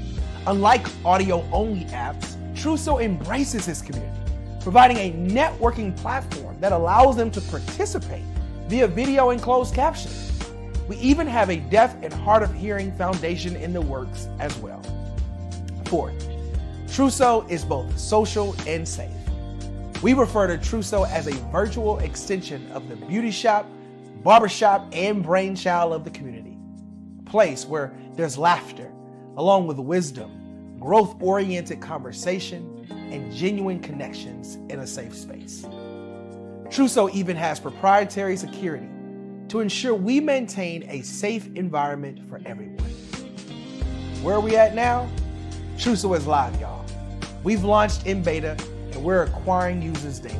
Unlike audio-only apps, Truso embraces this community, providing a networking platform that allows them to participate via video and closed captioning. We even have a deaf and hard of hearing foundation in the works as well. Fourth, Truso is both social and safe. We refer to Truso as a virtual extension of the beauty shop, barbershop, and brainchild of the community. A place where there's laughter, along with wisdom, growth-oriented conversation, and genuine connections in a safe space. Truso even has proprietary security to ensure we maintain a safe environment for everyone. Where are we at now? Truso is live, y'all. We've launched in beta and we're acquiring users daily.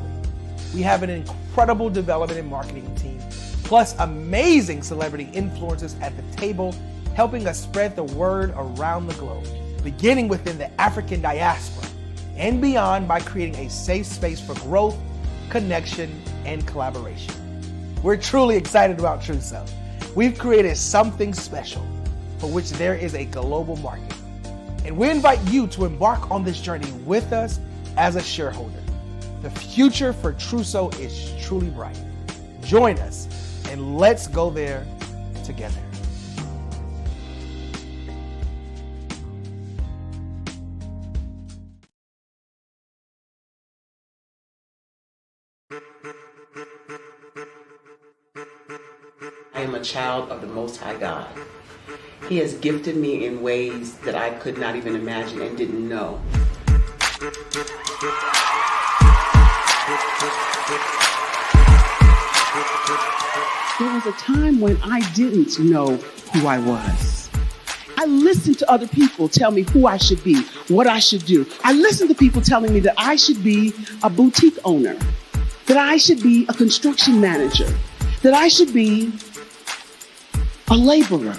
We have an incredible development and marketing team, plus amazing celebrity influencers at the table helping us spread the word around the globe, beginning within the African diaspora and beyond by creating a safe space for growth, connection, and collaboration. We're truly excited about True Self. We've created something special for which there is a global market. And we invite you to embark on this journey with us as a shareholder. The future for Truso is truly bright. Join us and let's go there together. I am a child of the Most High God. He has gifted me in ways that I could not even imagine and didn't know. There was a time when I didn't know who I was. I listened to other people tell me who I should be, what I should do. I listened to people telling me that I should be a boutique owner, that I should be a construction manager, that I should be a laborer.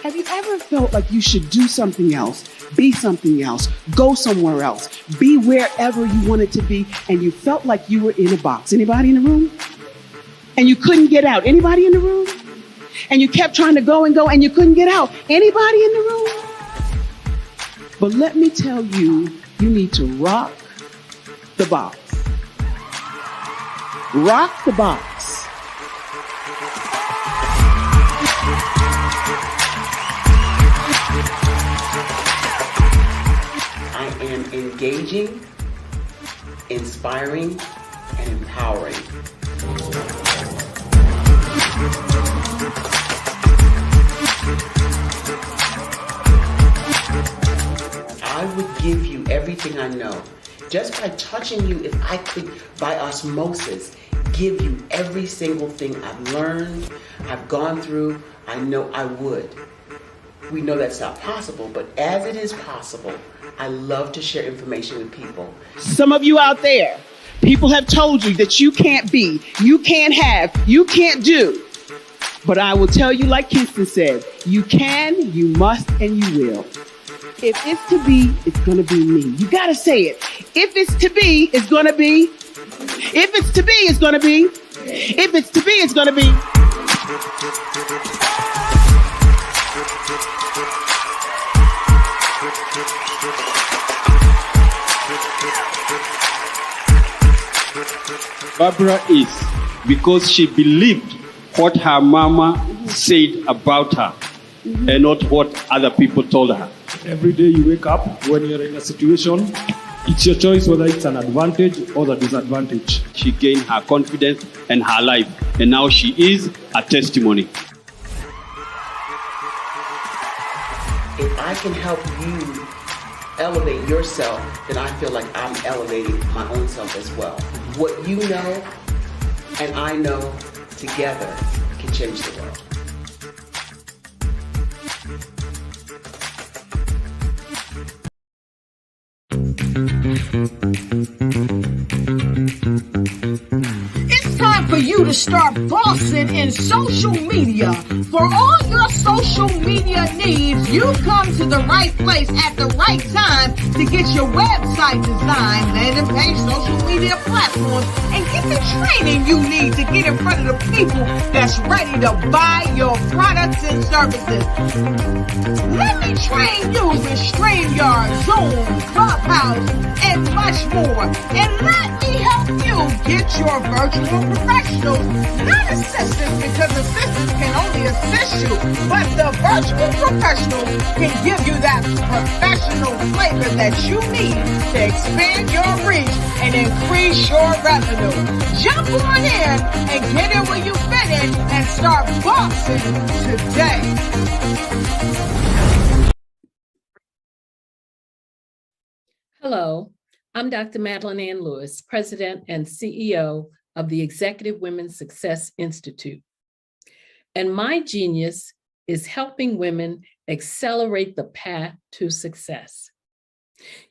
Have you ever felt like you should do something else, be something else, go somewhere else, be wherever you wanted to be, and you felt like you were in a box? Anybody in the room? And you couldn't get out? Anybody in the room? And you kept trying to go and you couldn't get out? Anybody in the room? But let me tell you, you need to rock the box. Rock the box. I am engaging, inspiring, and empowering. I would give you everything I know. Just by touching you, if I could, by osmosis, give you every single thing I've learned, I've gone through, I know I would. We know that's not possible, but as it is possible, I love to share information with people. Some of you out there, people have told you that you can't be, you can't have, you can't do. But I will tell you, like Kinston said, you can, you must, and you will. If it's to be, it's going to be me. You got to say it. If it's to be, it's going to be. If it's to be, it's going to be. If it's to be, it's going to be. Barbara is because she believed what her mama said about her and not what other people told her. Every day you wake up, when you're in a situation, it's your choice whether it's an advantage or the disadvantage. She gained her confidence and her life, and now she is a testimony. If I can help you elevate yourself, then I feel like I'm elevating my own self as well. What you know and I know together can change the world. It's time for you to start bossing in social media. For all your social media needs, you've come to the right place at the right time to get your website designed, landing page, social media platforms, and get the training you need to get in front of the people that's ready to buy your products and services. Let me train you with StreamYard, Zoom, Clubhouse, and much more. And let me help you get your virtual professionals, not assistants, because assistants can only assist you, but the virtual professionals can give you that professional flavor that you need to expand your reach and increase your revenue. Jump on in and get in where you fit in and start boxing today. Hello, I'm Dr. Madeline Ann Lewis, President and CEO of the Executive Women's Success Institute. And my genius is helping women accelerate the path to success.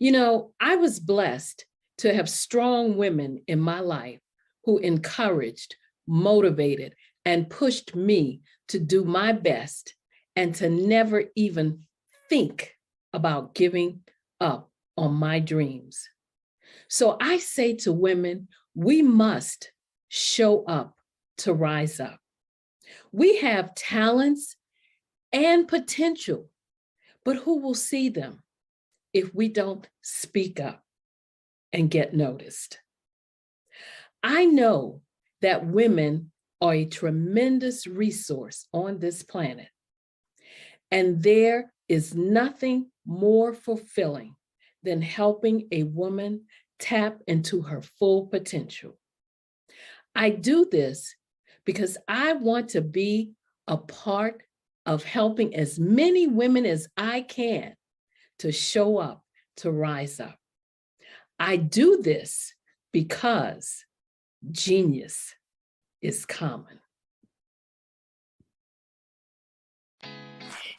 You know, I was blessed to have strong women in my life who encouraged, motivated, and pushed me to do my best and to never even think about giving up on my dreams. So I say to women, we must show up to rise up. We have talents and potential, but who will see them if we don't speak up and get noticed? I know that women are a tremendous resource on this planet, and there is nothing more fulfilling than helping a woman tap into her full potential. I do this because I want to be a part of helping as many women as I can to show up, to rise up. I do this because genius is common.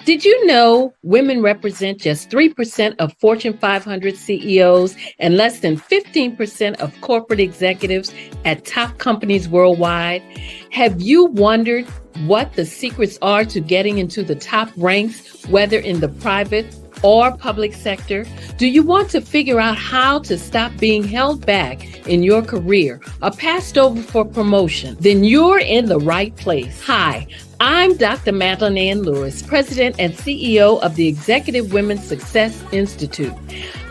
Did you know women represent just 3% of Fortune 500 CEOs and less than 15% of corporate executives at top companies worldwide? Have you wondered what the secrets are to getting into the top ranks, whether in the private or public sector? Do you want to figure out how to stop being held back in your career or passed over for promotion? Then you're in the right place. Hi, I'm Dr. Madeline Ann Lewis, President and CEO of the Executive Women's Success Institute.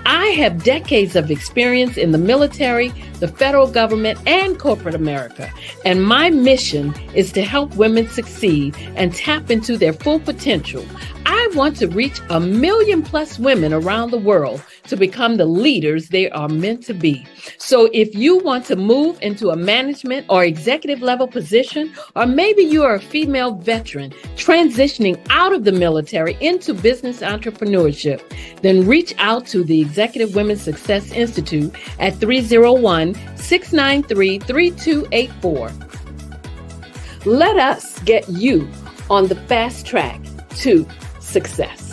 I have decades of experience in the military, the federal government, and corporate America, and my mission is to help women succeed and tap into their full potential. I want to reach 1 million plus women around the world to become the leaders they are meant to be. So if you want to move into a management or executive level position, or maybe you are a female veteran transitioning out of the military into business entrepreneurship, then reach out to the Executive Women's Success Institute at 301-693-3284. Let us get you on the fast track to success.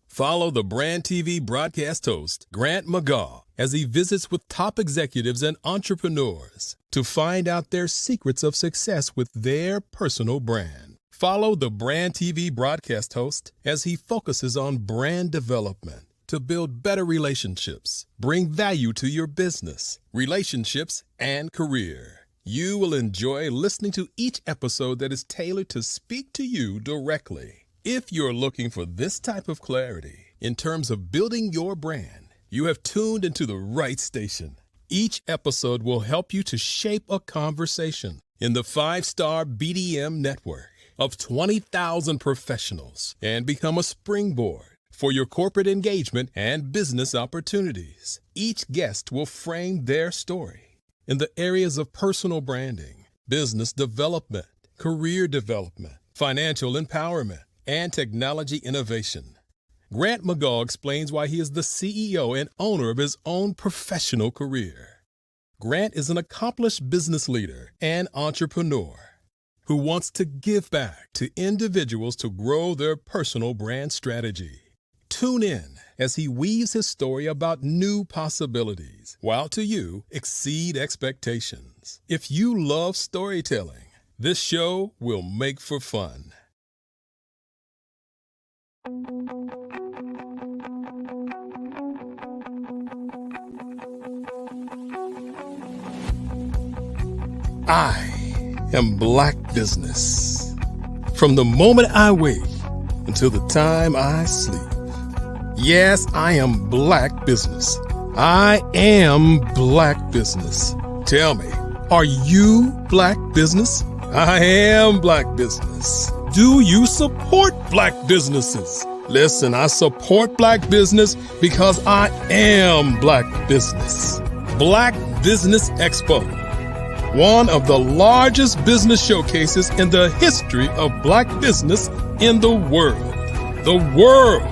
Follow the Brand TV broadcast host, Grant McGaw, as he visits with top executives and entrepreneurs to find out their secrets of success with their personal brand. Follow the Brand TV broadcast host as he focuses on brand development to build better relationships, bring value to your business, relationships, and career. You will enjoy listening to each episode that is tailored to speak to you directly. If you're looking for this type of clarity in terms of building your brand, you have tuned into the right station. Each episode will help you to shape a conversation in the 5-star BDM network of 20,000 professionals and become a springboard for your corporate engagement and business opportunities. Each guest will frame their story in the areas of personal branding, business development, career development, financial empowerment, and technology innovation. Grant McGaw explains why he is the CEO and owner of his own professional career. Grant is an accomplished business leader and entrepreneur who wants to give back to individuals to grow their personal brand strategy. Tune in as he weaves his story about new possibilities, while to you exceed expectations. If you love storytelling, this show will make for fun. I am Black Business. From the moment I wake until the time I sleep. Yes, I am Black Business. I am Black Business. Tell me, are you Black Business? I am Black Business. Do you support Black businesses? Listen, I support Black business because I am Black Business. Black Business Expo, one of the largest business showcases in the history of Black business in the world. The world!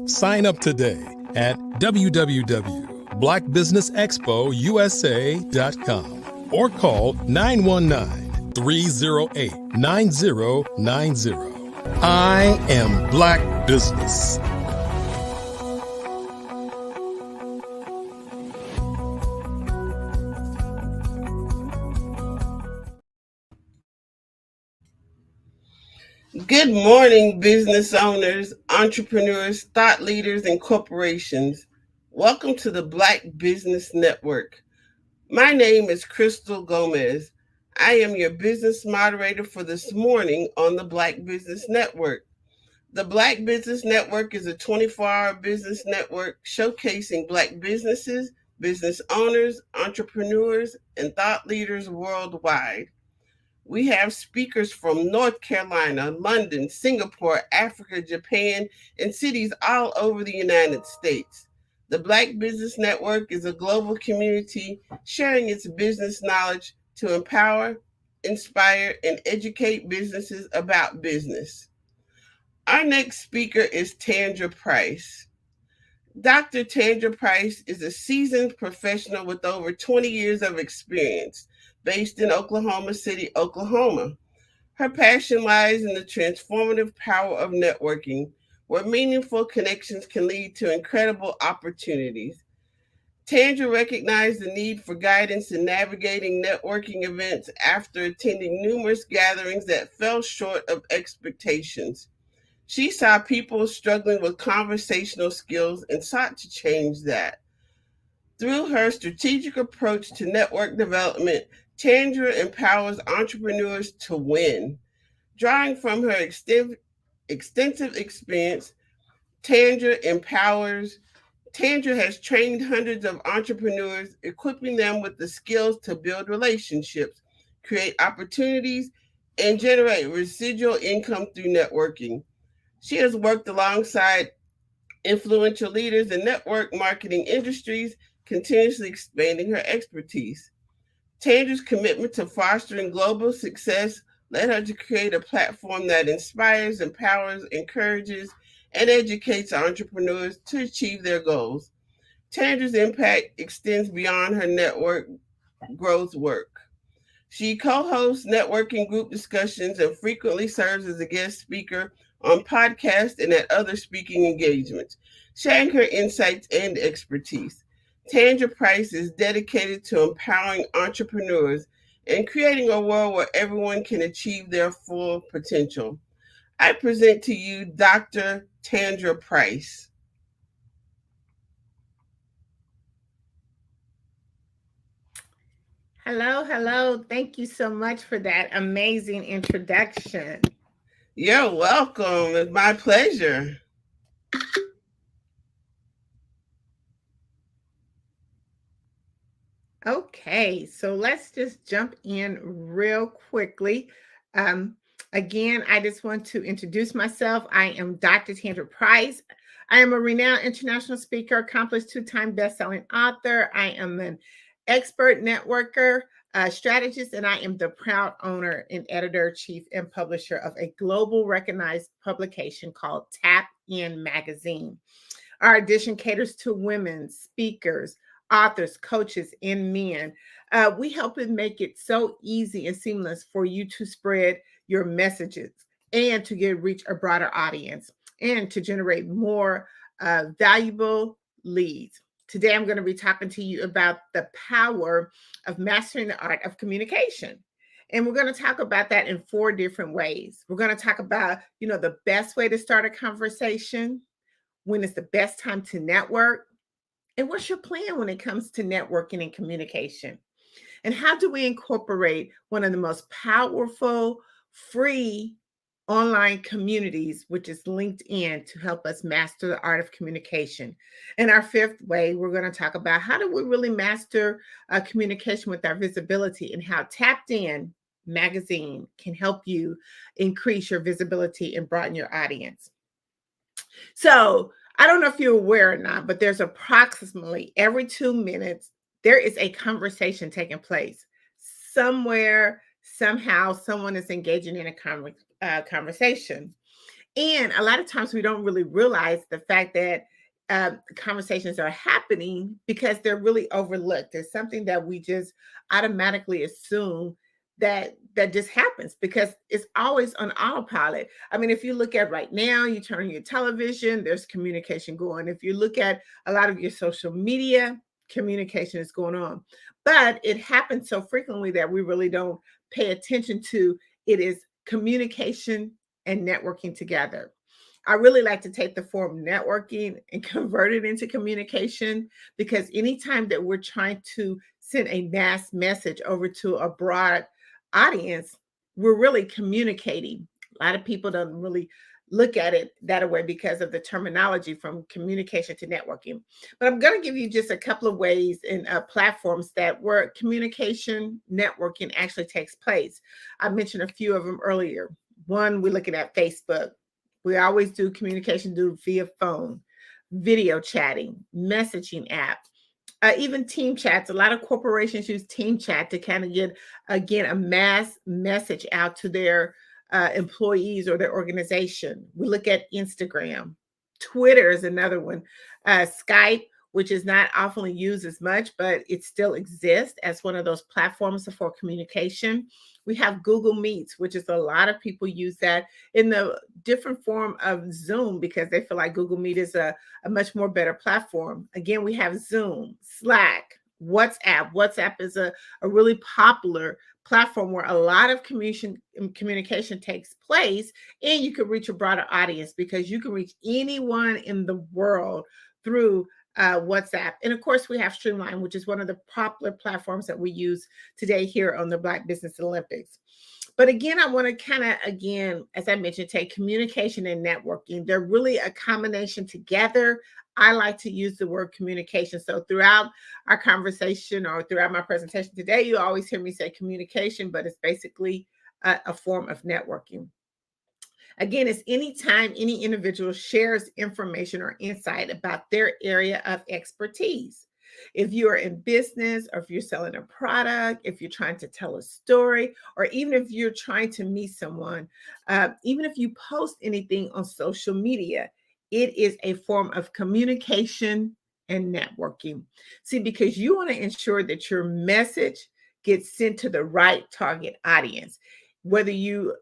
Sign up today at www.blackbusinessexpousa.com or call 919-308-9090. I am Black Business. Good morning, business owners, entrepreneurs, thought leaders, and corporations. Welcome to the Black Business Network. My name is Crystal Gomez. I am your business moderator for this morning on the Black Business Network. The Black Business Network is a 24-hour business network showcasing Black businesses, business owners, entrepreneurs, and thought leaders worldwide. We have speakers from North Carolina, London, Singapore, Africa, Japan, and cities all over the United States. The Black Business Network is a global community sharing its business knowledge to empower, inspire, and educate businesses about business. Our next speaker is Tandra Price. Dr. Tandra Price is a seasoned professional with over 20 years of experience, based in Oklahoma City, Oklahoma. Her passion lies in the transformative power of networking, where meaningful connections can lead to incredible opportunities. Tandra recognized the need for guidance in navigating networking events after attending numerous gatherings that fell short of expectations. She saw people struggling with conversational skills and sought to change that. Through her strategic approach to network development, Tandra empowers entrepreneurs to win. Drawing from her extensive experience, Tandra has trained hundreds of entrepreneurs, equipping them with the skills to build relationships, create opportunities, and generate residual income through networking. She has worked alongside influential leaders in network marketing industries, continuously expanding her expertise. Tandra's commitment to fostering global success led her to create a platform that inspires, empowers, encourages, and educates entrepreneurs to achieve their goals. Tandra's impact extends beyond her network growth work. She co-hosts networking group discussions and frequently serves as a guest speaker on podcasts and at other speaking engagements, sharing her insights and expertise. Tandra Price is dedicated to empowering entrepreneurs and creating a world where everyone can achieve their full potential. I present to you Dr. Tandra Price. Hello. Thank you so much for that amazing introduction. You're welcome. It's my pleasure. Okay, so let's just jump in real quickly. Again, I just want to introduce myself. I am Dr. Tandra Price. I am a renowned international speaker, accomplished two-time best-selling author. I am an expert networker, strategist, and I am the proud owner and editor-chief and publisher of a global recognized publication called Tap In Magazine. Our edition caters to women, speakers, authors, coaches, and men. We help them make it so easy and seamless for you to spread your messages and to reach a broader audience and to generate more valuable leads. Today, I'm going to be talking to you about the power of mastering the art of communication. And we're going to talk about that in 4 different ways. We're going to talk about, the best way to start a conversation, when is the best time to network, and what's your plan when it comes to networking and communication? And how do we incorporate one of the most powerful, free online communities, which is LinkedIn, to help us master the art of communication? And our 5th way, we're going to talk about how do we really master communication with our visibility, and how Tapped In Magazine can help you increase your visibility and broaden your audience. So I don't know if you're aware or not, but there's approximately every 2 minutes, there is a conversation taking place. Somewhere, somehow, someone is engaging in a conversation. And a lot of times we don't really realize the fact that conversations are happening because they're really overlooked. There's something that we just automatically assume that just happens because it's always on autopilot. I mean, if you look at right now, you turn on your television, there's communication going. If you look at a lot of your social media, communication is going on. But it happens so frequently that we really don't pay attention to it. Is communication and networking together. I really like to take the form networking and convert it into communication, because anytime that we're trying to send a mass message over to a broad audience, we're really communicating. A lot of people don't really look at it that way because of the terminology from communication to networking. But I'm going to give you just a couple of ways and platforms that where communication networking actually takes place. I mentioned a few of them earlier. One, we're looking at Facebook. We always do communication via phone, video chatting, messaging app, even team chats. A lot of corporations use team chat to kind of get, again, a mass message out to their employees or their organization. We look at Instagram. Twitter is another one. Skype, which is not often used as much, but it still exists as one of those platforms for communication. We have Google Meets, which is a lot of people use that in the different form of Zoom because they feel like Google Meet is a much more better platform. Again, we have Zoom, Slack, WhatsApp. WhatsApp is a really popular platform where a lot of communication takes place, and you can reach a broader audience because you can reach anyone in the world through WhatsApp. And of course, we have Streamline, which is one of the popular platforms that we use today here on the Black Business Olympics. But again, I want to kind of, again, as I mentioned, take communication and networking. They're really a combination together. I like to use the word communication. So throughout our conversation or throughout my presentation today, you always hear me say communication, but it's basically a form of networking. Again, it's anytime any individual shares information or insight about their area of expertise. If you are in business, or if you're selling a product, if you're trying to tell a story, or even if you're trying to meet someone, even if you post anything on social media, it is a form of communication and networking. See, because you want to ensure that your message gets sent to the right target audience. Whether you,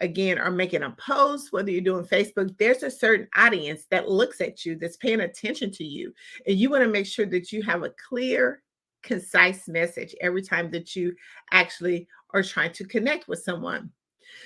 again, are making a post, whether you're doing Facebook, there's a certain audience that looks at you, that's paying attention to you. And you want to make sure that you have a clear, concise message every time that you actually are trying to connect with someone.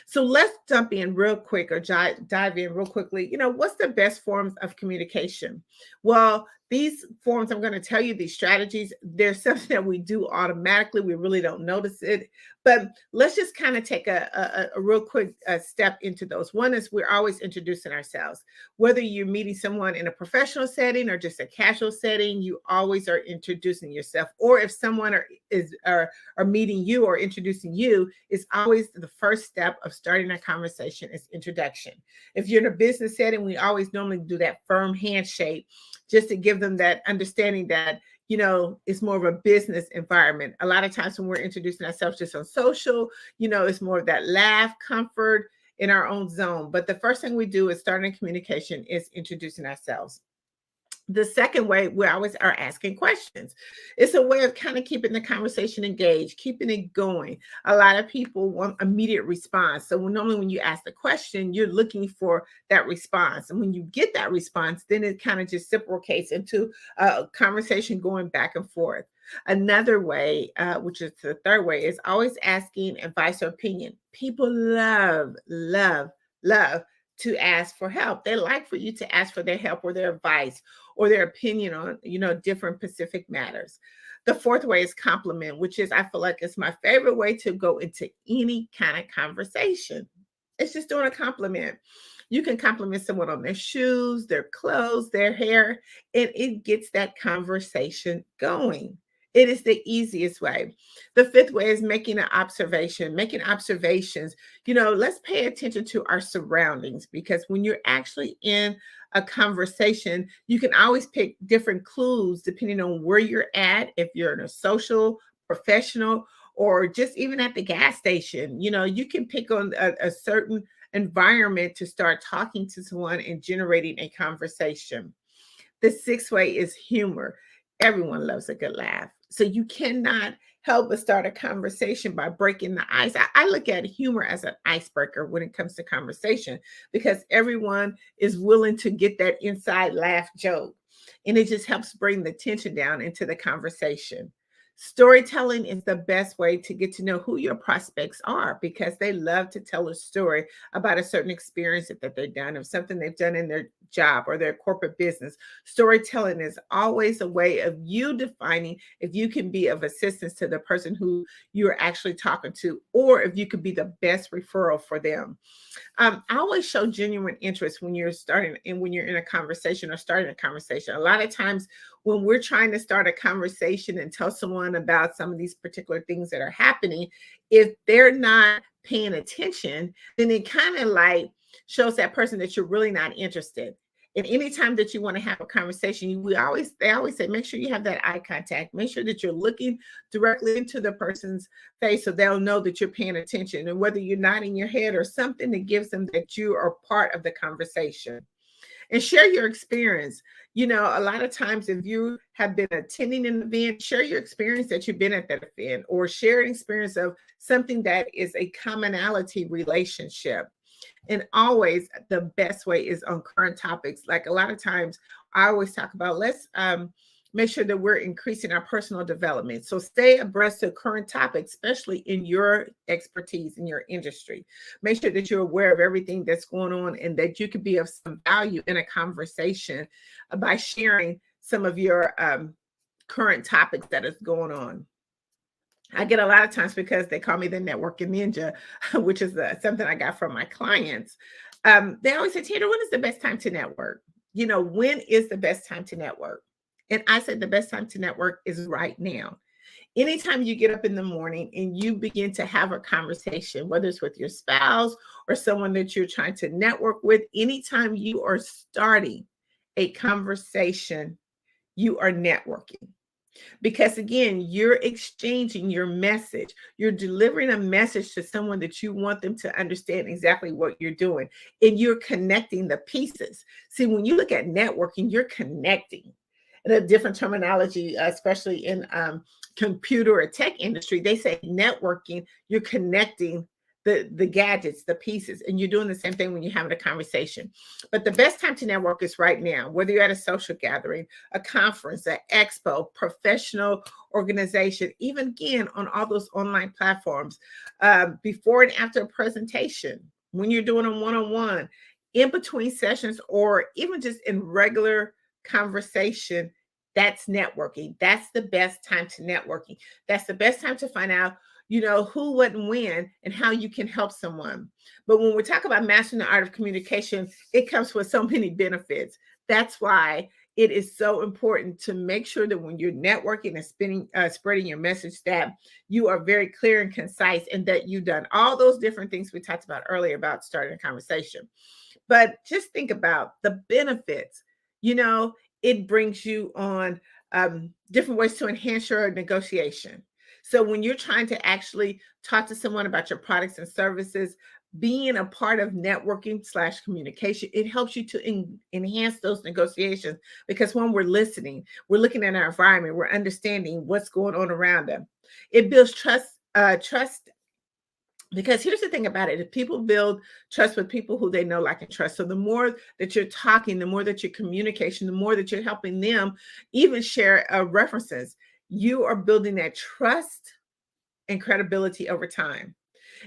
So let's jump in real quick, or dive in real quickly. You know, what's the best forms of communication? Well, these forms, I'm going to tell you these strategies. There's something that we do automatically. We really don't notice it. But let's just kind of take a real quick step into those. One is we're always introducing ourselves. Whether you're meeting someone in a professional setting or just a casual setting, you always are introducing yourself. Or if someone are meeting you or introducing you, it's always the first step of starting a conversation is introduction. If you're in a business setting, we always normally do that firm handshake just to give them that understanding that, you know, it's more of a business environment. A lot of times when we're introducing ourselves just on social, you know, it's more of that laugh, comfort in our own zone. But the first thing we do is starting communication is introducing ourselves. The second way, we always are asking questions. It's a way of kind of keeping the conversation engaged, keeping it going. A lot of people want immediate response. So normally when you ask the question, you're looking for that response. And when you get that response, then it kind of just reciprocates into a conversation going back and forth. Another way, which is the third way, is always asking advice or opinion. People love to ask for help. They like for you to ask for their help or their advice or their opinion on, you know, different specific matters. The fourth way is compliment, which is, I feel like it's my favorite way to go into any kind of conversation. It's just doing a compliment. You can compliment someone on their shoes, their clothes, their hair, and it gets that conversation going. It is the easiest way. The fifth way is making an observation, making observations. You know, let's pay attention to our surroundings, because when you're actually in a conversation, you can always pick different clues depending on where you're at. If you're in a social, professional, or just even at the gas station, you know, you can pick on a certain environment to start talking to someone and generating a conversation. The sixth way is humor. Everyone loves a good laugh. So you cannot help us start a conversation by breaking the ice. I look at humor as an icebreaker when it comes to conversation, because everyone is willing to get that inside laugh joke. And it just helps bring the tension down into the conversation. Storytelling is the best way to get to know who your prospects are, because they love to tell a story about a certain experience that they've done, or something they've done in their job or their corporate business. Storytelling is always a way of you defining if you can be of assistance to the person who you're actually talking to, or if you could be the best referral for them. I always show genuine interest when you're starting and when you're in a conversation or starting a conversation. A lot of times when we're trying to start a conversation and tell someone about some of these particular things that are happening, if they're not paying attention, then it kind of like shows that person that you're really not interested. And anytime that you want to have a conversation, they always say, make sure you have that eye contact. Make sure that you're looking directly into the person's face so they'll know that you're paying attention. And whether you're nodding your head or something that gives them that you are part of the conversation. And share your experience. You know, a lot of times if you have been attending an event, share your experience that you've been at that event, or share an experience of something that is a commonality relationship. And always the best way is on current topics. Like a lot of times I always talk about, let's make sure that we're increasing our personal development. So stay abreast of current topics, especially in your expertise in your industry. Make sure that you're aware of everything that's going on and that you can be of some value in a conversation by sharing some of your current topics that is going on. I get a lot of times, because they call me the networking ninja, which is something I got from my clients. They always say, Taylor, when is the best time to network? You know, when is the best time to network? And I said, the best time to network is right now. Anytime you get up in the morning and you begin to have a conversation, whether it's with your spouse or someone that you're trying to network with, anytime you are starting a conversation, you are networking. Because again, you're exchanging your message. You're delivering a message to someone that you want them to understand exactly what you're doing. And you're connecting the pieces. See, when you look at networking, you're connecting. And a different terminology, especially in computer or tech industry, they say networking, you're connecting the gadgets, the pieces, and you're doing the same thing when you're having a conversation. But the best time to network is right now, whether you're at a social gathering, a conference, an expo, professional organization, even again on all those online platforms, before and after a presentation, when you're doing a one-on-one, in between sessions, or even just in regular conversation. That's networking. That's the best time to networking. That's the best time to find out, you know, who, what, and when, and how you can help someone. But when we talk about mastering the art of communication, it comes with so many benefits. That's why it is so important to make sure that when you're networking and spreading your message, that you are very clear and concise, and that you've done all those different things we talked about earlier about starting a conversation. But just think about the benefits. You know, it brings you on different ways to enhance your negotiation. So when you're trying to actually talk to someone about your products and services, being a part of networking / communication, it helps you to enhance those negotiations, because when we're listening, we're looking at our environment, we're understanding what's going on around them. It builds trust. Because here's the thing about it. If people build trust with people who they know, like, and trust. So the more that you're talking, the more that you're communication, the more that you're helping them even share references, you are building that trust and credibility over time.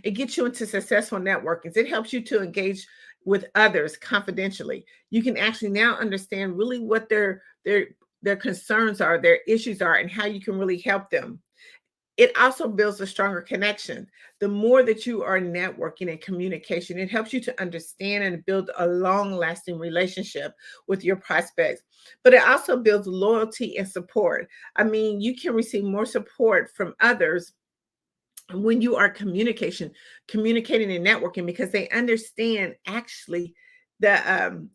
It gets you into successful networking. It helps you to engage with others confidentially. You can actually now understand really what their concerns are, their issues are, and how you can really help them. It also builds a stronger connection. The more that you are networking and communication, it helps you to understand and build a long-lasting relationship with your prospects. But it also builds loyalty and support. I mean, you can receive more support from others when you are communicating and networking, because they understand actually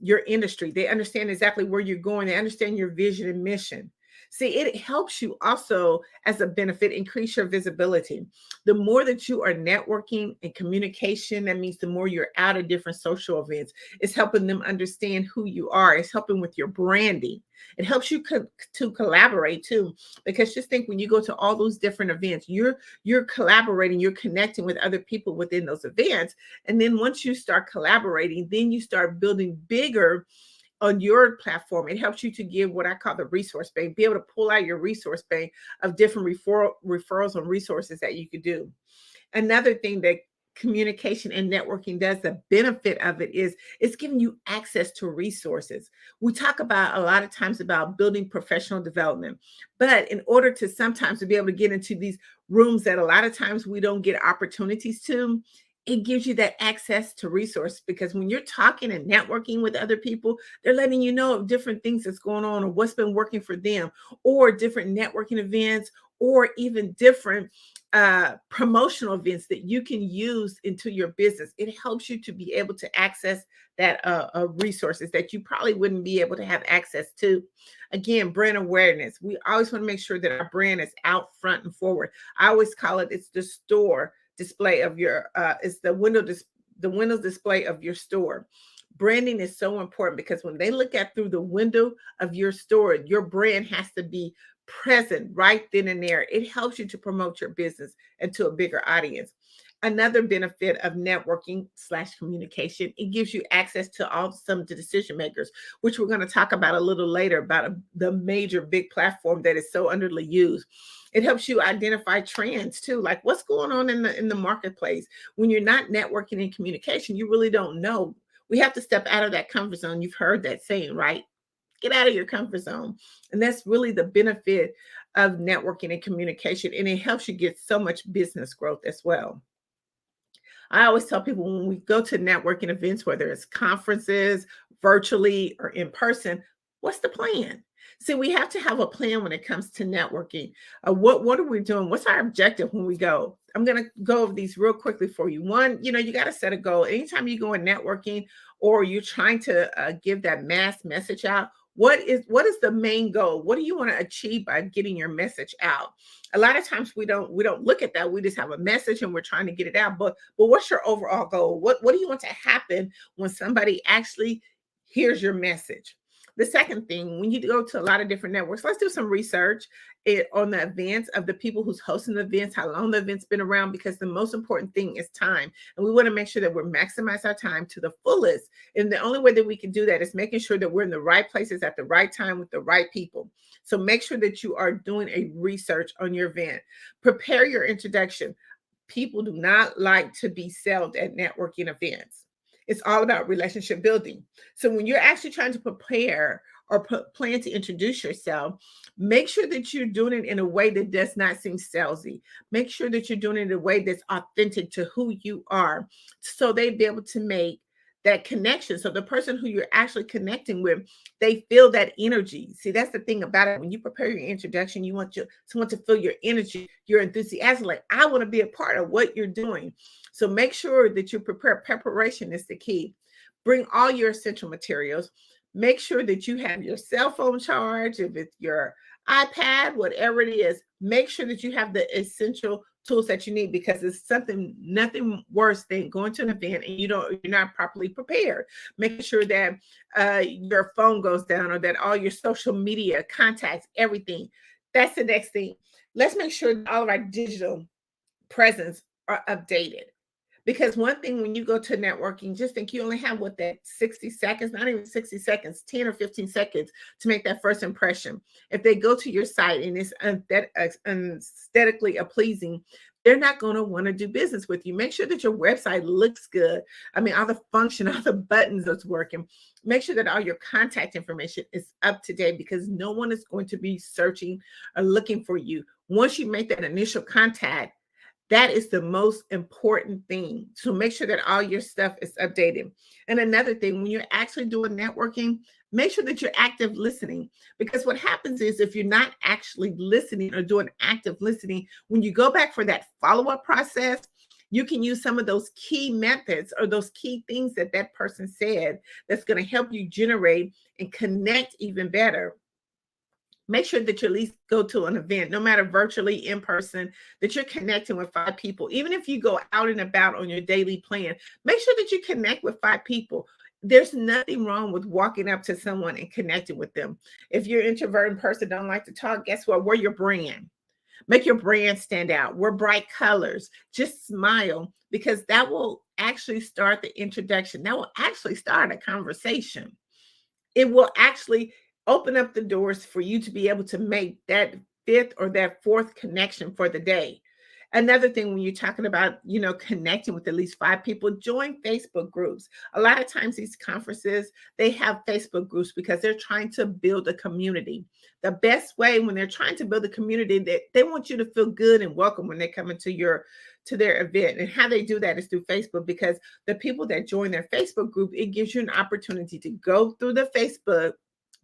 your industry. They understand exactly where you're going. They understand your vision and mission. See, it helps you also as a benefit increase your visibility. The more that you are networking and communication, that means the more you're out at different social events. It's helping them understand who you are. It's helping with your branding. It helps you to collaborate too, because just think when you go to all those different events, you're collaborating, you're connecting with other people within those events. And then once you start collaborating, then you start building bigger on your platform. It helps you to give what I call the resource bank, be able to pull out your resource bank of different referrals and resources that you could do. Another thing that communication and networking does, the benefit of it is it's giving you access to resources. We talk about a lot of times about building professional development, but in order to sometimes to be able to get into these rooms that a lot of times we don't get opportunities to, it gives you that access to resource, because when you're talking and networking with other people, they're letting you know of different things that's going on or what's been working for them, or different networking events, or even different promotional events that you can use into your business. It helps you to be able to access that resources that you probably wouldn't be able to have access to. Again, brand awareness. We always want to make sure that our brand is out front and forward. I always call it, it's the store display of your it's the window display of your store. Branding is so important because when they look at through the window of your store, your brand has to be present right then and there. It helps you to promote your business and to a bigger audience. Another benefit of networking / communication, it gives you access to some of the decision makers, which we're going to talk about a little later, about the major big platform that is so underused. It helps you identify trends too, like what's going on in the marketplace. When you're not networking and communication, you really don't know. We have to step out of that comfort zone. You've heard that saying, right? Get out of your comfort zone. And that's really the benefit of networking and communication. And it helps you get so much business growth as well. I always tell people when we go to networking events, whether it's conferences, virtually or in person, what's the plan? See, we have to have a plan when it comes to networking. What are we doing? What's our objective when we go? I'm going to go over these real quickly for you. One, you got to set a goal. Anytime you go in networking or you're trying to give that mass message out, what is the main goal? What do you want to achieve by getting your message out? A lot of times we don't look at that. We just have a message and we're trying to get it out. But what's your overall goal? What do you want to happen when somebody actually hears your message? The second thing, when you go to a lot of different networks, let's do some research on the events of the people who's hosting the events, how long the event's been around, because the most important thing is time. And we want to make sure that we're maximize our time to the fullest. And the only way that we can do that is making sure that we're in the right places at the right time with the right people. So make sure that you are doing a research on your event. Prepare your introduction. People do not like to be sold at networking events. It's all about relationship building. So when you're actually trying to prepare or plan to introduce yourself, make sure that you're doing it in a way that does not seem salesy. Make sure that you're doing it in a way that's authentic to who you are, so they'd be able to make that connection. So the person who you're actually connecting with, they feel that energy. See, that's the thing about it. When you prepare your introduction, you want someone to feel your energy, your enthusiasm, like, I want to be a part of what you're doing. So make sure that you prepare. Preparation is the key. Bring all your essential materials. Make sure that you have your cell phone charged. If it's your iPad, whatever it is, make sure that you have the essential tools that you need, because it's nothing worse than going to an event and you're not properly prepared. Making sure that your phone goes down, or that all your social media contacts, everything. That's the next thing. Let's make sure that all of our digital presence are updated. Because one thing, when you go to networking, just think you only have that 60 seconds, not even 60 seconds, 10 or 15 seconds to make that first impression. If they go to your site and it's aesthetically pleasing, they're not going to want to do business with you. Make sure that your website looks good. I mean, all the function, all the buttons that's working. Make sure that all your contact information is up to date, because no one is going to be searching or looking for you. Once you make that initial contact, that is the most important thing. So make sure that all your stuff is updated. And another thing, when you're actually doing networking, make sure that you're active listening, because what happens is if you're not actually listening or doing active listening, when you go back for that follow-up process, you can use some of those key methods or those key things that person said that's going to help you generate and connect even better Make sure that you at least go to an event, no matter virtually, in person, that you're connecting with 5 people. Even if you go out and about on your daily plan, make sure that you connect with 5 people. There's nothing wrong with walking up to someone and connecting with them. If you're an introverted person, don't like to talk, guess what? We're your brand. Make your brand stand out. Wear bright colors. Just smile, because that will actually start the introduction. That will actually start a conversation. It will actually open up the doors for you to be able to make that 5th or that 4th connection for the day. Another thing, when you're talking about, connecting with at least 5 people, join Facebook groups. A lot of times these conferences, they have Facebook groups because they're trying to build a community. The best way when they're trying to build a community, that they want you to feel good and welcome when they come into their event. And how they do that is through Facebook, because the people that join their Facebook group, it gives you an opportunity to go through the Facebook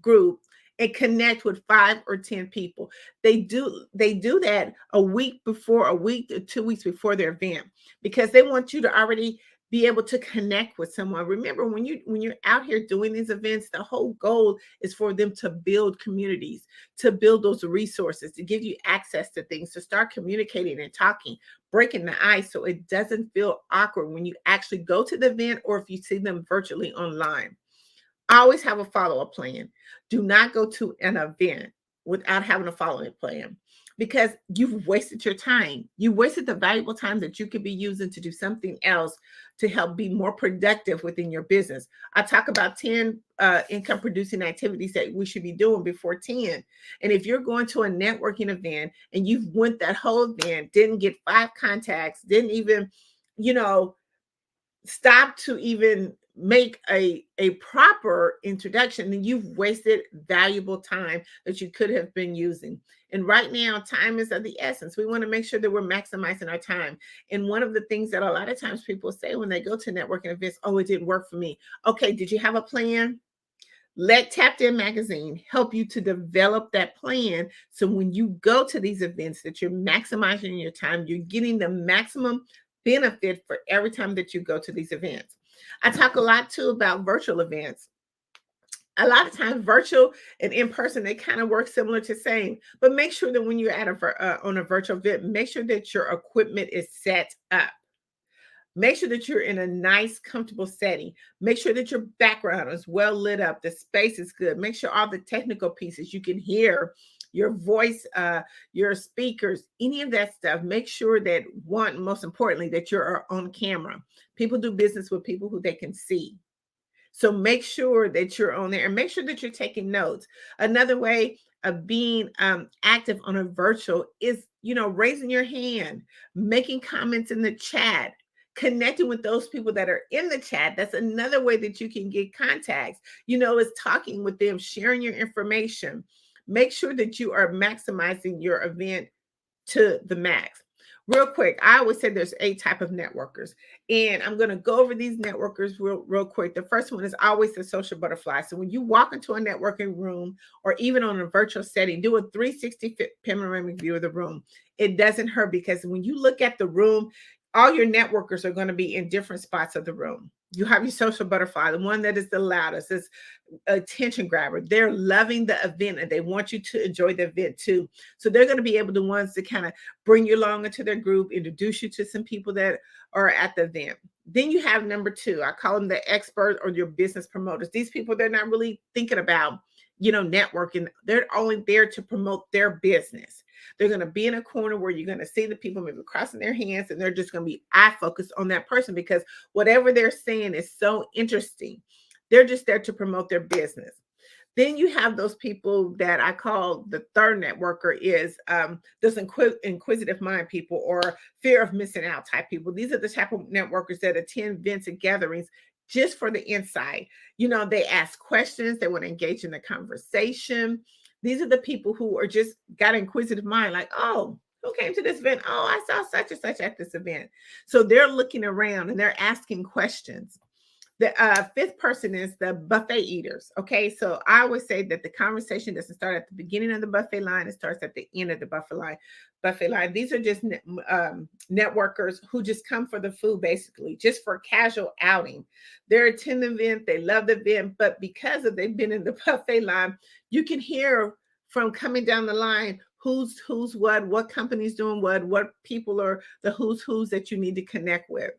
group and connect with 5 or 10 people. They do that a week to 2 weeks before their event, because they want you to already be able to connect with someone. Remember, when you're out here doing these events, the whole goal is for them to build communities, to build those resources, to give you access to things, to start communicating and talking, breaking the ice, so it doesn't feel awkward when you actually go to the event or if you see them virtually online. Always have a follow-up plan. Do not go to an event without having a follow-up plan, because you've wasted your time. You wasted the valuable time that you could be using to do something else to help be more productive within your business. I talk about 10 income producing activities that we should be doing before 10. And if you're going to a networking event and you've went that whole event, didn't get 5 contacts, didn't even, stop to even make a proper introduction, then you've wasted valuable time that you could have been using. And right now, time is of the essence. We want to make sure that we're maximizing our time. And one of the things that a lot of times people say when they go to networking events, oh, it didn't work for me. Okay, did you have a plan? Let Tapped In Magazine help you to develop that plan, so when you go to these events, that you're maximizing your time, you're getting the maximum benefit for every time that you go to these events. I talk a lot too about virtual events. A lot of times virtual and in person, they kind of work similar to same, but make sure that when you're at on a virtual event, make sure that your equipment is set up. Make sure that you're in a nice, comfortable setting. Make sure that your background is well lit up. The space is good. Make sure all the technical pieces, you can hear your voice, your speakers, any of that stuff. Make sure that, most importantly, that you're on camera. People do business with people who they can see. So make sure that you're on there, and make sure that you're taking notes. Another way of being active on a virtual is, raising your hand, making comments in the chat, connecting with those people that are in the chat. That's another way that you can get contacts, is talking with them, sharing your information. Make sure that you are maximizing your event to the max. Real quick, I always say there's 8 types of networkers, and I'm going to go over these networkers real quick. The first one is always the social butterfly. So when you walk into a networking room or even on a virtual setting, do a 360 panoramic view of the room. It doesn't hurt, because when you look at the room, all your networkers are going to be in different spots of the room. You have your social butterfly, the one that is the loudest, is attention grabber. They're loving the event and they want you to enjoy the event too. So they're going to be able to ones to kind of bring you along into their group, introduce you to some people that are at the event. Then you have number 2. I call them the expert or your business promoters. These people, they're not really thinking about, networking. They're only there to promote their business. They're going to be in a corner where you're going to see the people maybe crossing their hands, and they're just going to be eye focused on that person, because whatever they're saying is so interesting. They're just there to promote their business. Then you have those people that I call the third networker, is those inquisitive mind people, or fear of missing out type people. These are the type of networkers that attend events and gatherings just for the insight. They ask questions. They want to engage in the conversation. These are the people who are just got an inquisitive mind, like, oh, who came to this event? Oh, I saw such and such at this event. So they're looking around and they're asking questions. The 5th person is the buffet eaters. Okay, so I always say that the conversation doesn't start at the beginning of the buffet line; it starts at the end of the buffet line. These are just networkers who just come for the food, basically, just for casual outing. They're attending the event, they love the event, but because they've been in the buffet line, you can hear from coming down the line, who's what company's doing what people are the who's that you need to connect with.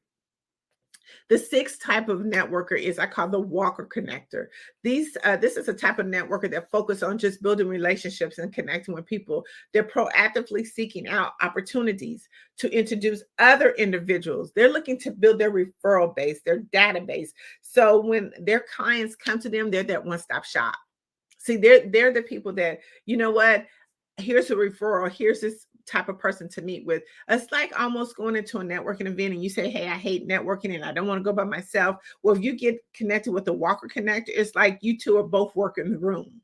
The sixth type of networker is I call the walker connector. This is a type of networker that focus on just building relationships and connecting with people. They're proactively seeking out opportunities to introduce other individuals. They're looking to build their referral base, their database. So when their clients come to them, they're that one-stop shop. See, they're the people that, you know what, here's a referral, here's this type of person to meet with. It's like almost going into a networking event and you say, hey, I hate networking and I don't want to go by myself. Well, if you get connected with the walker connector, it's like you two are both working the room.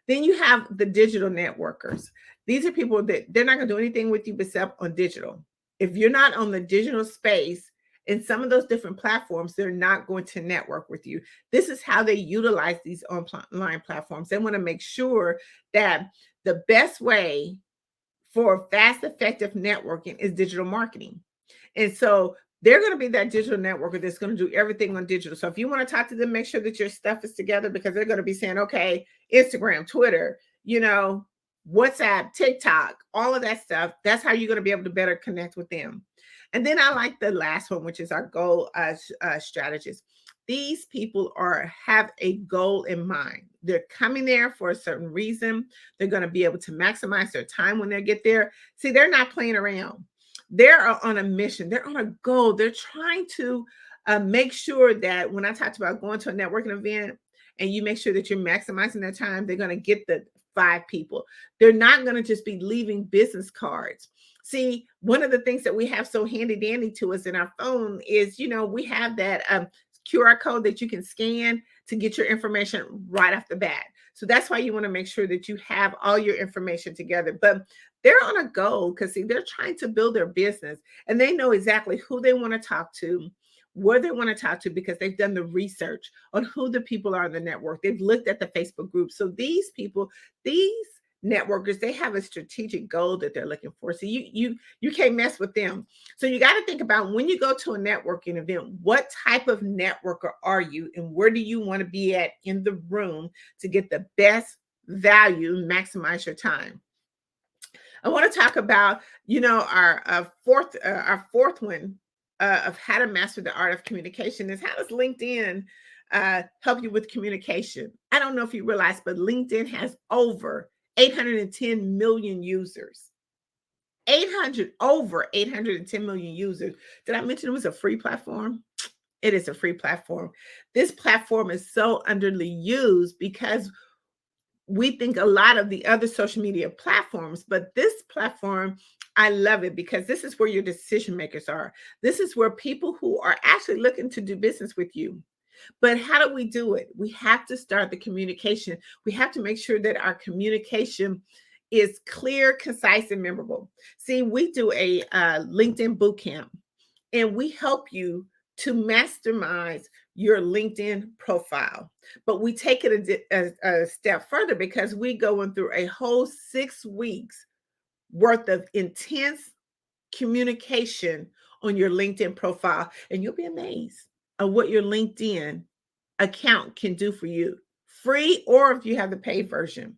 Then you have the digital networkers. These are people that they're not going to do anything with you except on digital. If you're not on the digital space, in some of those different platforms, they're not going to network with you. This is how they utilize these online platforms. They want to make sure that the best way for fast, effective networking is digital marketing. And so they're going to be that digital networker that's going to do everything on digital. So if you want to talk to them, make sure that your stuff is together, because they're going to be saying, okay, Instagram, Twitter, WhatsApp, TikTok, all of that stuff. That's how you're going to be able to better connect with them. And then I like the last one, which is our goal strategist. These people have a goal in mind. They're coming there for a certain reason. They're going to be able to maximize their time when they get there. See, they're not playing around. They're on a mission. They're on a goal. They're trying to make sure that when I talked about going to a networking event and you make sure that you're maximizing their time, they're going to get the 5 people. They're not going to just be leaving business cards. See, one of the things that we have so handy dandy to us in our phone is, we have that QR code that you can scan to get your information right off the bat. So that's why you want to make sure that you have all your information together. But they're on a goal because, see, they're trying to build their business and they know exactly who they want to talk to, where they want to talk to, because they've done the research on who the people are in the network. They've looked at the Facebook group. So these people, these networkers, they have a strategic goal that they're looking for. So you can't mess with them. So you got to think about, when you go to a networking event, what type of networker are you and where do you want to be at in the room to get the best value, maximize your time. I want to talk about, our fourth one of how to master the art of communication is, how does LinkedIn help you with communication? I don't know if you realize, but LinkedIn has over 810 million users. Over 810 million users. Did I mention it was a free platform? It is a free platform. This platform is so underused because we think a lot of the other social media platforms, but this platform, I love it because this is where your decision makers are. This is where people who are actually looking to do business with you. But how do we do it? We have to start the communication. We have to make sure that our communication is clear, concise, and memorable. See, we do a LinkedIn bootcamp, and we help you to mastermize your LinkedIn profile. But we take it a step further because we go through a whole 6 weeks worth of intense communication on your LinkedIn profile, and you'll be amazed of what your LinkedIn account can do for you, free or if you have the paid version.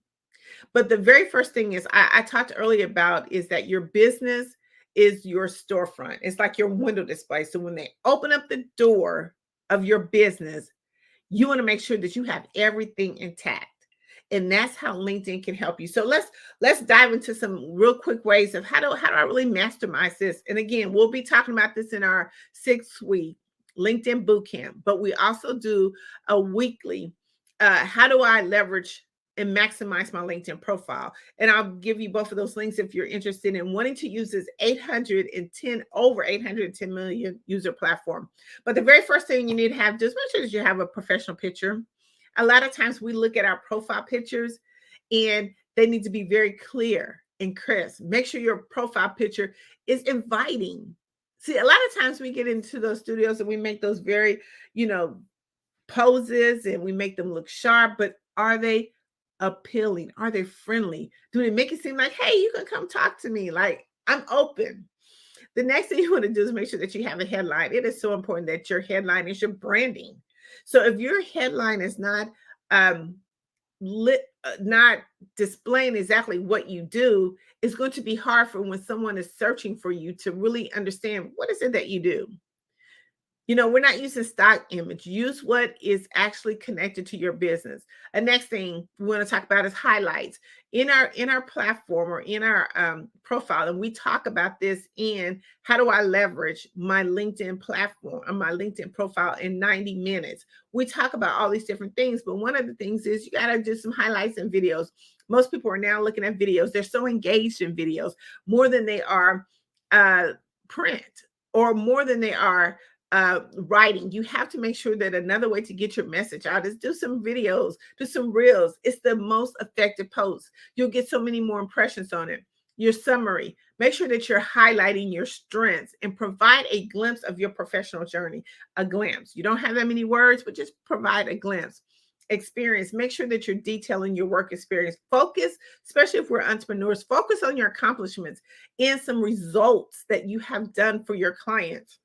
But the very first thing is I talked earlier about is that your business is your storefront. It's like your window display. So when they open up the door of your business, you want to make sure that you have everything intact. And that's how LinkedIn can help you. So let's dive into some real quick ways of how do I really mastermize this. And again, we'll be talking about this in our 6-week LinkedIn bootcamp, but we also do a weekly, how do I leverage and maximize my LinkedIn profile? And I'll give you both of those links if you're interested in wanting to use this over 810 million user platform. But the very first thing you need to have, just make sure that you have a professional picture. A lot of times we look at our profile pictures and they need to be very clear and crisp. Make sure your profile picture is inviting. See, a lot of times we get into those studios and we make those very, poses and we make them look sharp, but are they appealing? Are they friendly? Do they make it seem like, hey, you can come talk to me? Like, I'm open. The next thing you want to do is make sure that you have a headline. It is so important that your headline is your branding. So if your headline is not not displaying exactly what you do, it's going to be hard for when someone is searching for you to really understand what is it that you do. You know, we're not using stock image. Use what is actually connected to your business. The next thing we want to talk about is highlights in our platform or in our profile. And we talk about this in how do I leverage my LinkedIn platform or my LinkedIn profile in 90 minutes. We talk about all these different things, but one of the things is you got to do some highlights and videos. Most people are now looking at videos. They're so engaged in videos more than they are print or more than they are writing. You have to make sure that another way to get your message out is do some videos, do some reels. It's the most effective post. You'll get so many more impressions on it. Your summary, make sure that you're highlighting your strengths and provide a glimpse of your professional journey. A glimpse. You don't have that many words, but just provide a glimpse. Experience, make sure that you're detailing your work experience. Focus, especially if we're entrepreneurs, focus on your accomplishments and some results that you have done for your clients.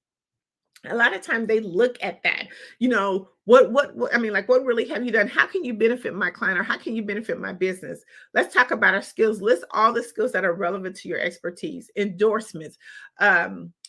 A lot of times they look at that, you know, what I mean, like, what really have you done? How can you benefit my client, or how can you benefit my business? Let's talk about our skills. List all the skills that are relevant to your expertise. Endorsements.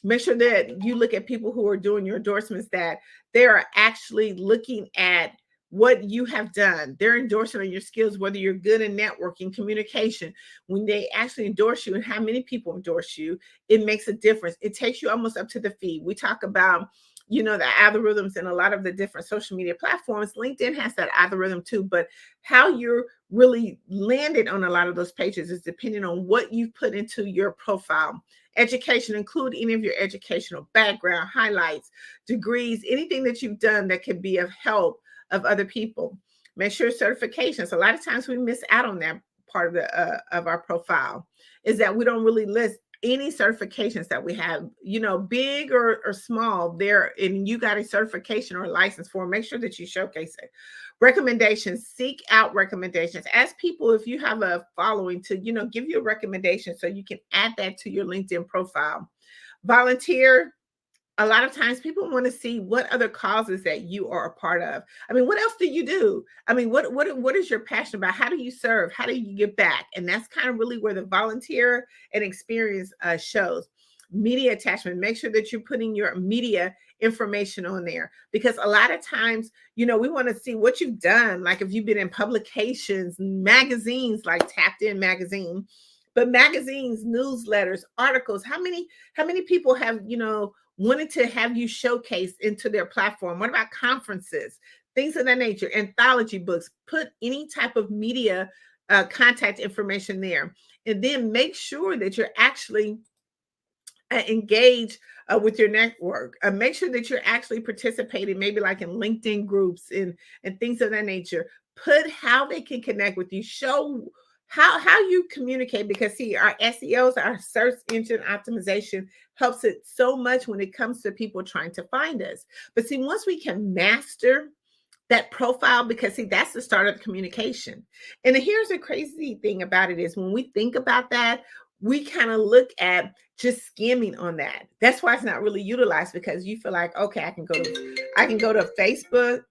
Make sure that you look at people who are doing your endorsements, that they are actually looking at what you have done. They're endorsing on your skills, whether you're good in networking, communication. When they actually endorse you and how many people endorse you, it makes a difference. It takes you almost up to the feed. We talk about, you know, the algorithms and a lot of the different social media platforms. LinkedIn has that algorithm too, but how you're really landed on a lot of those pages is depending on what you put into your profile. Education, include any of your educational background, highlights, degrees, anything that you've done that can be of help of other people. Make sure certifications. A lot of times we miss out on that part of the of our profile, is that we don't really list any certifications that we have, you know, big or small there, and you got a certification or a license for, make sure that you showcase it. Recommendations, seek out recommendations. Ask people, if you have a following, to, you know, give you a recommendation so you can add that to your LinkedIn profile. Volunteer. A lot of times people want to see what other causes that you are a part of. I mean, what else do you do? I mean, what is your passion about? How do you serve? How do you give back? And that's kind of really where the volunteer and experience shows. Media attachment. Make sure that you're putting your media information on there, because a lot of times, you know, we want to see what you've done. Like if you've been in publications, magazines, like Tapped In magazine, but magazines, newsletters, articles. How many people have, you know, wanted to have you showcased into their platform? What about conferences, things of that nature, anthology books? Put any type of media contact information there, and then make sure that you're actually engaged with your network. Make sure that you're actually participating, maybe like in LinkedIn groups and things of that nature. Put how they can connect with you. Show how you communicate, because see, our SEOs, our search engine optimization, helps it so much when it comes to people trying to find us. But see, once we can master that profile, because see, that's the start of the communication. And here's the crazy thing about it is, when we think about that, we kind of look at just skimming on that. That's why it's not really utilized, because you feel like, okay, I can go to Facebook,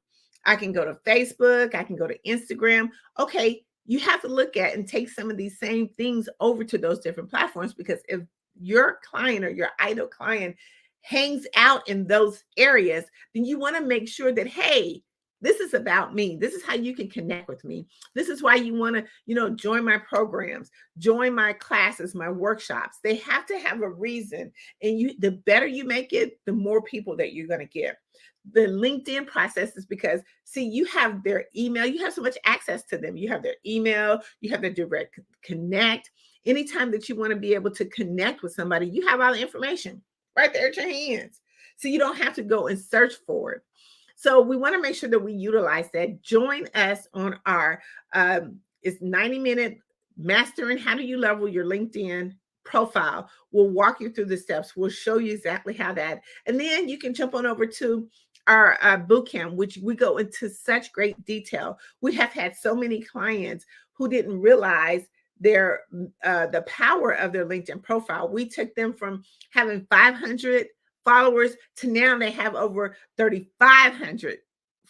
I can go to Instagram. Okay, you have to look at and take some of these same things over to those different platforms, because if your client or your ideal client hangs out in those areas, then you want to make sure that, hey, this is about me. This is how you can connect with me. This is why you want to, you know, join my programs, join my classes, my workshops. They have to have a reason. And the better you make it, the more people that you're going to get. The LinkedIn process is because, see, you have their email. You have so much access to them. You have their email. You have their direct connect. Anytime that you want to be able to connect with somebody, you have all the information right there at your hands. So you don't have to go and search for it. So we want to make sure that we utilize that. Join us on our it's 90-minute mastering how do you level your LinkedIn profile. We'll walk you through the steps. We'll show you exactly how that. And then you can jump on over to our bootcamp, which we go into such great detail. We have had so many clients who didn't realize their the power of their LinkedIn profile. We took them from having 500 followers to now they have over 3,500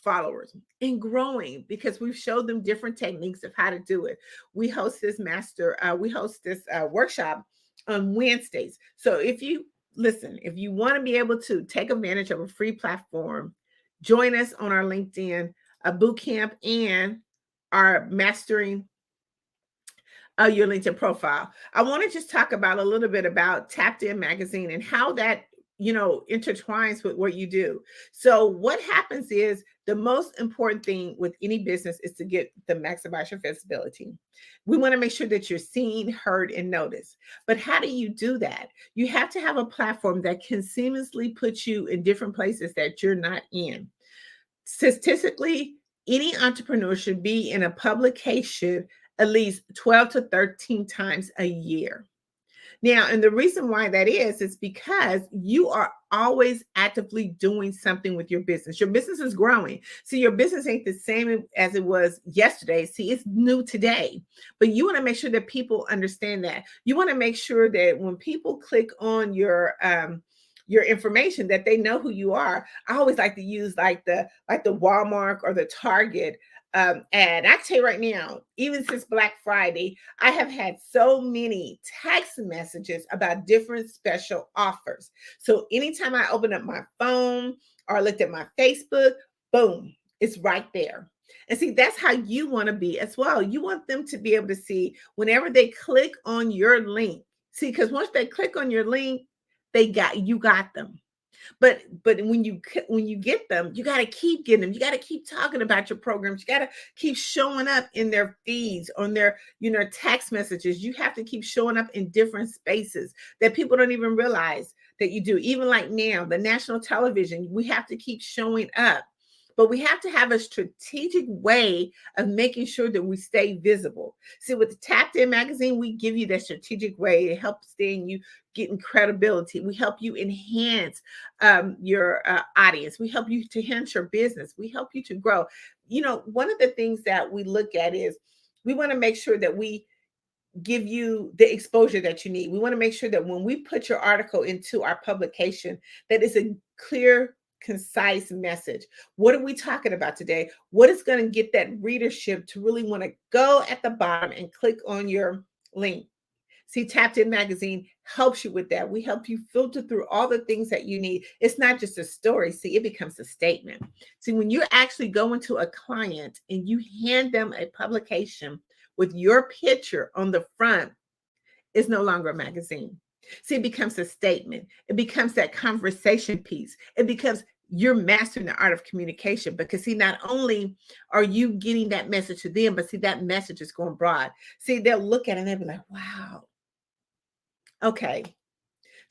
followers and growing because we've showed them different techniques of how to do it. We host this workshop on Wednesdays. So if you want to be able to take advantage of a free platform, join us on our LinkedIn boot camp and our mastering your LinkedIn profile. I want to just talk about a little bit about Tapped In Magazine and how that intertwines with what you do. So what happens is the most important thing with any business is to maximize your visibility. We want to make sure that you're seen, heard, and noticed. But how do you do that? You have to have a platform that can seamlessly put you in different places that you're not in. Statistically, any entrepreneur should be in a publication at least 12 to 13 times a year. Now, and the reason why that is because you are always actively doing something with your business. Your business is growing. So your business ain't the same as it was yesterday. See, it's new today. But you want to make sure that people understand that. You want to make sure that when people click on your information, that they know who you are. I always like to use like the Walmart or the Target ad. I can tell you right now, even since Black Friday, I have had so many text messages about different special offers. So anytime I open up my phone or looked at my Facebook, boom, it's right there. And see, that's how you want to be as well. You want them to be able to see whenever they click on your link. See, because once they click on your link, you got them. But when you get them, you got to keep getting them. You got to keep talking about your programs. You got to keep showing up in their feeds, on their text messages. You have to keep showing up in different spaces that people don't even realize that you do. Even like now, the national television, we have to keep showing up. But we have to have a strategic way of making sure that we stay visible. See, with the Tapped In Magazine, we give you that strategic way to help stay in you getting credibility. We help you enhance your audience. We help you to enhance your business. We help you to grow. One of the things that we look at is we want to make sure that we give you the exposure that you need. We want to make sure that when we put your article into our publication, that it's a clear, concise message. What are we talking about today? What is going to get that readership to really want to go at the bottom and click on your link? See, Tapped In Magazine helps you with that. We help you filter through all the things that you need. It's not just a story. See, it becomes a statement. See, when you actually go into a client and you hand them a publication with your picture on the front, it's no longer a magazine. See, it becomes a statement. It becomes that conversation piece. It becomes you're mastering the art of communication because see, not only are you getting that message to them, but see, that message is going broad. See, they'll look at it and they'll be like, wow. Okay.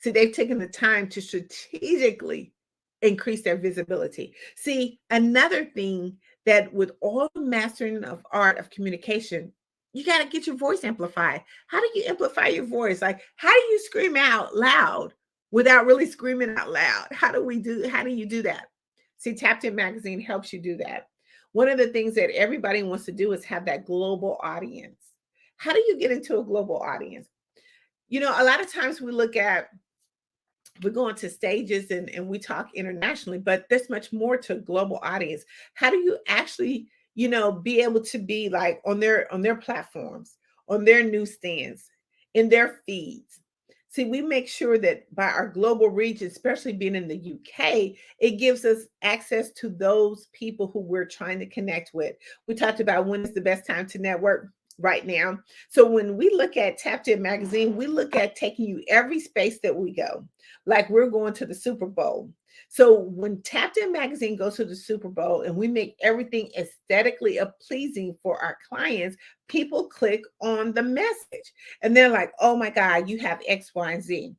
See, they've taken the time to strategically increase their visibility. See, another thing that with all the mastering of art of communication, you got to get your voice amplified. How do you amplify your voice? Like, how do you scream out loud without really screaming out loud? How do you do that? See, Tapped In Magazine helps you do that. One of the things that everybody wants to do is have that global audience. How do you get into a global audience? A lot of times we go into stages and we talk internationally, but there's much more to a global audience. How do you actually be able to be like on their platforms, on their newsstands, in their feeds? See, we make sure that by our global reach, especially being in the UK, it gives us access to those people who we're trying to connect with. We talked about when is the best time to network. Right now. So when we look at Tapped In Magazine, we look at taking you every space that we go, like we're going to the Super Bowl. So when Tapped In Magazine goes to the Super Bowl and we make everything aesthetically pleasing for our clients, people click on the message and they're like, oh my God, you have X, Y, and Z.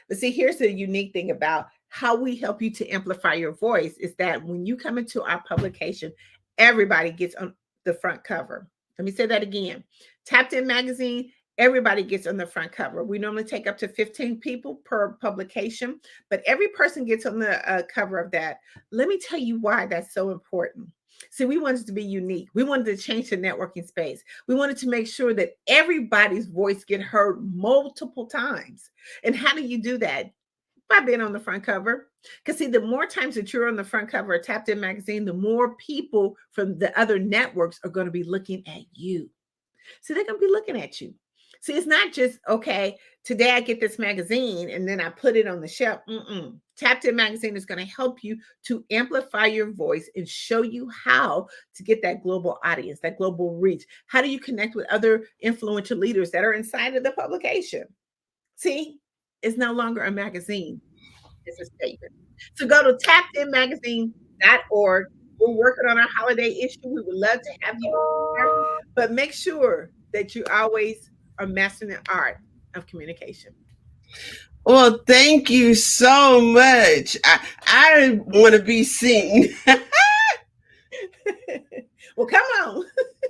But see, here's the unique thing about how we help you to amplify your voice is that when you come into our publication, everybody gets on the front cover. Let me say that again. Tapped In Magazine, everybody gets on the front cover. We normally take up to 15 people per publication, but every person gets on the cover of that. Let me tell you why that's so important. See, we wanted to be unique. We wanted to change the networking space. We wanted to make sure that everybody's voice get heard multiple times. And how do you do that? By being on the front cover. Because see, the more times that you're on the front cover of Tapped In magazine, the more people from the other networks are going to be looking at you. So they're going to be looking at you. See, it's not just, okay, today I get this magazine and then I put it on the shelf. Tapped In magazine is going to help you to amplify your voice and show you how to get that global audience, that global reach. How do you connect with other influential leaders that are inside of the publication? See, it's no longer a magazine. It's a statement. So go to tappedinmagazine.org. We're working on our holiday issue. We would love to have you there, but make sure that you always are mastering the art of communication. Well, thank you so much. I want to be seen. Well, come on.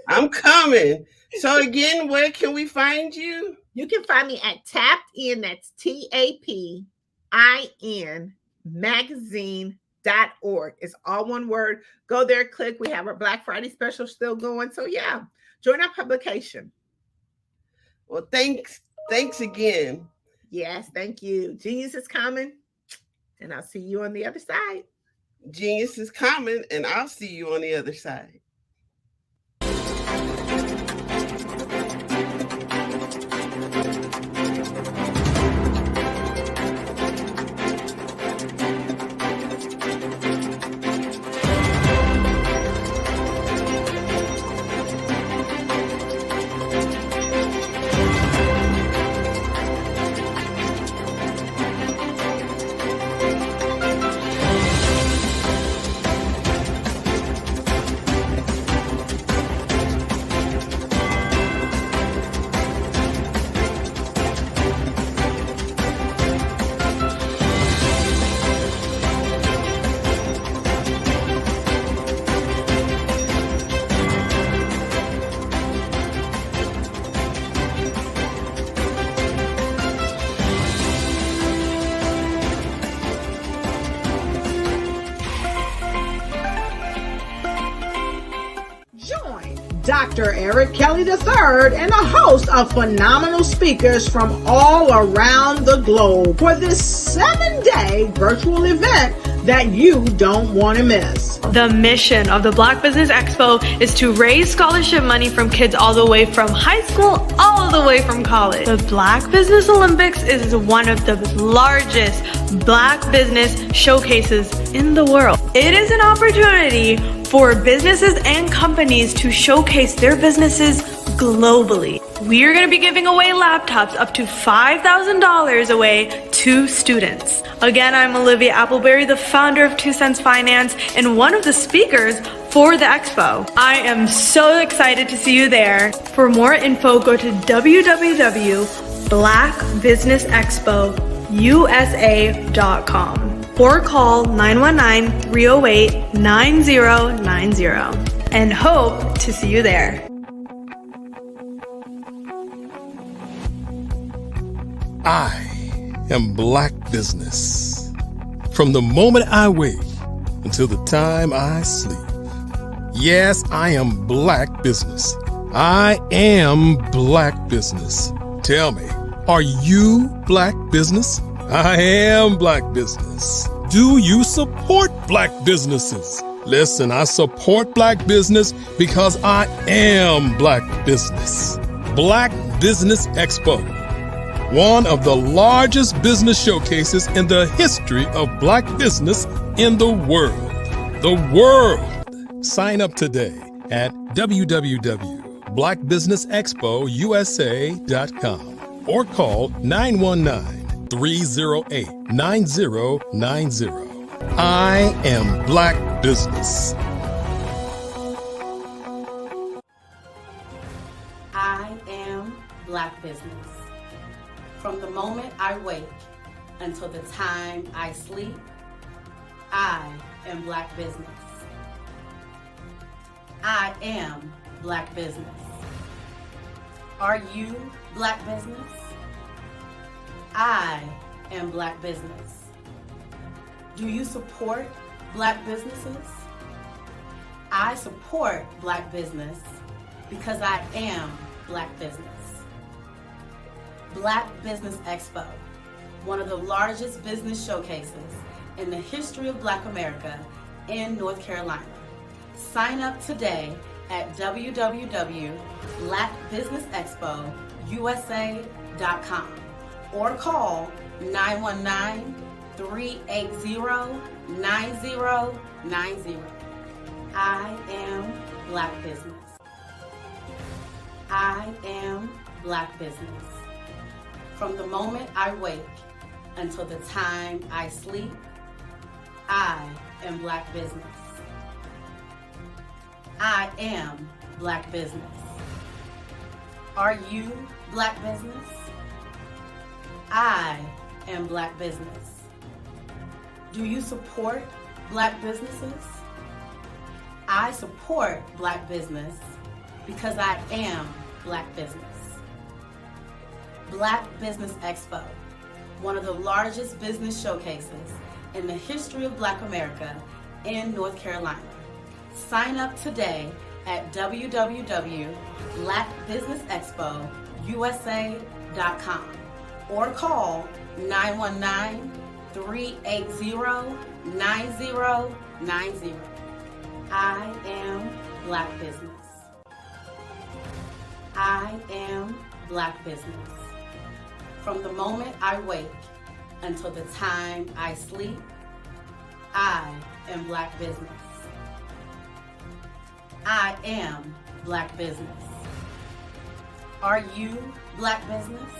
I'm coming. So again, where can we find you? You can find me at Tapped In, that's TAPIN magazine.org. It's all one word. Go there, click. We have our Black Friday special still going. So yeah, join our publication. Well, thanks again. Yes, thank you. Genius is coming, and I'll see you on the other side. Genius is coming, and I'll see you on the other side. Dr. Eric Kelly III and a host of phenomenal speakers from all around the globe for this 7-day virtual event that you don't want to miss. The mission of the Black Business Expo is to raise scholarship money from kids all the way from high school, all the way from college. The Black Business Olympics is one of the largest Black business showcases in the world. It is an opportunity for businesses and companies to showcase their businesses globally. We are going to be giving away laptops up to $5,000 away to students. Again, I'm Olivia Appleberry, the founder of 2 Cents Finance and one of the speakers for the expo. I am so excited to see you there. For more info, go to www.blackbusinessexpousa.com or call 919-308-9090 and hope to see you there. I am Black Business. From the moment I wake until the time I sleep. Yes, I am Black Business. I am Black Business. Tell me, are you Black Business? I am Black Business. Do you support Black businesses? Listen, I support Black business because I am Black Business. Black Business Expo, one of the largest business showcases in the history of Black business in the world. The world. Sign up today at www.blackbusinessexpousa.com or call 919-308-9090. I am Black Business. I am Black Business. From the moment I wake until the time I sleep, I am Black Business. I am Black Business. Are you Black Business? I am Black Business. Do you support Black businesses? I support Black business because I am Black business. Black Business Expo, one of the largest business showcases in the history of Black America in North Carolina. Sign up today at www.blackbusinessexpousa.com or call 919-380-9090. I am Black Business. I am Black Business. From the moment I wake until the time I sleep, I am Black Business. I am Black Business. Are you Black Business? I am Black Business. Do you support Black businesses? I support Black business because I am Black Business. Black Business Expo, one of the largest business showcases in the history of Black America in North Carolina. Sign up today at www.blackbusinessexpousa.com or call 919-380-9090. I am Black Business. I am Black Business. From the moment I wake until the time I sleep, I am Black Business. I am Black Business. Are you Black Business?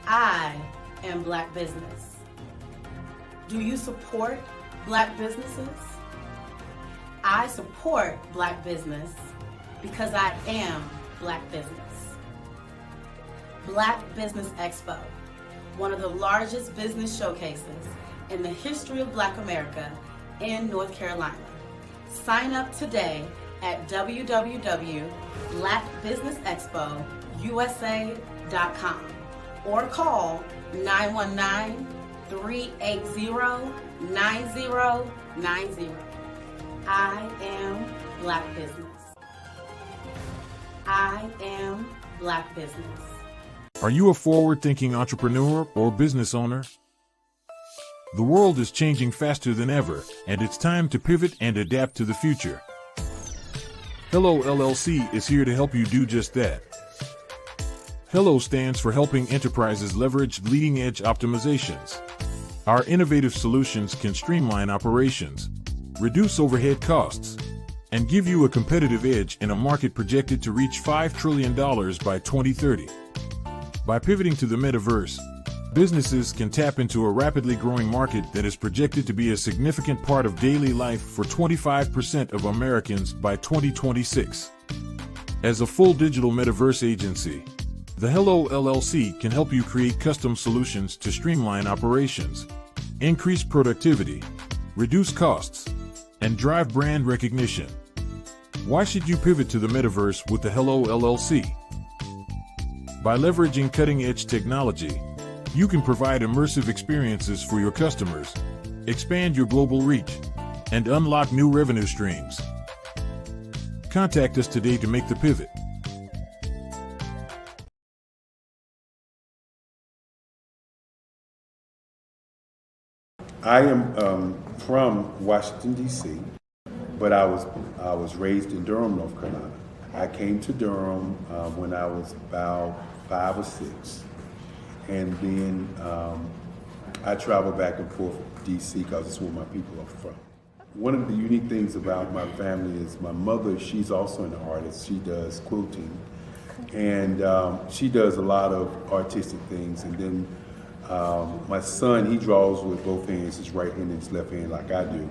I am Black Business. Do you support Black businesses? I support Black business because I am Black Business. Black Business Expo, one of the largest business showcases in the history of Black America in North Carolina. Sign up today at www.blackbusinessexpousa.com or call 919-380-9090. I am Black Business. I am Black Business. Are you a forward-thinking entrepreneur or business owner? The world is changing faster than ever, and it's time to pivot and adapt to the future. Hello LLC is here to help you do just that. Hello stands for helping enterprises leverage leading-edge optimizations. Our innovative solutions can streamline operations, reduce overhead costs, and give you a competitive edge in a market projected to reach $5 trillion by 2030. By pivoting to the metaverse, businesses can tap into a rapidly growing market that is projected to be a significant part of daily life for 25% of Americans by 2026. As a full digital metaverse agency, the Hello LLC can help you create custom solutions to streamline operations, increase productivity, reduce costs, and drive brand recognition. Why should you pivot to the metaverse with the Hello LLC? By leveraging cutting-edge technology, you can provide immersive experiences for your customers, expand your global reach, and unlock new revenue streams. Contact us today to make the pivot. I am from Washington, D.C., but I was raised in Durham, North Carolina. I came to Durham when I was about 5 or 6. And then I travel back and forth to D.C. because it's where my people are from. One of the unique things about my family is my mother, she's also an artist. She does quilting. And she does a lot of artistic things. And then my son, he draws with both hands, his right hand and his left hand like I do.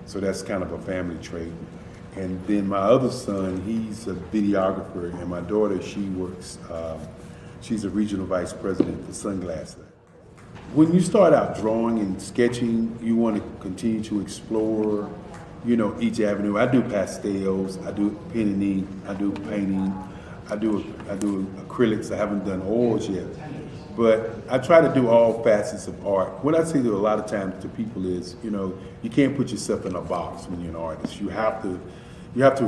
So that's kind of a family trait. And then my other son, he's a videographer, and my daughter, she works, she's a regional vice president for Sunglass Lab. When you start out drawing and sketching, you want to continue to explore, you know, each avenue. I do pastels, I do pen and ink, I do painting, I do acrylics. I haven't done oils yet. But I try to do all facets of art. What I say to a lot of times to people is, you know, you can't put yourself in a box when you're an artist. You have to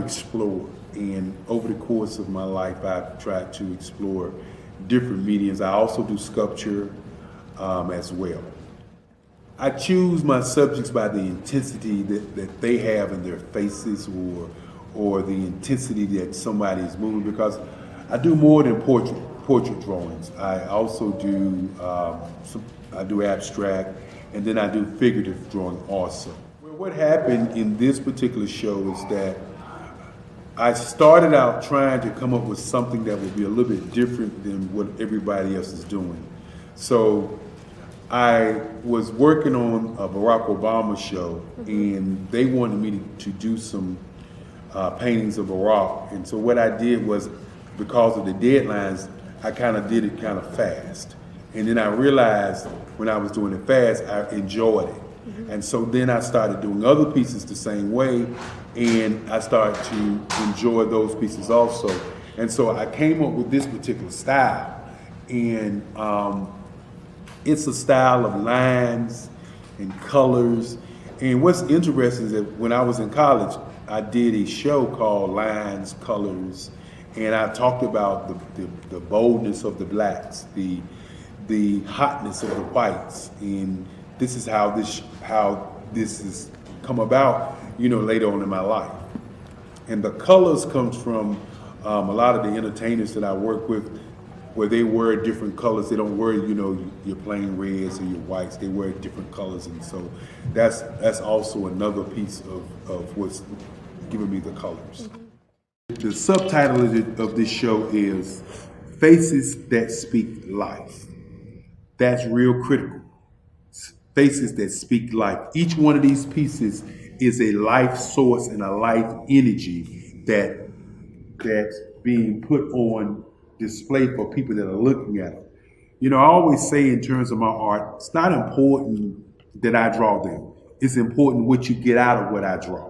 explore. And over the course of my life, I've tried to explore different mediums. I also do sculpture as well. I choose my subjects by the intensity that they have in their faces or the intensity that somebody is moving, because I do more than portrait drawings. I also do I do abstract, and then I do figurative drawing also. Well, what happened in this particular show is that I started out trying to come up with something that would be a little bit different than what everybody else is doing. So I was working on a Barack Obama show, and they wanted me to do some paintings of Barack. And so what I did was, because of the deadlines, I kind of did it kind of fast. And then I realized when I was doing it fast, I enjoyed it. And so then I started doing other pieces the same way, and I started to enjoy those pieces also. And so I came up with this particular style, and it's a style of lines and colors. And what's interesting is that when I was in college, I did a show called Lines, Colors, and I talked about the boldness of the blacks, the hotness of the whites, and this is how this has come about, later on in my life. And the colors comes from a lot of the entertainers that I work with, where they wear different colors. They don't wear, your plain reds or your whites. They wear different colors, and so that's also another piece of what's giving me the colors. The subtitle of this show is Faces That Speak Life. That's real critical. Faces that speak life. Each one of these pieces is a life source and a life energy that's being put on display for people that are looking at them. I always say in terms of my art, it's not important that I draw them. It's important what you get out of what I draw.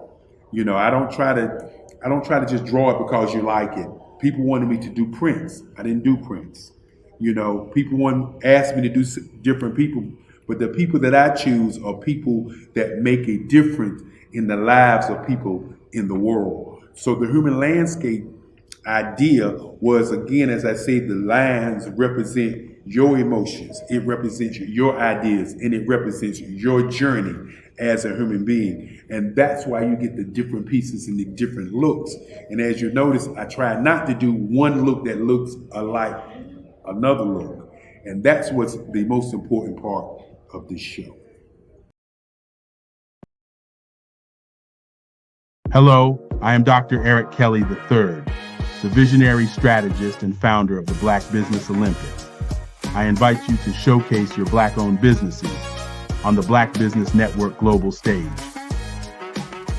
I don't try to just draw it because you like it. People wanted me to do prints. I didn't do prints. People asked me to do different people, but the people that I choose are people that make a difference in the lives of people in the world. So the human landscape idea was, again, as I say, the lines represent your emotions, it represents your ideas, and it represents your journey as a human being. And that's why you get the different pieces and the different looks. And as you notice, I try not to do one look that looks alike another look. And that's what's the most important part of this show. Hello, I am Dr. Eric Kelly III, the visionary strategist and founder of the Black Business Olympics. I invite you to showcase your Black-owned businesses on the Black Business Network global stage.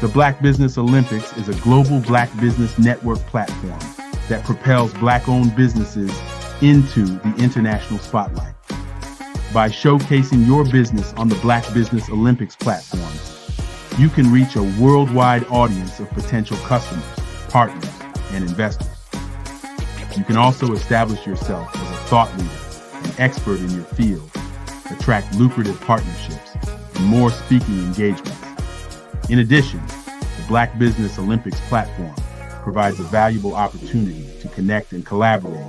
The Black Business Olympics is a global Black Business Network platform that propels Black-owned businesses into the international spotlight. By showcasing your business on the Black Business Olympics platform, you can reach a worldwide audience of potential customers, partners, and investors. You can also establish yourself as a thought leader and expert in your field, attract lucrative partnerships, and more speaking engagements. In addition, the Black Business Olympics platform provides a valuable opportunity to connect and collaborate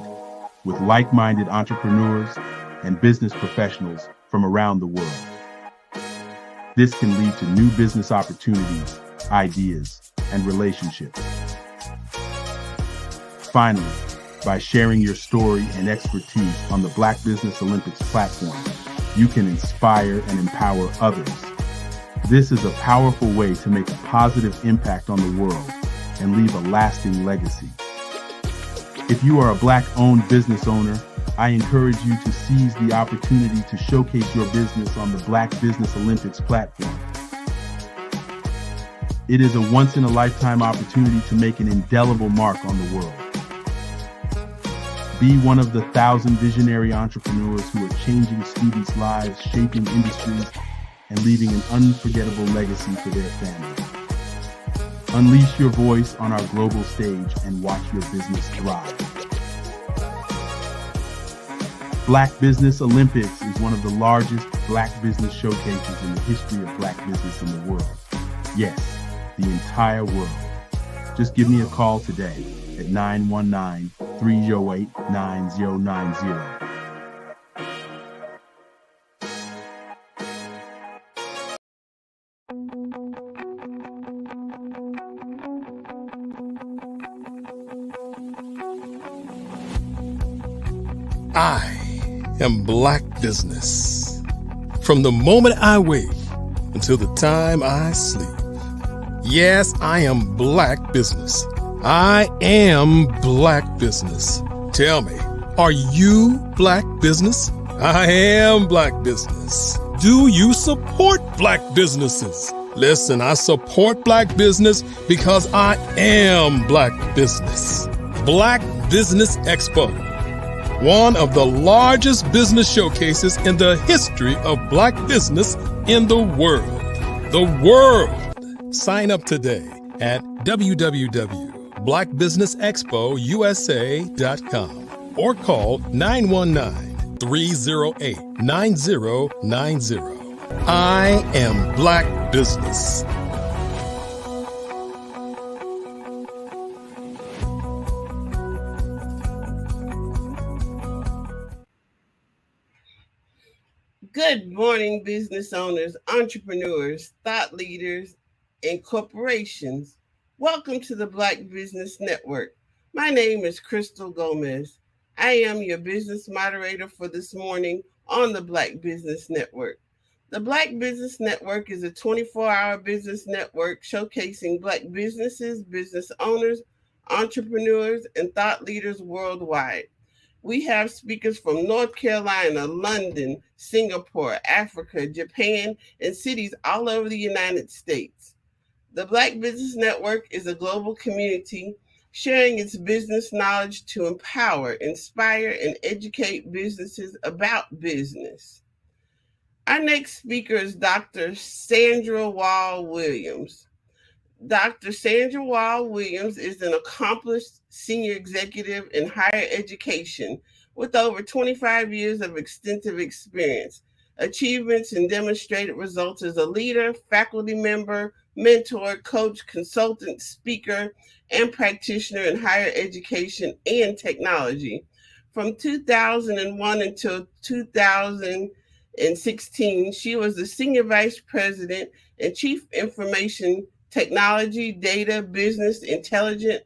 with like-minded entrepreneurs and business professionals from around the world. This can lead to new business opportunities, ideas, and relationships. Finally, by sharing your story and expertise on the Black Business Olympics platform, you can inspire and empower others. This is a powerful way to make a positive impact on the world and leave a lasting legacy. If you are a Black-owned business owner, I encourage you to seize the opportunity to showcase your business on the Black Business Olympics platform. It is a once-in-a-lifetime opportunity to make an indelible mark on the world. Be one of the 1,000 visionary entrepreneurs who are changing students' lives, shaping industries, and leaving an unforgettable legacy for their families. Unleash your voice on our global stage and watch your business thrive. Black Business Olympics is one of the largest Black business showcases in the history of Black business in the world. Yes, the entire world. Just give me a call today at 919-308-9090. I am Black Business. From the moment I wake until the time I sleep. Yes, I am Black Business. I am Black Business. Tell me, are you Black Business? I am Black Business. Do you support Black businesses? Listen, I support Black business because I am Black Business. Black Business Expo, one of the largest business showcases in the history of Black business in the world. The world! Sign up today at www.blackbusinessexpousa.com or call 919-308-9090. I am Black Business. Good morning, business owners, entrepreneurs, thought leaders, and corporations. Welcome to the Black Business Network. My name is Crystal Gomez. I am your business moderator for this morning on the Black Business Network. The Black Business Network is a 24-hour business network showcasing Black businesses, business owners, entrepreneurs, and thought leaders worldwide. We have speakers from North Carolina, London, Singapore, Africa, Japan, and cities all over the United States. The Black Business Network is a global community sharing its business knowledge to empower, inspire, and educate businesses about business. Our next speaker is Dr. Sandra Wall Williams. Dr. Sandra Wall Williams is an accomplished senior executive in higher education with over 25 years of extensive experience, achievements, and demonstrated results as a leader, faculty member, mentor, coach, consultant, speaker, and practitioner in higher education and technology. From 2001 until 2016, she was the Senior Vice President and Chief Information Technology, Data, Business Intelligence,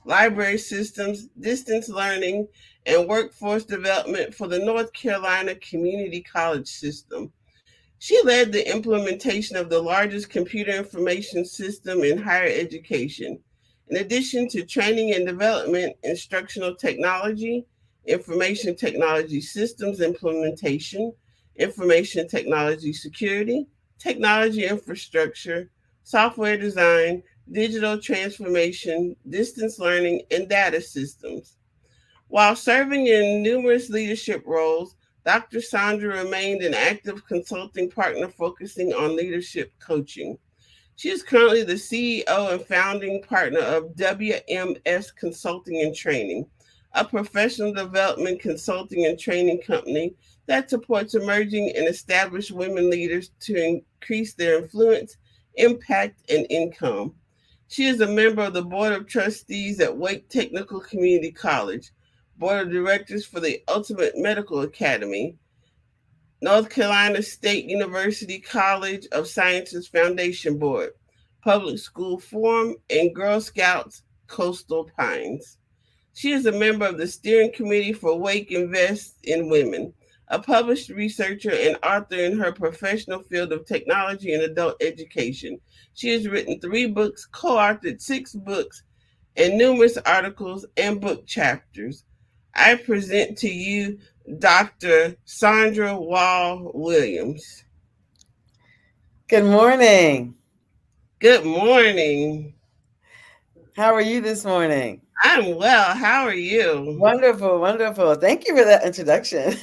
Library Systems, Distance Learning, and Workforce Development for the North Carolina Community College System. She led the implementation of the largest computer information system in higher education. In addition to training and development, instructional technology, information technology systems implementation, information technology security, technology infrastructure, software design, digital transformation, distance learning, and data systems. While serving in numerous leadership roles, Dr. Sandra remained an active consulting partner focusing on leadership coaching. She is currently the CEO and founding partner of WMS Consulting and Training, a professional development consulting and training company that supports emerging and established women leaders to increase their influence, impact, and income. She is a member of the Board of Trustees at Wake Technical Community College, Board of Directors for the Ultimate Medical Academy, North Carolina State University College of Sciences Foundation Board, Public School Forum, and Girl Scouts Coastal Pines. She is a member of the Steering Committee for Wake Invest in Women, a published researcher and author in her professional field of technology and adult education. She has written 3 books, co-authored 6 books, and numerous articles and book chapters. I present to you Dr. Sandra Wall Williams. Good morning. Good morning. How are you this morning? I'm well. How are you? Wonderful, wonderful. Thank you for that introduction.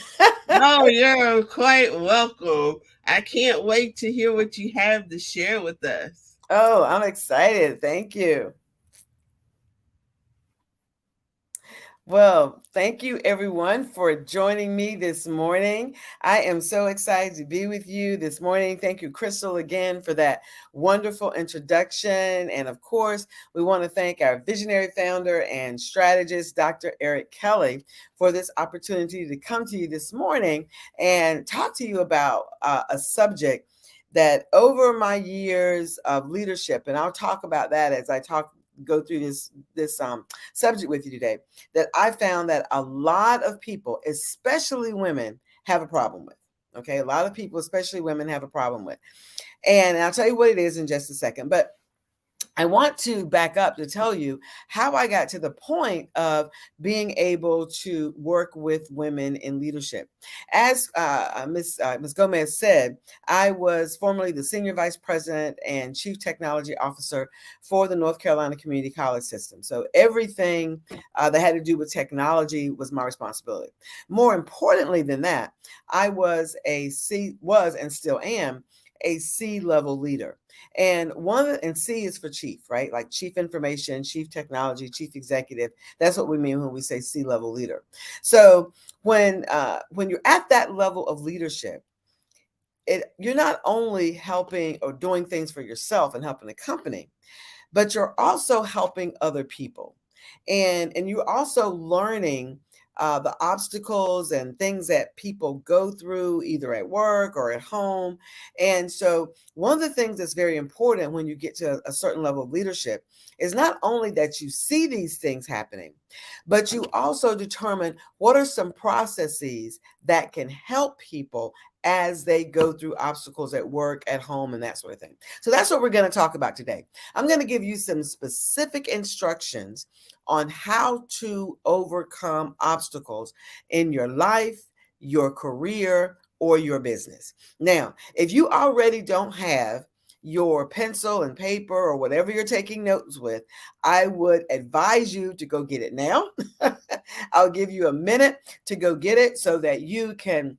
Oh, you're quite welcome. I can't wait to hear what you have to share with us. Oh, I'm excited. Thank you. Well, thank you everyone for joining me this morning. I am so excited to be with you this morning. Thank you, Crystal, again for that wonderful introduction. And of course, we want to thank our visionary founder and strategist, Dr. Eric Kelly, for this opportunity to come to you this morning and talk to you about a subject that over my years of leadership, and I'll talk about that as I talk go through this subject with you today that I found that a lot of people, especially women, have a problem with. Okay, a lot of people, especially women, have a problem with. And I'll tell you what it is in just a second. But I want to back up to tell you how I got to the point of being able to work with women in leadership. As Ms. Gomez said, I was formerly the Senior Vice President and Chief Technology Officer for the North Carolina Community College System. So everything that had to do with technology was my responsibility. More importantly than that, I was and still am a C-level leader. And C is for chief, right? Like chief information, chief technology, chief executive. That's what we mean when we say C-level leader. So when you're at that level of leadership, you're not only helping or doing things for yourself and helping the company, but you're also helping other people. And you're also learning the obstacles and things that people go through either at work or at home. And so one of the things that's very important when you get to a certain level of leadership is not only that you see these things happening, but you also determine what are some processes that can help people as they go through obstacles at work, at home, and that sort of thing. So that's what we're going to talk about today. I'm going to give you some specific instructions on how to overcome obstacles in your life, your career, or your business. Now, if you already don't have your pencil and paper or whatever you're taking notes with, I would advise you to go get it now. I'll give you a minute to go get it so that you can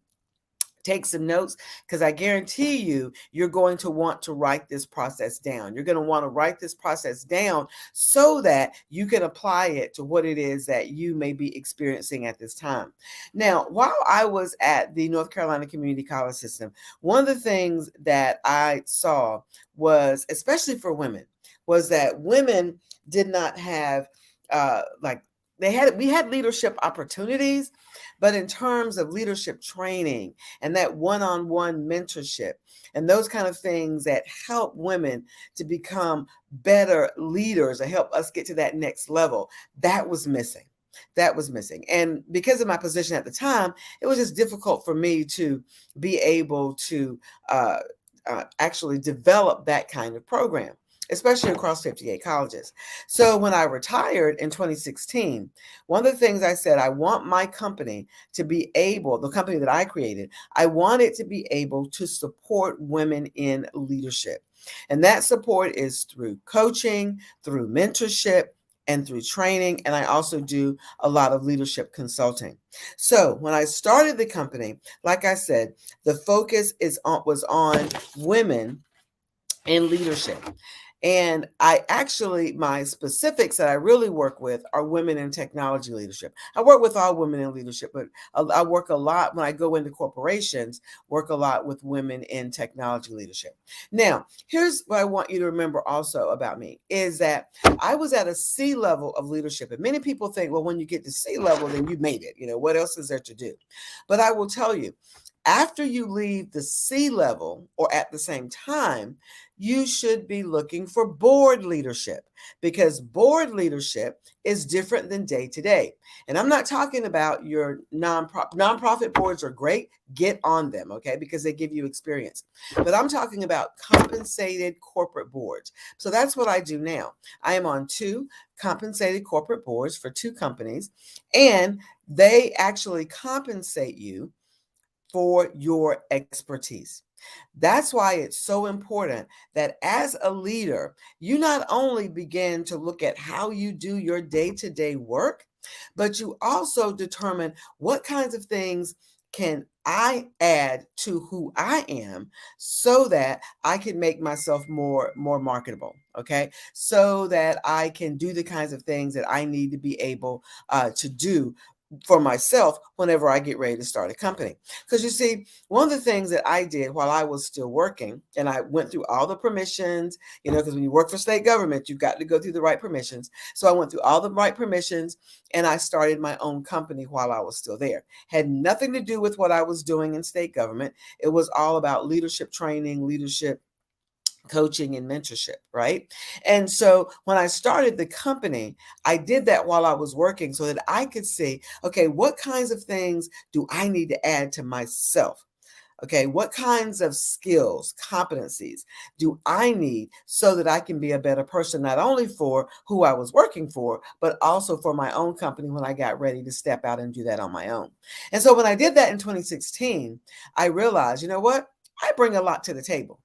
take some notes, because I guarantee you're going to want to write this process down. You're going to want to write this process down so that you can apply it to what it is that you may be experiencing at this time. Now, while I was at the North Carolina Community College System, one of the things that I saw was, especially for women, was that women did not have we had leadership opportunities, but in terms of leadership training and that one-on-one mentorship and those kind of things that help women to become better leaders and help us get to that next level, that was missing. That was missing. And because of my position at the time, it was just difficult for me to be able to actually develop that kind of program, especially across 58 colleges. So when I retired in 2016, one of the things I said, I want my company to be able, the company that I created, I want it to be able to support women in leadership. And that support is through coaching, through mentorship, and through training. And I also do a lot of leadership consulting. So when I started the company, like I said, the focus was on women in leadership. And my specifics that I really work with are women in technology leadership. I work with all women in leadership, but I work a lot when I go into corporations, work a lot with women in technology leadership. Now, here's what I want you to remember also about me is that I was at a C level of leadership. And many people think, well, when you get to C level, then you made it. What else is there to do? But I will tell you, after you leave the C level or at the same time, you should be looking for board leadership, because board leadership is different than day to day. And I'm not talking about your nonprofit boards are great. Get on them, okay, because they give you experience. But I'm talking about compensated corporate boards. So that's what I do now. I am on 2 compensated corporate boards for 2 companies, and they actually compensate you for your expertise. That's why it's so important that as a leader, you not only begin to look at how you do your day-to-day work, but you also determine what kinds of things can I add to who I am so that I can make myself more marketable, okay? So that I can do the kinds of things that I need to be able to do for myself whenever I get ready to start a company. Because you see, one of the things that I did while I was still working, and I went through all the permissions, because when you work for state government, you've got to go through the right permissions. So I went through all the right permissions and I started my own company while I was still there. Had nothing to do with what I was doing in state government. It was all about leadership training, leadership coaching and mentorship, right? And so when I started the company, I did that while I was working so that I could see, okay, what kinds of things do I need to add to myself? Okay, what kinds of skills, competencies do I need so that I can be a better person, not only for who I was working for, but also for my own company when I got ready to step out and do that on my own. And so when I did that in 2016, I realized, you know what? I bring a lot to the table,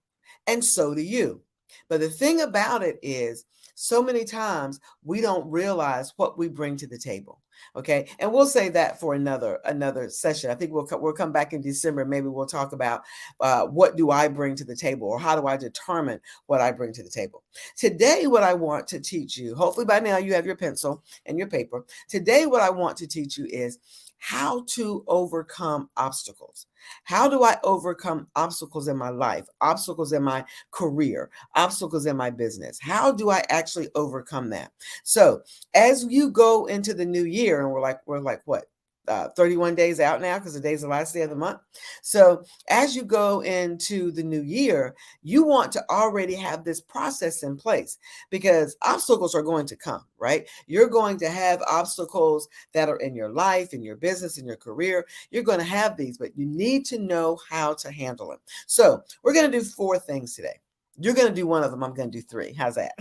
and so do you. But the thing about it is, so many times we don't realize what we bring to the table. Okay, and we'll say that for another session. I think we'll come back in December. Maybe we'll talk about what do I bring to the table, or how do I determine what I bring to the table. Today, what I want to teach you, hopefully by now you have your pencil and your paper. Today, what I want to teach you is how to overcome obstacles. How do I overcome obstacles in my life, obstacles in my career, obstacles in my business? How do I actually overcome that? So as you go into the new year, and we're like what? 31 days out now, because today's the last day of the month. So as you go into the new year, you want to already have this process in place, because obstacles are going to come, right? You're going to have obstacles that are in your life, in your business, in your career. You're going to have these, but you need to know how to handle them. So we're going to do 4 things today. You're going to do one of them. I'm going to do 3. How's that?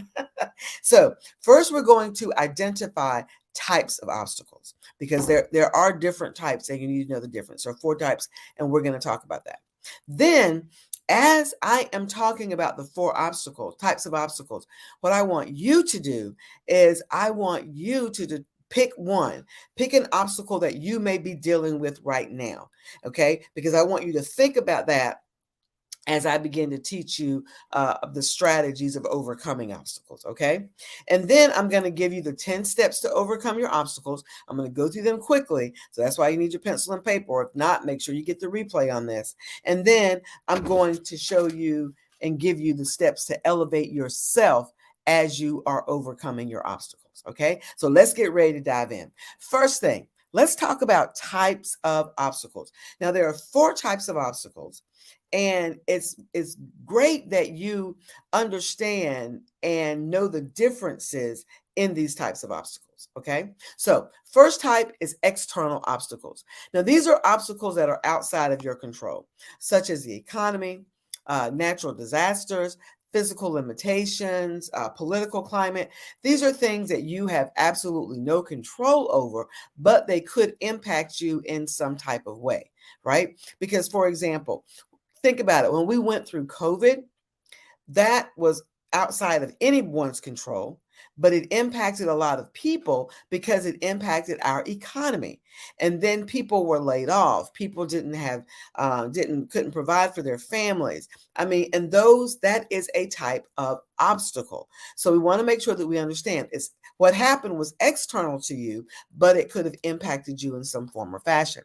So first, we're going to identify types of obstacles, because there are different types and you need to know the difference. There are 4 types, and we're going to talk about that. Then, as I am talking about the 4 types of obstacles, what I want you to do is I want you to pick one. Pick an obstacle that you may be dealing with right now, okay? Because I want you to think about that as I begin to teach you the strategies of overcoming obstacles, okay? And then I'm going to give you the 10 steps to overcome your obstacles. I'm going to go through them quickly, so that's why you need your pencil and paper. Or if not, make sure you get the replay on this. And then I'm going to show you and give you the steps to elevate yourself as you are overcoming your obstacles, okay? So let's get ready to dive in. First thing, let's talk about types of obstacles. Now, there are 4 types of obstacles. And it's great that you understand and know the differences in these types of obstacles, okay? So first type is external obstacles. Now, these are obstacles that are outside of your control, such as the economy, natural disasters, physical limitations, political climate. These are things that you have absolutely no control over, but they could impact you in some type of way, right? Because, for example, think about it. When we went through COVID, that was outside of anyone's control, but it impacted a lot of people because it impacted our economy. And then people were laid off. People couldn't provide for their families. I mean, and that is a type of obstacle. So we want to make sure that we understand what happened was external to you, but it could have impacted you in some form or fashion.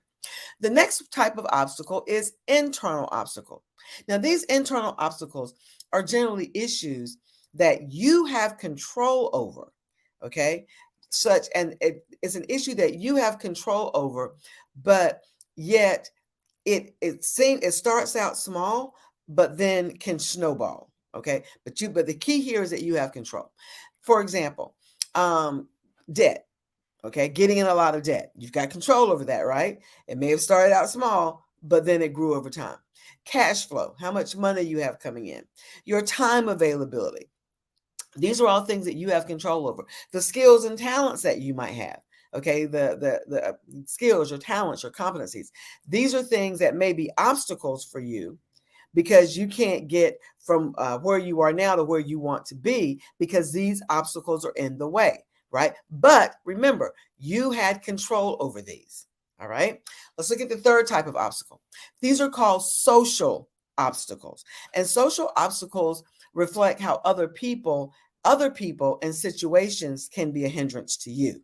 The next type of obstacle is internal obstacle. Now, these internal obstacles are generally issues that you have control over, okay? It's an issue that you have control over, but yet it starts out small, but then can snowball, okay? But the key here is that you have control. For example, debt. Okay, getting in a lot of debt. You've got control over that, right? It may have started out small, but then it grew over time. Cash flow, how much money you have coming in. Your time availability. These are all things that you have control over. The skills and talents that you might have. Okay, the skills, your talents, your competencies. These are things that may be obstacles for you, because you can't get from where you are now to where you want to be, because these obstacles are in the way. Right? But remember, you had control over these. All right. Let's look at the third type of obstacle. These are called social obstacles. And social obstacles reflect how other people and situations can be a hindrance to you.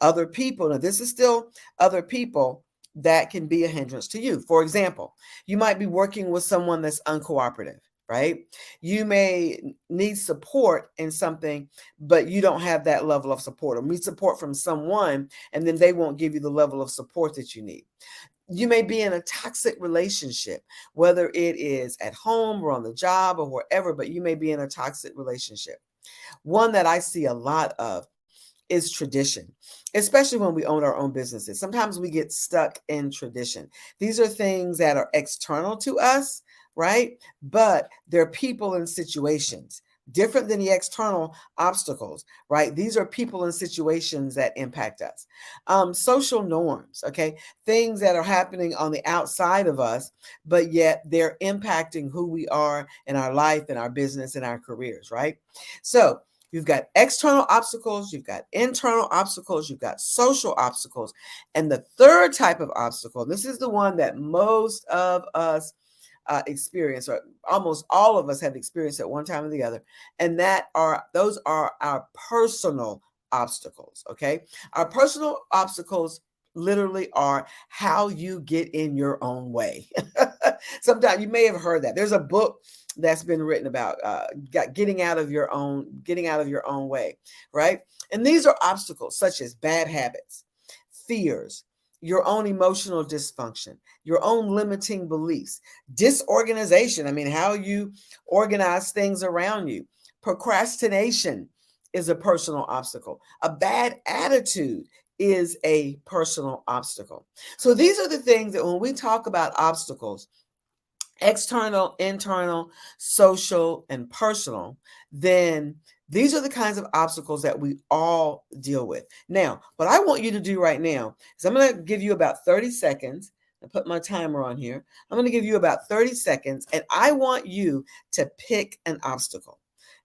Other people, now this is still other people that can be a hindrance to you. For example, you might be working with someone that's uncooperative. Right? You may need support in something, but you don't have that level of support, or need support from someone, and then they won't give you the level of support that you need. You may be in a toxic relationship, whether it is at home or on the job or wherever, but you may be in a toxic relationship. One that I see a lot of is tradition, especially when we own our own businesses. Sometimes we get stuck in tradition. These are things that are external to us, right? But they're people and situations different than the external obstacles, right? These are people and situations that impact us. Social norms, okay? Things that are happening on the outside of us, but yet they're impacting who we are in our life, in our business, in our careers, right? So you've got external obstacles, you've got internal obstacles, you've got social obstacles. And the third type of obstacle, this is the one that most of us experience, or almost all of us have experienced at one time or the other, and those are our personal obstacles. Okay, our personal obstacles literally are how you get in your own way. Sometimes you may have heard that there's a book that's been written about getting out of your own way, right? And these are obstacles such as bad habits, fears, your own emotional dysfunction, your own limiting beliefs, disorganization. I mean, how you organize things around you. Procrastination is a personal obstacle. A bad attitude is a personal obstacle. So these are the things that when we talk about obstacles, external, internal, social, and personal, then these are the kinds of obstacles that we all deal with. Now, what I want you to do right now is I'm going to give you about 30 seconds. I put my timer on here. I'm going to give you about 30 seconds, and I want you to pick an obstacle.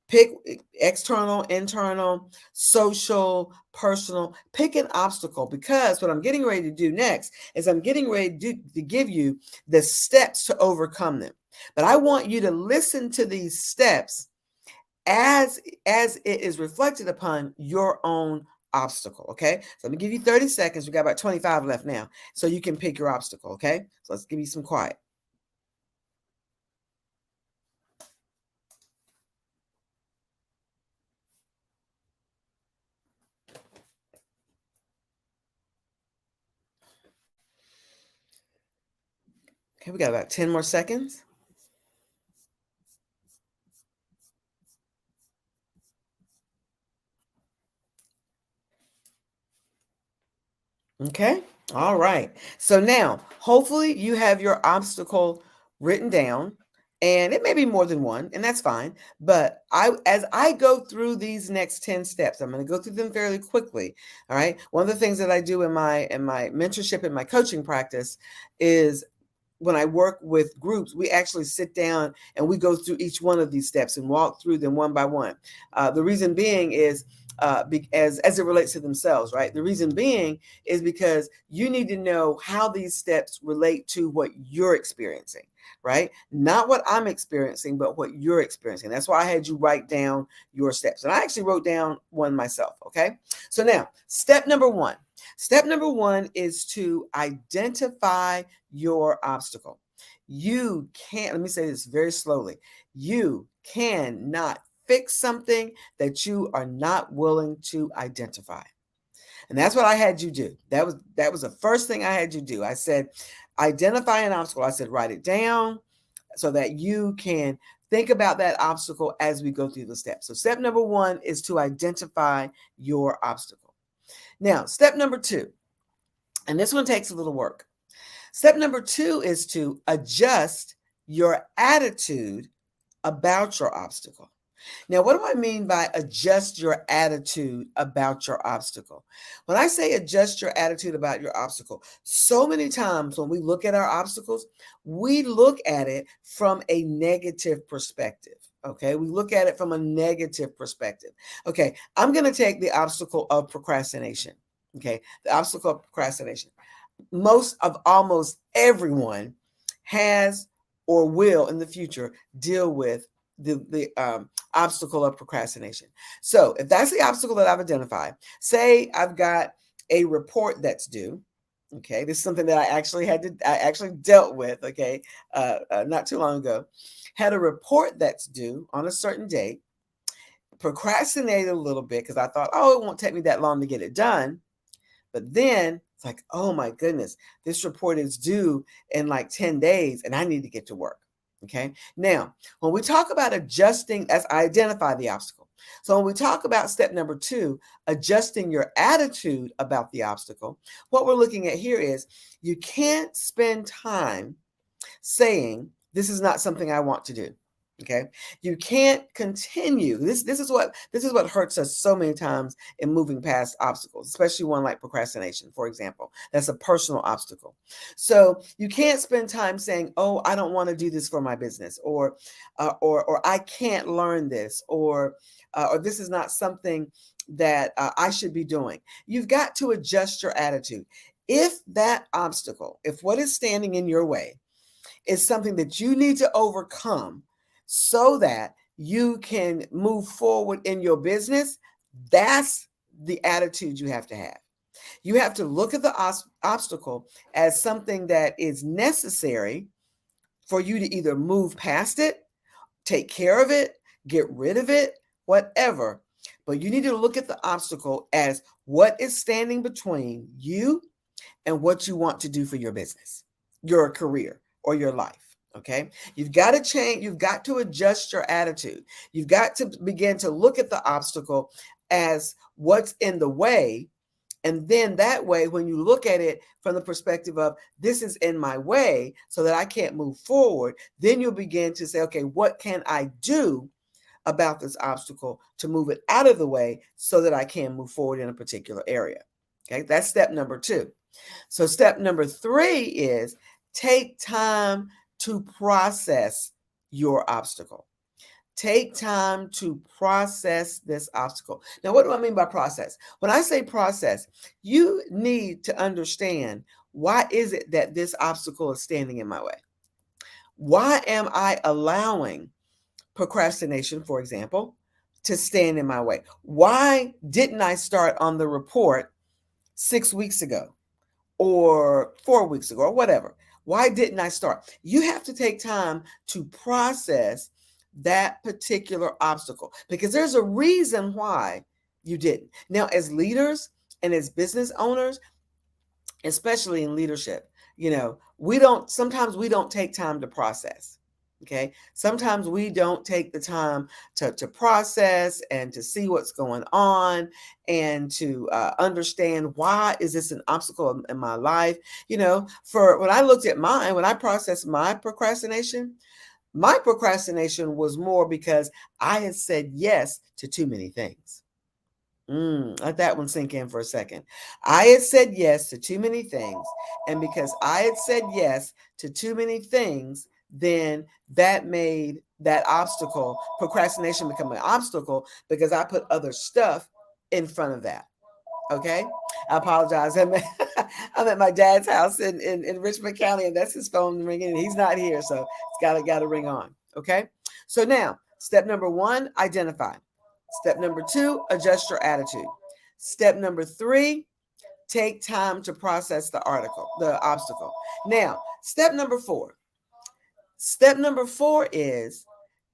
Pick external, internal, social, personal. Pick an obstacle, because what I'm getting ready to do next is I'm getting ready to give you the steps to overcome them. But I want you to listen to these steps as it is reflected upon your own obstacle. Okay, so let me give you 30 seconds. We got about 25 left now, so you can pick your obstacle. Okay, so let's give you some quiet. Okay, we got about 10 more seconds. Okay. All right. So now, hopefully you have your obstacle written down, and it may be more than one, and that's fine. But as I go through these next 10 steps, I'm going to go through them fairly quickly. All right. One of the things that I do in my mentorship and my coaching practice is when I work with groups, we actually sit down and we go through each one of these steps and walk through them one by one. The reason being is as it relates to themselves, right? The reason being is because you need to know how these steps relate to what you're experiencing, right? Not what I'm experiencing, but what you're experiencing. That's why I had you write down your steps. And I actually wrote down one myself, okay? So now, step number one. Step number one is to identify your obstacle. You can't, let me say this very slowly. You cannot fix something that you are not willing to identify. And that's what I had you do. That was the first thing I had you do. I said, identify an obstacle. I said, write it down so that you can think about that obstacle as we go through the steps. So step number one is to identify your obstacle. Now, step number two, and this one takes a little work. Step number two is to adjust your attitude about your obstacle. Now, what do I mean by adjust your attitude about your obstacle? When I say adjust your attitude about your obstacle, so many times when we look at our obstacles, we look at it from a negative perspective. Okay, we look at it from a negative perspective. Okay, I'm going to take the obstacle of procrastination. Okay, the obstacle of procrastination. Almost everyone has or will in the future deal with the obstacle of procrastination. So if that's the obstacle that I've identified, say I've got a report that's due. Okay, this is something that I actually dealt with. Okay, not too long ago, had a report that's due on a certain date. Procrastinated a little bit because I thought, oh, it won't take me that long to get it done. But then It's like, oh my goodness, this report is due in like 10 days and I need to get to work. Okay. Now, when we talk about adjusting, as I identify the obstacle. So when we talk about step number 2, adjusting your attitude about the obstacle, what we're looking at here is you can't spend time saying, this is not something I want to do. Okay. You can't continue. This is what hurts us so many times in moving past obstacles, especially one like procrastination, for example. That's a personal obstacle. So you can't spend time saying, oh, I don't want to do this for my business, or I can't learn this, or this is not something that I should be doing. You've got to adjust your attitude. If that obstacle, if what is standing in your way is something that you need to overcome so that you can move forward in your business, that's the attitude you have to have. You have to look at the obstacle as something that is necessary for you to either move past it, take care of it, get rid of it, whatever. But you need to look at the obstacle as what is standing between you and what you want to do for your business, your career, or your life. Okay. You've got to change. You've got to adjust your attitude. You've got to begin to look at the obstacle as what's in the way. And then that way, when you look at it from the perspective of this is in my way so that I can't move forward, then you'll begin to say, okay, what can I do about this obstacle to move it out of the way so that I can move forward in a particular area? Okay. That's step number 2. So step number 3 is take time to process your obstacle. Take time to process this obstacle. Now, what do I mean by process? When I say process, you need to understand, why is it that this obstacle is standing in my way? Why am I allowing procrastination, for example, to stand in my way? Why didn't I start on the report 6 weeks ago or 4 weeks ago or whatever? Why didn't I start? You have to take time to process that particular obstacle because there's a reason why you didn't. Now, as leaders and as business owners, especially in leadership, sometimes we don't take time to process. Okay. Sometimes we don't take the time to process and to see what's going on and to understand, why is this an obstacle in my life? For when I looked at when I processed my procrastination was more because I had said yes to too many things. Let that one sink in for a second. I had said yes to too many things. And because I had said yes to too many things, then that made that obstacle, procrastination, become an obstacle because I put other stuff in front of that. Okay. I apologize. I'm at my dad's house in Richmond County, and that's his phone ringing, and he's not here. So it's got to ring on. Okay. So now step number 1, identify. Step number 2, adjust your attitude. Step number 3, take time to process the obstacle. Now, step number 4. Step number 4 is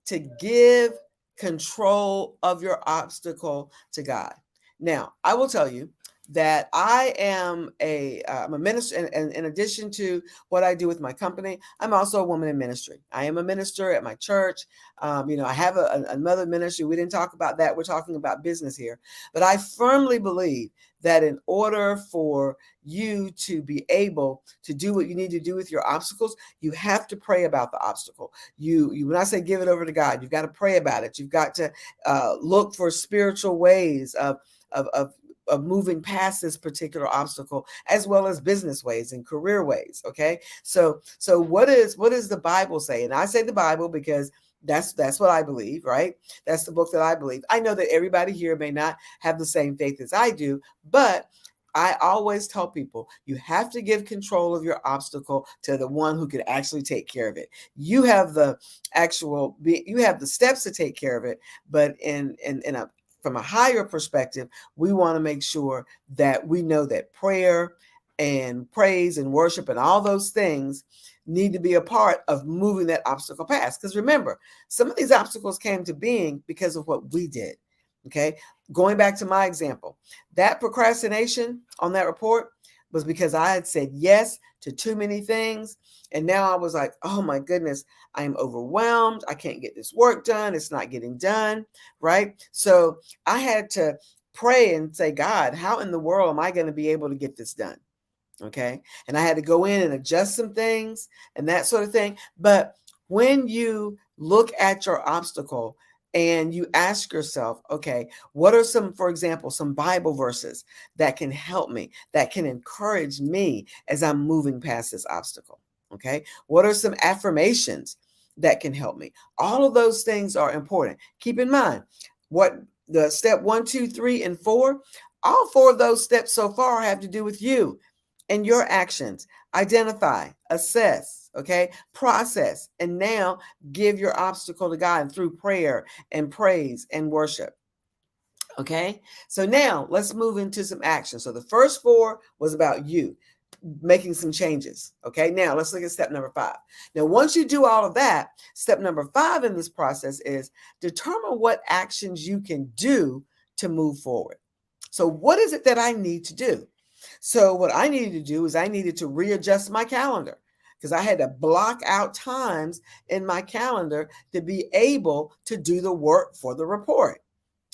to give control of your obstacle to God. Now, I will tell you that I am I'm a minister, and in addition to what I do with my company, I'm also a woman in ministry. I am a minister at my church. I have another ministry. We didn't talk about that. We're talking about business here. But I firmly believe that in order for you to be able to do what you need to do with your obstacles, you have to pray about the obstacle. When I say give it over to God, you've got to pray about it. You've got to look for spiritual ways of moving past this particular obstacle, as well as business ways and career ways. Okay. So what does the Bible say? And I say the Bible because that's what I believe, right? That's the book that I believe. I know that everybody here may not have the same faith as I do, but I always tell people you have to give control of your obstacle to the one who can actually take care of it. You have the steps to take care of it, but from a higher perspective, we want to make sure that we know that prayer and praise and worship and all those things need to be a part of moving that obstacle past. Because remember, some of these obstacles came to being because of what we did. Okay. Going back to my example, that procrastination on that report, was because I had said yes to too many things. And now I was like, oh my goodness, I am overwhelmed. I can't get this work done. It's not getting done, right? So I had to pray and say, God, how in the world am I going to be able to get this done? Okay. And I had to go in and adjust some things and that sort of thing. But when you look at your obstacle and you ask yourself, okay, what are some, for example, some Bible verses that can help me, that can encourage me as I'm moving past this obstacle? Okay. What are some affirmations that can help me? All of those things are important. Keep in mind what the step 1, 2, 3, and 4, all 4 of those steps so far have to do with you and your actions. Identify, assess, okay, process, and now give your obstacle to God through prayer and praise and worship. Okay, so now let's move into some action. So the first 4 was about you making some changes. Okay, now let's look at step number 5. Now, once you do all of that, step number 5 in this process is determine what actions you can do to move forward. So what is it that I need to do? So what I needed to do is I needed to readjust my calendar because I had to block out times in my calendar to be able to do the work for the report,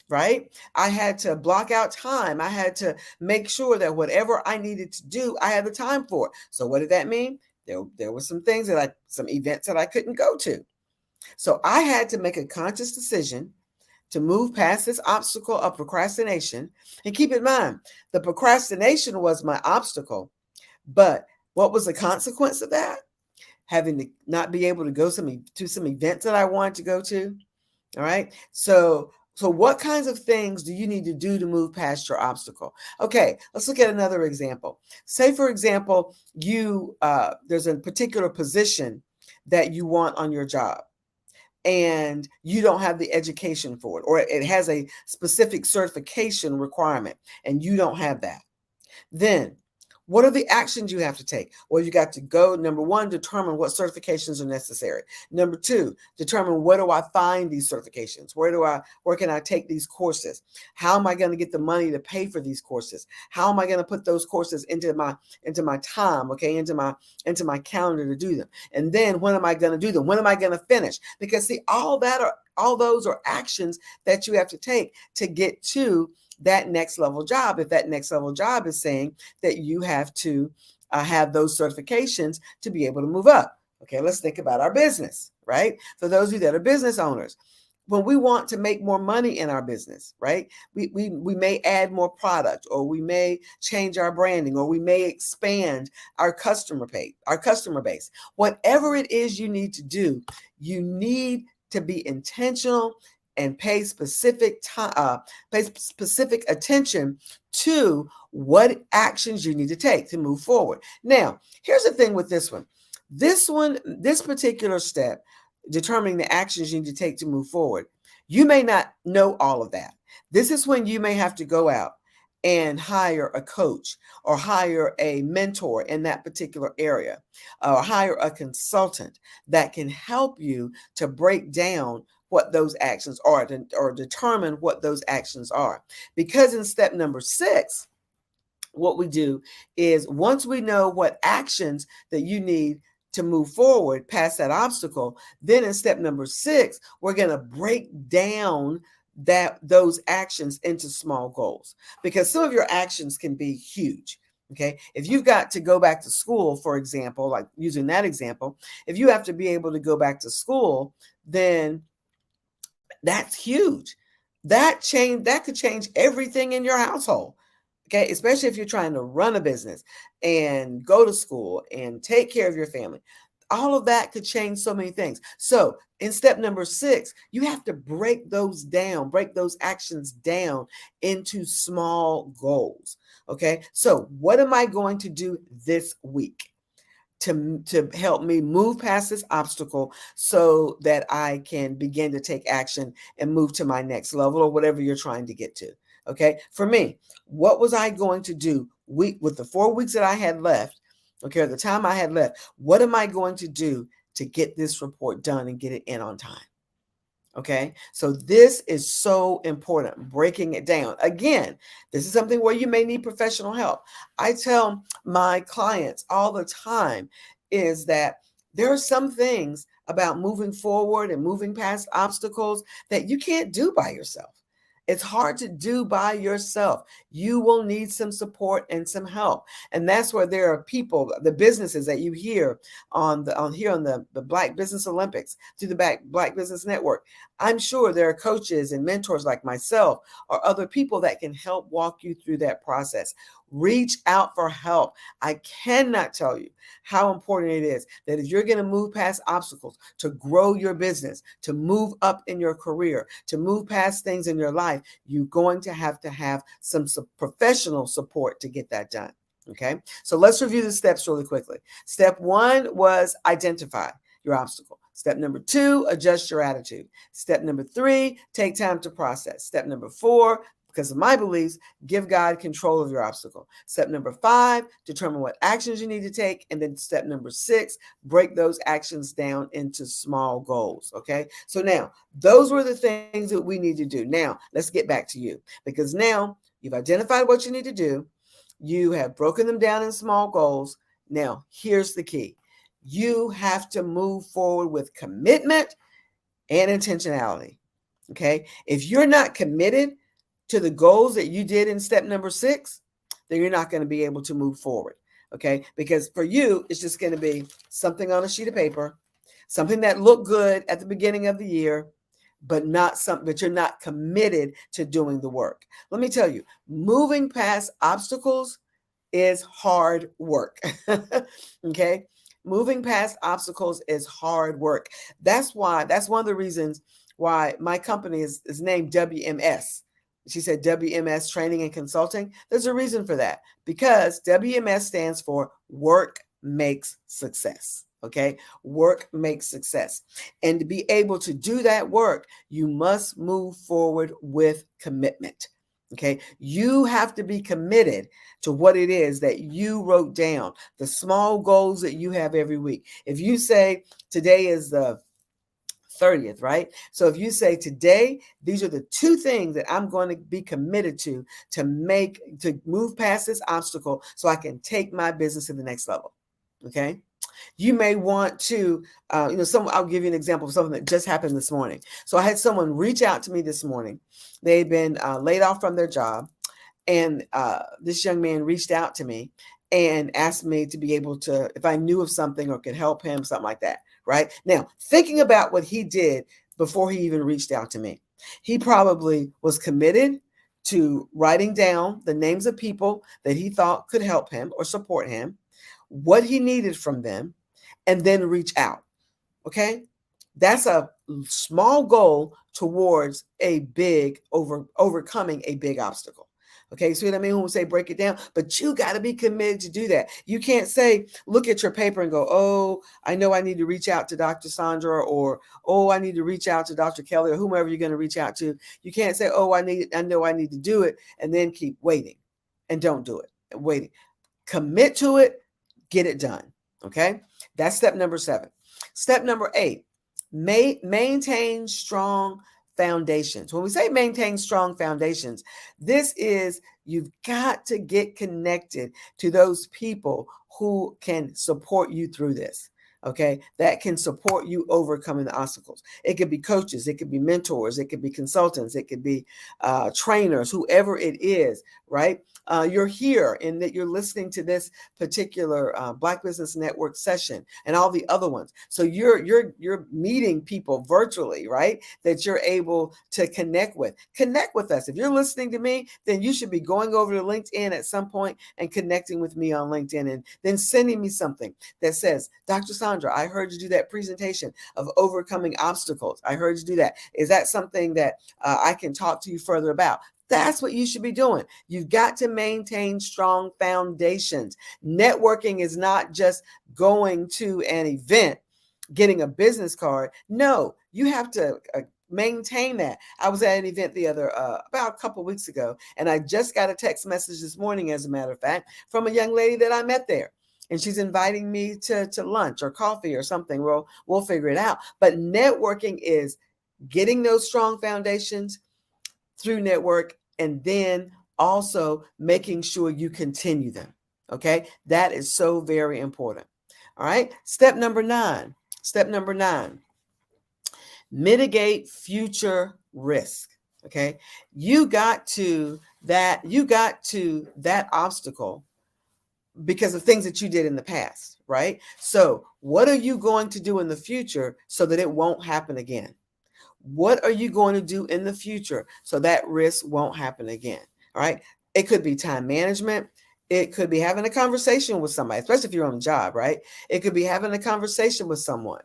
right? I had to block out time. I had to make sure that whatever I needed to do, I had the time for. So what did that mean? There were some things some events that I couldn't go to. So I had to make a conscious decision to move past this obstacle of procrastination. And keep in mind, the procrastination was my obstacle. But what was the consequence of that? Having to not be able to go to some events that I wanted to go to. All right. So what kinds of things do you need to do to move past your obstacle? Okay, let's look at another example. Say, for example, there's a particular position that you want on your job, and you don't have the education for it, or it has a specific certification requirement and you don't have that. Then what are the actions you have to take? Well, you got to go, number 1, determine what certifications are necessary. Number 2, determine where do I find these certifications? Where can I take these courses? How am I going to get the money to pay for these courses? How am I going to put those courses into my time, okay, into my calendar to do them? And then when am I going to do them? When am I going to finish? Because see, all those are actions that you have to take to get to that next level job. If that next level job is saying that you have to have those certifications to be able to move up. Okay, let's think about our business, right? For those of you that are business owners, when we want to make more money in our business, right? We may add more product, or we may change our branding, or we may expand our customer base. Whatever it is you need to do, you need to be intentional and pay specific attention to what actions you need to take to move forward. Now, here's the thing with this one. This particular step, determining the actions you need to take to move forward, you may not know all of that. This is when you may have to go out and hire a coach or hire a mentor in that particular area, or hire a consultant that can help you to break down what those actions are, or determine what those actions are. Because in step number 6, what we do is, once we know what actions that you need to move forward past that obstacle, then in step number 6, we're going to break down those actions into small goals, because some of your actions can be huge. Okay, if you've got to go back to school, for example, like using that example, if you have to be able to go back to school, then that's huge. That could change everything in your household. Okay, especially if you're trying to run a business and go to school and take care of your family. All of that could change so many things. So in step number 6, you have to break those actions down into small goals. Okay, so what am I going to do this week to help me move past this obstacle so that I can begin to take action and move to my next level, or whatever you're trying to get to? Okay, for me, what was I going to do with the 4 weeks that I had left? Okay, at the time I had left, what am I going to do to get this report done and get it in on time? Okay, so this is so important, breaking it down. Again, this is something where you may need professional help. I tell my clients all the time is that there are some things about moving forward and moving past obstacles that you can't do by yourself. It's hard to do by yourself. You will need some support and some help. And that's where there are people, the businesses that you hear on the Black Business Olympics, through the Black Business Network. I'm sure there are coaches and mentors like myself or other people that can help walk you through that process. Reach out for help. I cannot tell you how important it is that if you're going to move past obstacles, to grow your business, to move up in your career, to move past things in your life, you're going to have some professional support to get that done. Okay, so let's review the steps really quickly. Step 1 was identify your obstacle. Step number 2, adjust your attitude. Step number 3, take time to process. Step number 4, because of my beliefs, give God control of your obstacle. Step number 5, determine what actions you need to take. And then step number 6, break those actions down into small goals. Okay, so now those were the things that we need to do. Now let's get back to you, because now you've identified what you need to do. You have broken them down in small goals. Now, here's the key. You have to move forward with commitment and intentionality. Okay. If you're not committed to the goals that you did in step number 6, then you're not going to be able to move forward. Okay. Because for you, it's just going to be something on a sheet of paper, something that looked good at the beginning of the year, but not something that you're not committed to doing the work. Let me tell you, moving past obstacles is hard work. Okay. Moving past obstacles is hard work. That's one of the reasons why my company is named WMS. She said WMS Training and Consulting. There's a reason for that, because WMS stands for Work Makes Success. Okay, work makes success. And to be able to do that work, you must move forward with commitment. Okay, you have to be committed to what it is that you wrote down, the small goals that you have every week. If you say today is the 30th, right? So if you say today, these are the 2 things that I'm going to be committed to move past this obstacle so I can take my business to the next level. Okay. You may want to, I'll give you an example of something that just happened this morning. So I had someone reach out to me this morning. They'd been laid off from their job. And this young man reached out to me and asked me to be able to, if I knew of something or could help him, something like that. Right now, thinking about what he did before he even reached out to me, he probably was committed to writing down the names of people that he thought could help him or support him, what he needed from them, and then reach out. Okay. That's a small goal towards overcoming a big obstacle. Okay, see what I mean? When we say break it down, but you got to be committed to do that. You can't say, look at your paper and go, oh, I know I need to reach out to Dr. Sandra, or, oh, I need to reach out to Dr. Kelly, or whomever you're going to reach out to. You can't say, oh, I know I need to do it, and then keep waiting and don't do it. Waiting. Commit to it, get it done. Okay, that's step number 7. Step number 8, maintain strong foundations. When we say maintain strong foundations, this is you've got to get connected to those people who can support you through this. Okay, that can support you overcoming the obstacles. It could be coaches, it could be mentors, it could be consultants, it could be trainers, whoever it is, right? You're here and that you're listening to this particular Black Business Network session and all the other ones. So you're meeting people virtually, right? That you're able to connect with. Connect with us. If you're listening to me, then you should be going over to LinkedIn at some point and connecting with me on LinkedIn, and then sending me something that says, Dr. Sandra, I heard you do that presentation of overcoming obstacles. I heard you do that. Is that something that I can talk to you further about? That's what you should be doing. You've got to maintain strong foundations. Networking is not just going to an event, getting a business card. No, you have to maintain that. I was at an event about a couple of weeks ago, and I just got a text message this morning, as a matter of fact, from a young lady that I met there. And she's inviting me to lunch or coffee or something. We'll figure it out. But networking is getting those strong foundations through network, and then also making sure you continue them. Okay, that is so very important. All right, step number 9. Step number 9, mitigate future risk. Okay, you got to that obstacle because of things that you did in the past, right? So what are you going to do in the future so that it won't happen again? What are you going to do in the future so that risk won't happen again? All right. It could be time management. It could be having a conversation with somebody, especially if you're on a job, right? It could be having a conversation with someone.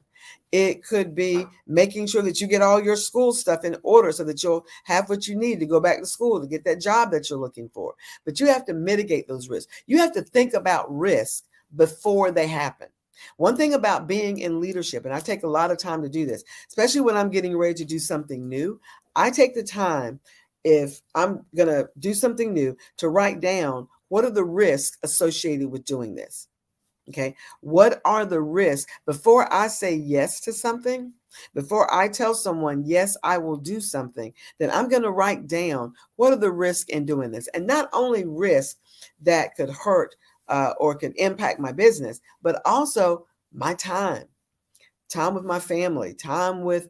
It could be making sure that you get all your school stuff in order so that you'll have what you need to go back to school to get that job that you're looking for. But you have to mitigate those risks. You have to think about risk before they happen. One thing about being in leadership, and I take a lot of time to do this, especially when I'm getting ready to do something new, I take the time, if I'm going to do something new, to write down what are the risks associated with doing this. Okay. What are the risks before I say yes to something? Before I tell someone, yes, I will do something, then I'm going to write down what are the risks in doing this. And not only risks that could hurt or could impact my business, but also my time with my family, time with,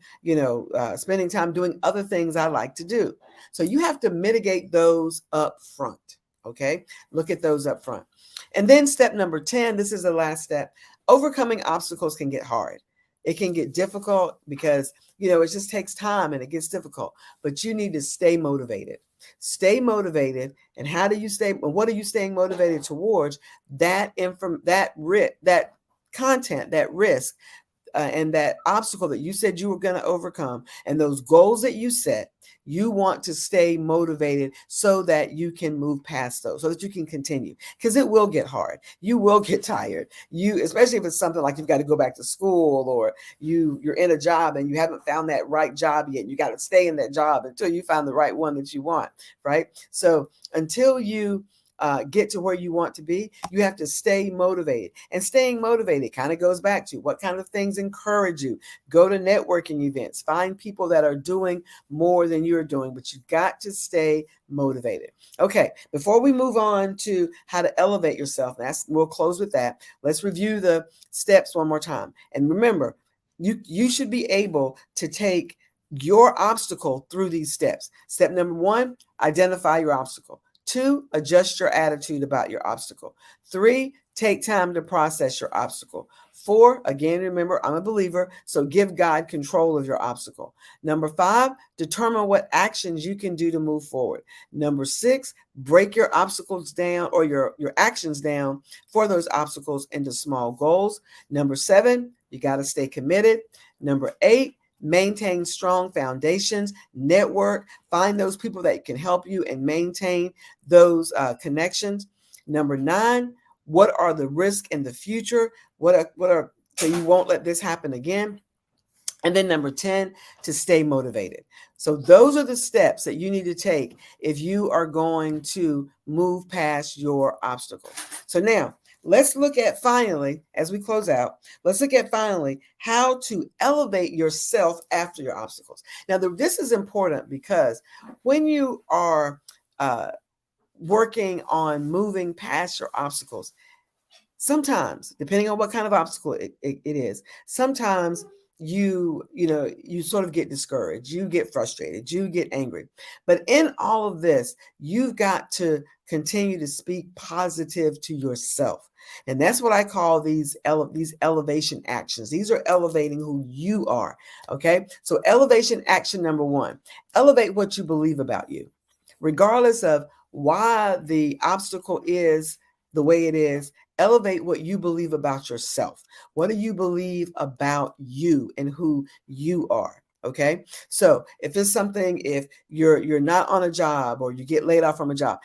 spending time doing other things I like to do. So you have to mitigate those up front. Okay. Look at those up front. And then step number 10, this is the last step. Overcoming obstacles can get hard. It can get difficult because, it just takes time and it gets difficult, but you need to stay motivated. Stay motivated. And how do you stay? What are you staying motivated towards? That content, that risk, and that obstacle that you said you were going to overcome, and those goals that you set. You want to stay motivated so that you can move past those, so that you can continue, because it will get hard. You will get tired. Especially if it's something like you've got to go back to school, or you're in a job and you haven't found that right job yet. You got to stay in that job until you find the right one that you want, right? So until you get to where you want to be, you have to stay motivated. And staying motivated kind of goes back to what kind of things encourage you. Go to networking events, find people that are doing more than you're doing, but you've got to stay motivated. Okay, before we move on to how to elevate yourself, we'll close with that. Let's review the steps one more time. And remember, you should be able to take your obstacle through these steps. Step number 1, identify your obstacle. 2, adjust your attitude about your obstacle. 3, take time to process your obstacle. 4, again, remember, I'm a believer, so give God control of your obstacle. Number 5, determine what actions you can do to move forward. Number 6, break your obstacles down, or your actions down for those obstacles into small goals. Number 7, you got to stay committed. Number 8, maintain strong foundations, network, find those people that can help you and maintain those connections. Number 9, what are the risks in the future? So you won't let this happen again. And then number 10, to stay motivated. So those are the steps that you need to take if you are going to move past your obstacles. So now, let's look at finally, as we close out, how to elevate yourself after your obstacles. Now, this is important because when you are working on moving past your obstacles, sometimes, depending on what kind of obstacle it is, sometimes you sort of get discouraged, you get frustrated, you get angry. But in all of this, you've got to continue to speak positive to yourself. And that's what I call these elevation actions. These are elevating who you are. Okay. So elevation action number 1, elevate what you believe about you, regardless of why the obstacle is the way it is. Elevate what you believe about yourself. What do you believe about you and who you are? Okay. So if you're not on a job, or you get laid off from a job,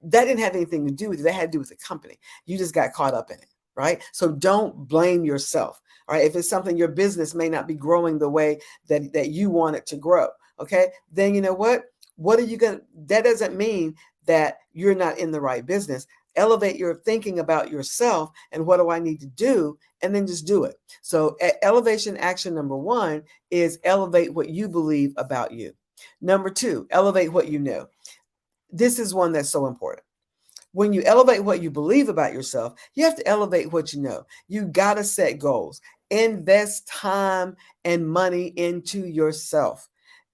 that didn't have anything to do with it. That had to do with the company. You just got caught up in it, right? So don't blame yourself. All right. If it's something, your business may not be growing the way that you want it to grow. Okay. Then you know what? That doesn't mean that you're not in the right business. elevate your thinking about yourself and what do I need to do, and then just do it. So elevation action number 1 is elevate what you believe about you. Number 2, elevate what you know. This is one that's so important. When you elevate what you believe about yourself, you have to elevate what you know. You got to set goals. Invest time and money into yourself,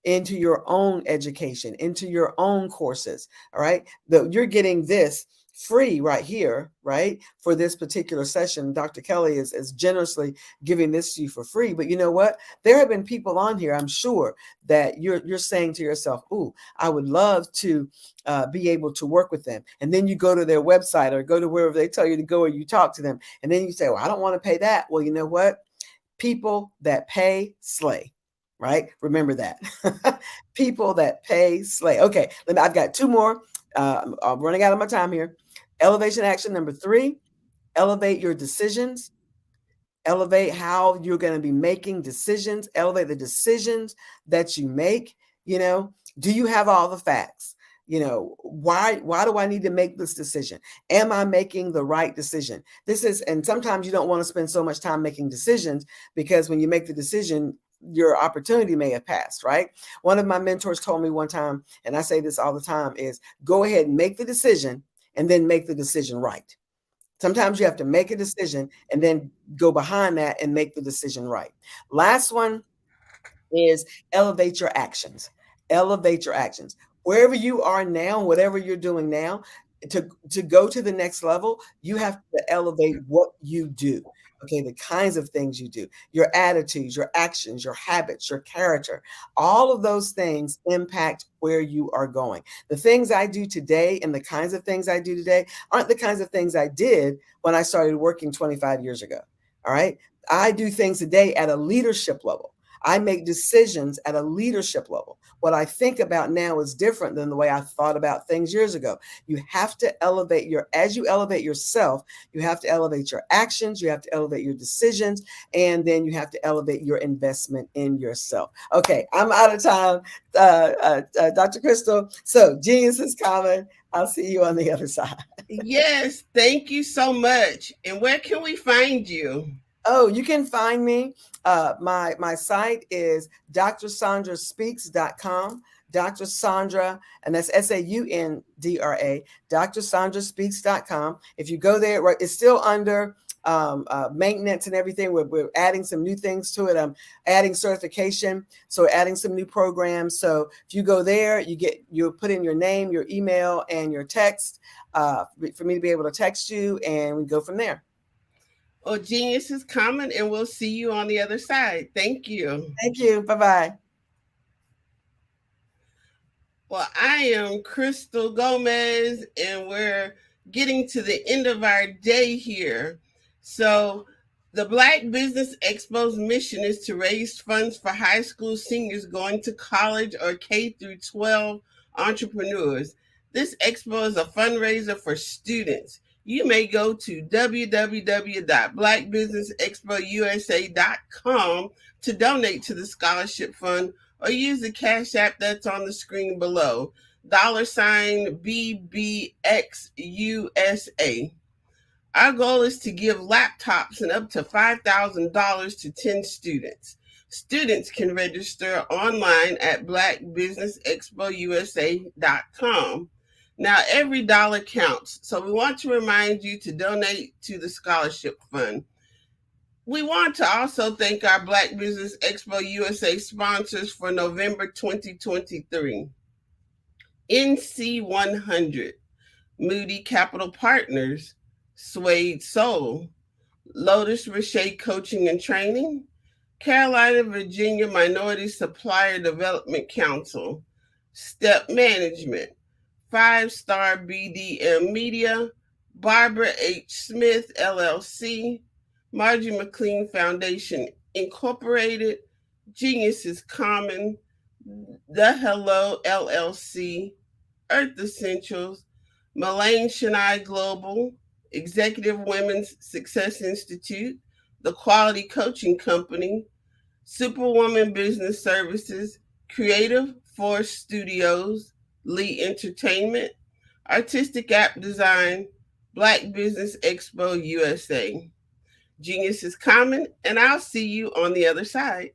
into your own education, into your own courses. All right. You're getting this free right here, right? For this particular session, Dr. Kelly is generously giving this to you for free. But you know what? There have been people on here, I'm sure, that you're saying to yourself, "Ooh, I would love to be able to work with them." And then you go to their website or go to wherever they tell you to go, or you talk to them, and then you say, "Well, I don't want to pay that." Well, you know what? People that pay slay. Right? Remember that. People that pay slay. Okay, I've got 2 more. I'm running out of my time here. Elevation action number 3, elevate your decisions. Elevate how you're going to be making decisions. Elevate the decisions that you make. Do you have all the facts? Why do I need to make this decision? Am I making the right decision? And sometimes you don't want to spend so much time making decisions, because when you make the decision, your opportunity may have passed, right? One of my mentors told me one time, and I say this all the time, is go ahead and make the decision and then make the decision right. Sometimes you have to make a decision and then go behind that and make the decision right. Last one is elevate your actions. Elevate your actions. Wherever you are now, whatever you're doing now, to go to the next level, you have to elevate what you do. Okay, the kinds of things you do, your attitudes, your actions, your habits, your character, all of those things impact where you are going. The things I do today and the kinds of things I do today aren't the kinds of things I did when I started working 25 years ago. All right. I do things today at a leadership level. I make decisions at a leadership level. What I think about now is different than the way I thought about things years ago. You have to elevate as you elevate yourself, you have to elevate your actions, you have to elevate your decisions, and then you have to elevate your investment in yourself. Okay, I'm out of time, Dr. Crystal. So genius is common. I'll see you on the other side. Yes, thank you so much. And where can we find you? Oh, you can find me. My site is drsandraspeaks.com. Dr. Sandra, and that's SAUNDRA, drsandraspeaks.com. If you go there, right, it's still under maintenance and everything. We're adding some new things to it. I'm adding certification, so adding some new programs. So if you go there, you put in your name, your email, and your text for me to be able to text you, and we go from there. Well, genius is common, and we'll see you on the other side. Thank you. Thank you. Bye-bye. Well, I am Crystal Gomez, and we're getting to the end of our day here. So the Black Business Expo's mission is to raise funds for high school seniors going to college or K through 12 entrepreneurs. This expo is a fundraiser for students. You may go to www.blackbusinessexpousa.com to donate to the scholarship fund, or use the Cash App that's on the screen below, $BBXUSA. Our goal is to give laptops and up to $5,000 to 10 students. Students can register online at blackbusinessexpousa.com. Now, every dollar counts, so we want to remind you to donate to the scholarship fund. We want to also thank our Black Business Expo USA sponsors for November 2023. NC 100, Moody Capital Partners, Suede Soul, Lotus Richey Coaching and Training, Carolina, Virginia Minority Supplier Development Council, Step Management, 5-Star BDM Media, Barbara H. Smith, LLC, Margie McLean Foundation, Incorporated, Genius is Common, The Hello, LLC, Earth Essentials, Mullane Shania Global, Executive Women's Success Institute, The Quality Coaching Company, Superwoman Business Services, Creative Force Studios, Lee Entertainment, Artistic App Design, Black Business Expo USA. Genius is common, and I'll see you on the other side.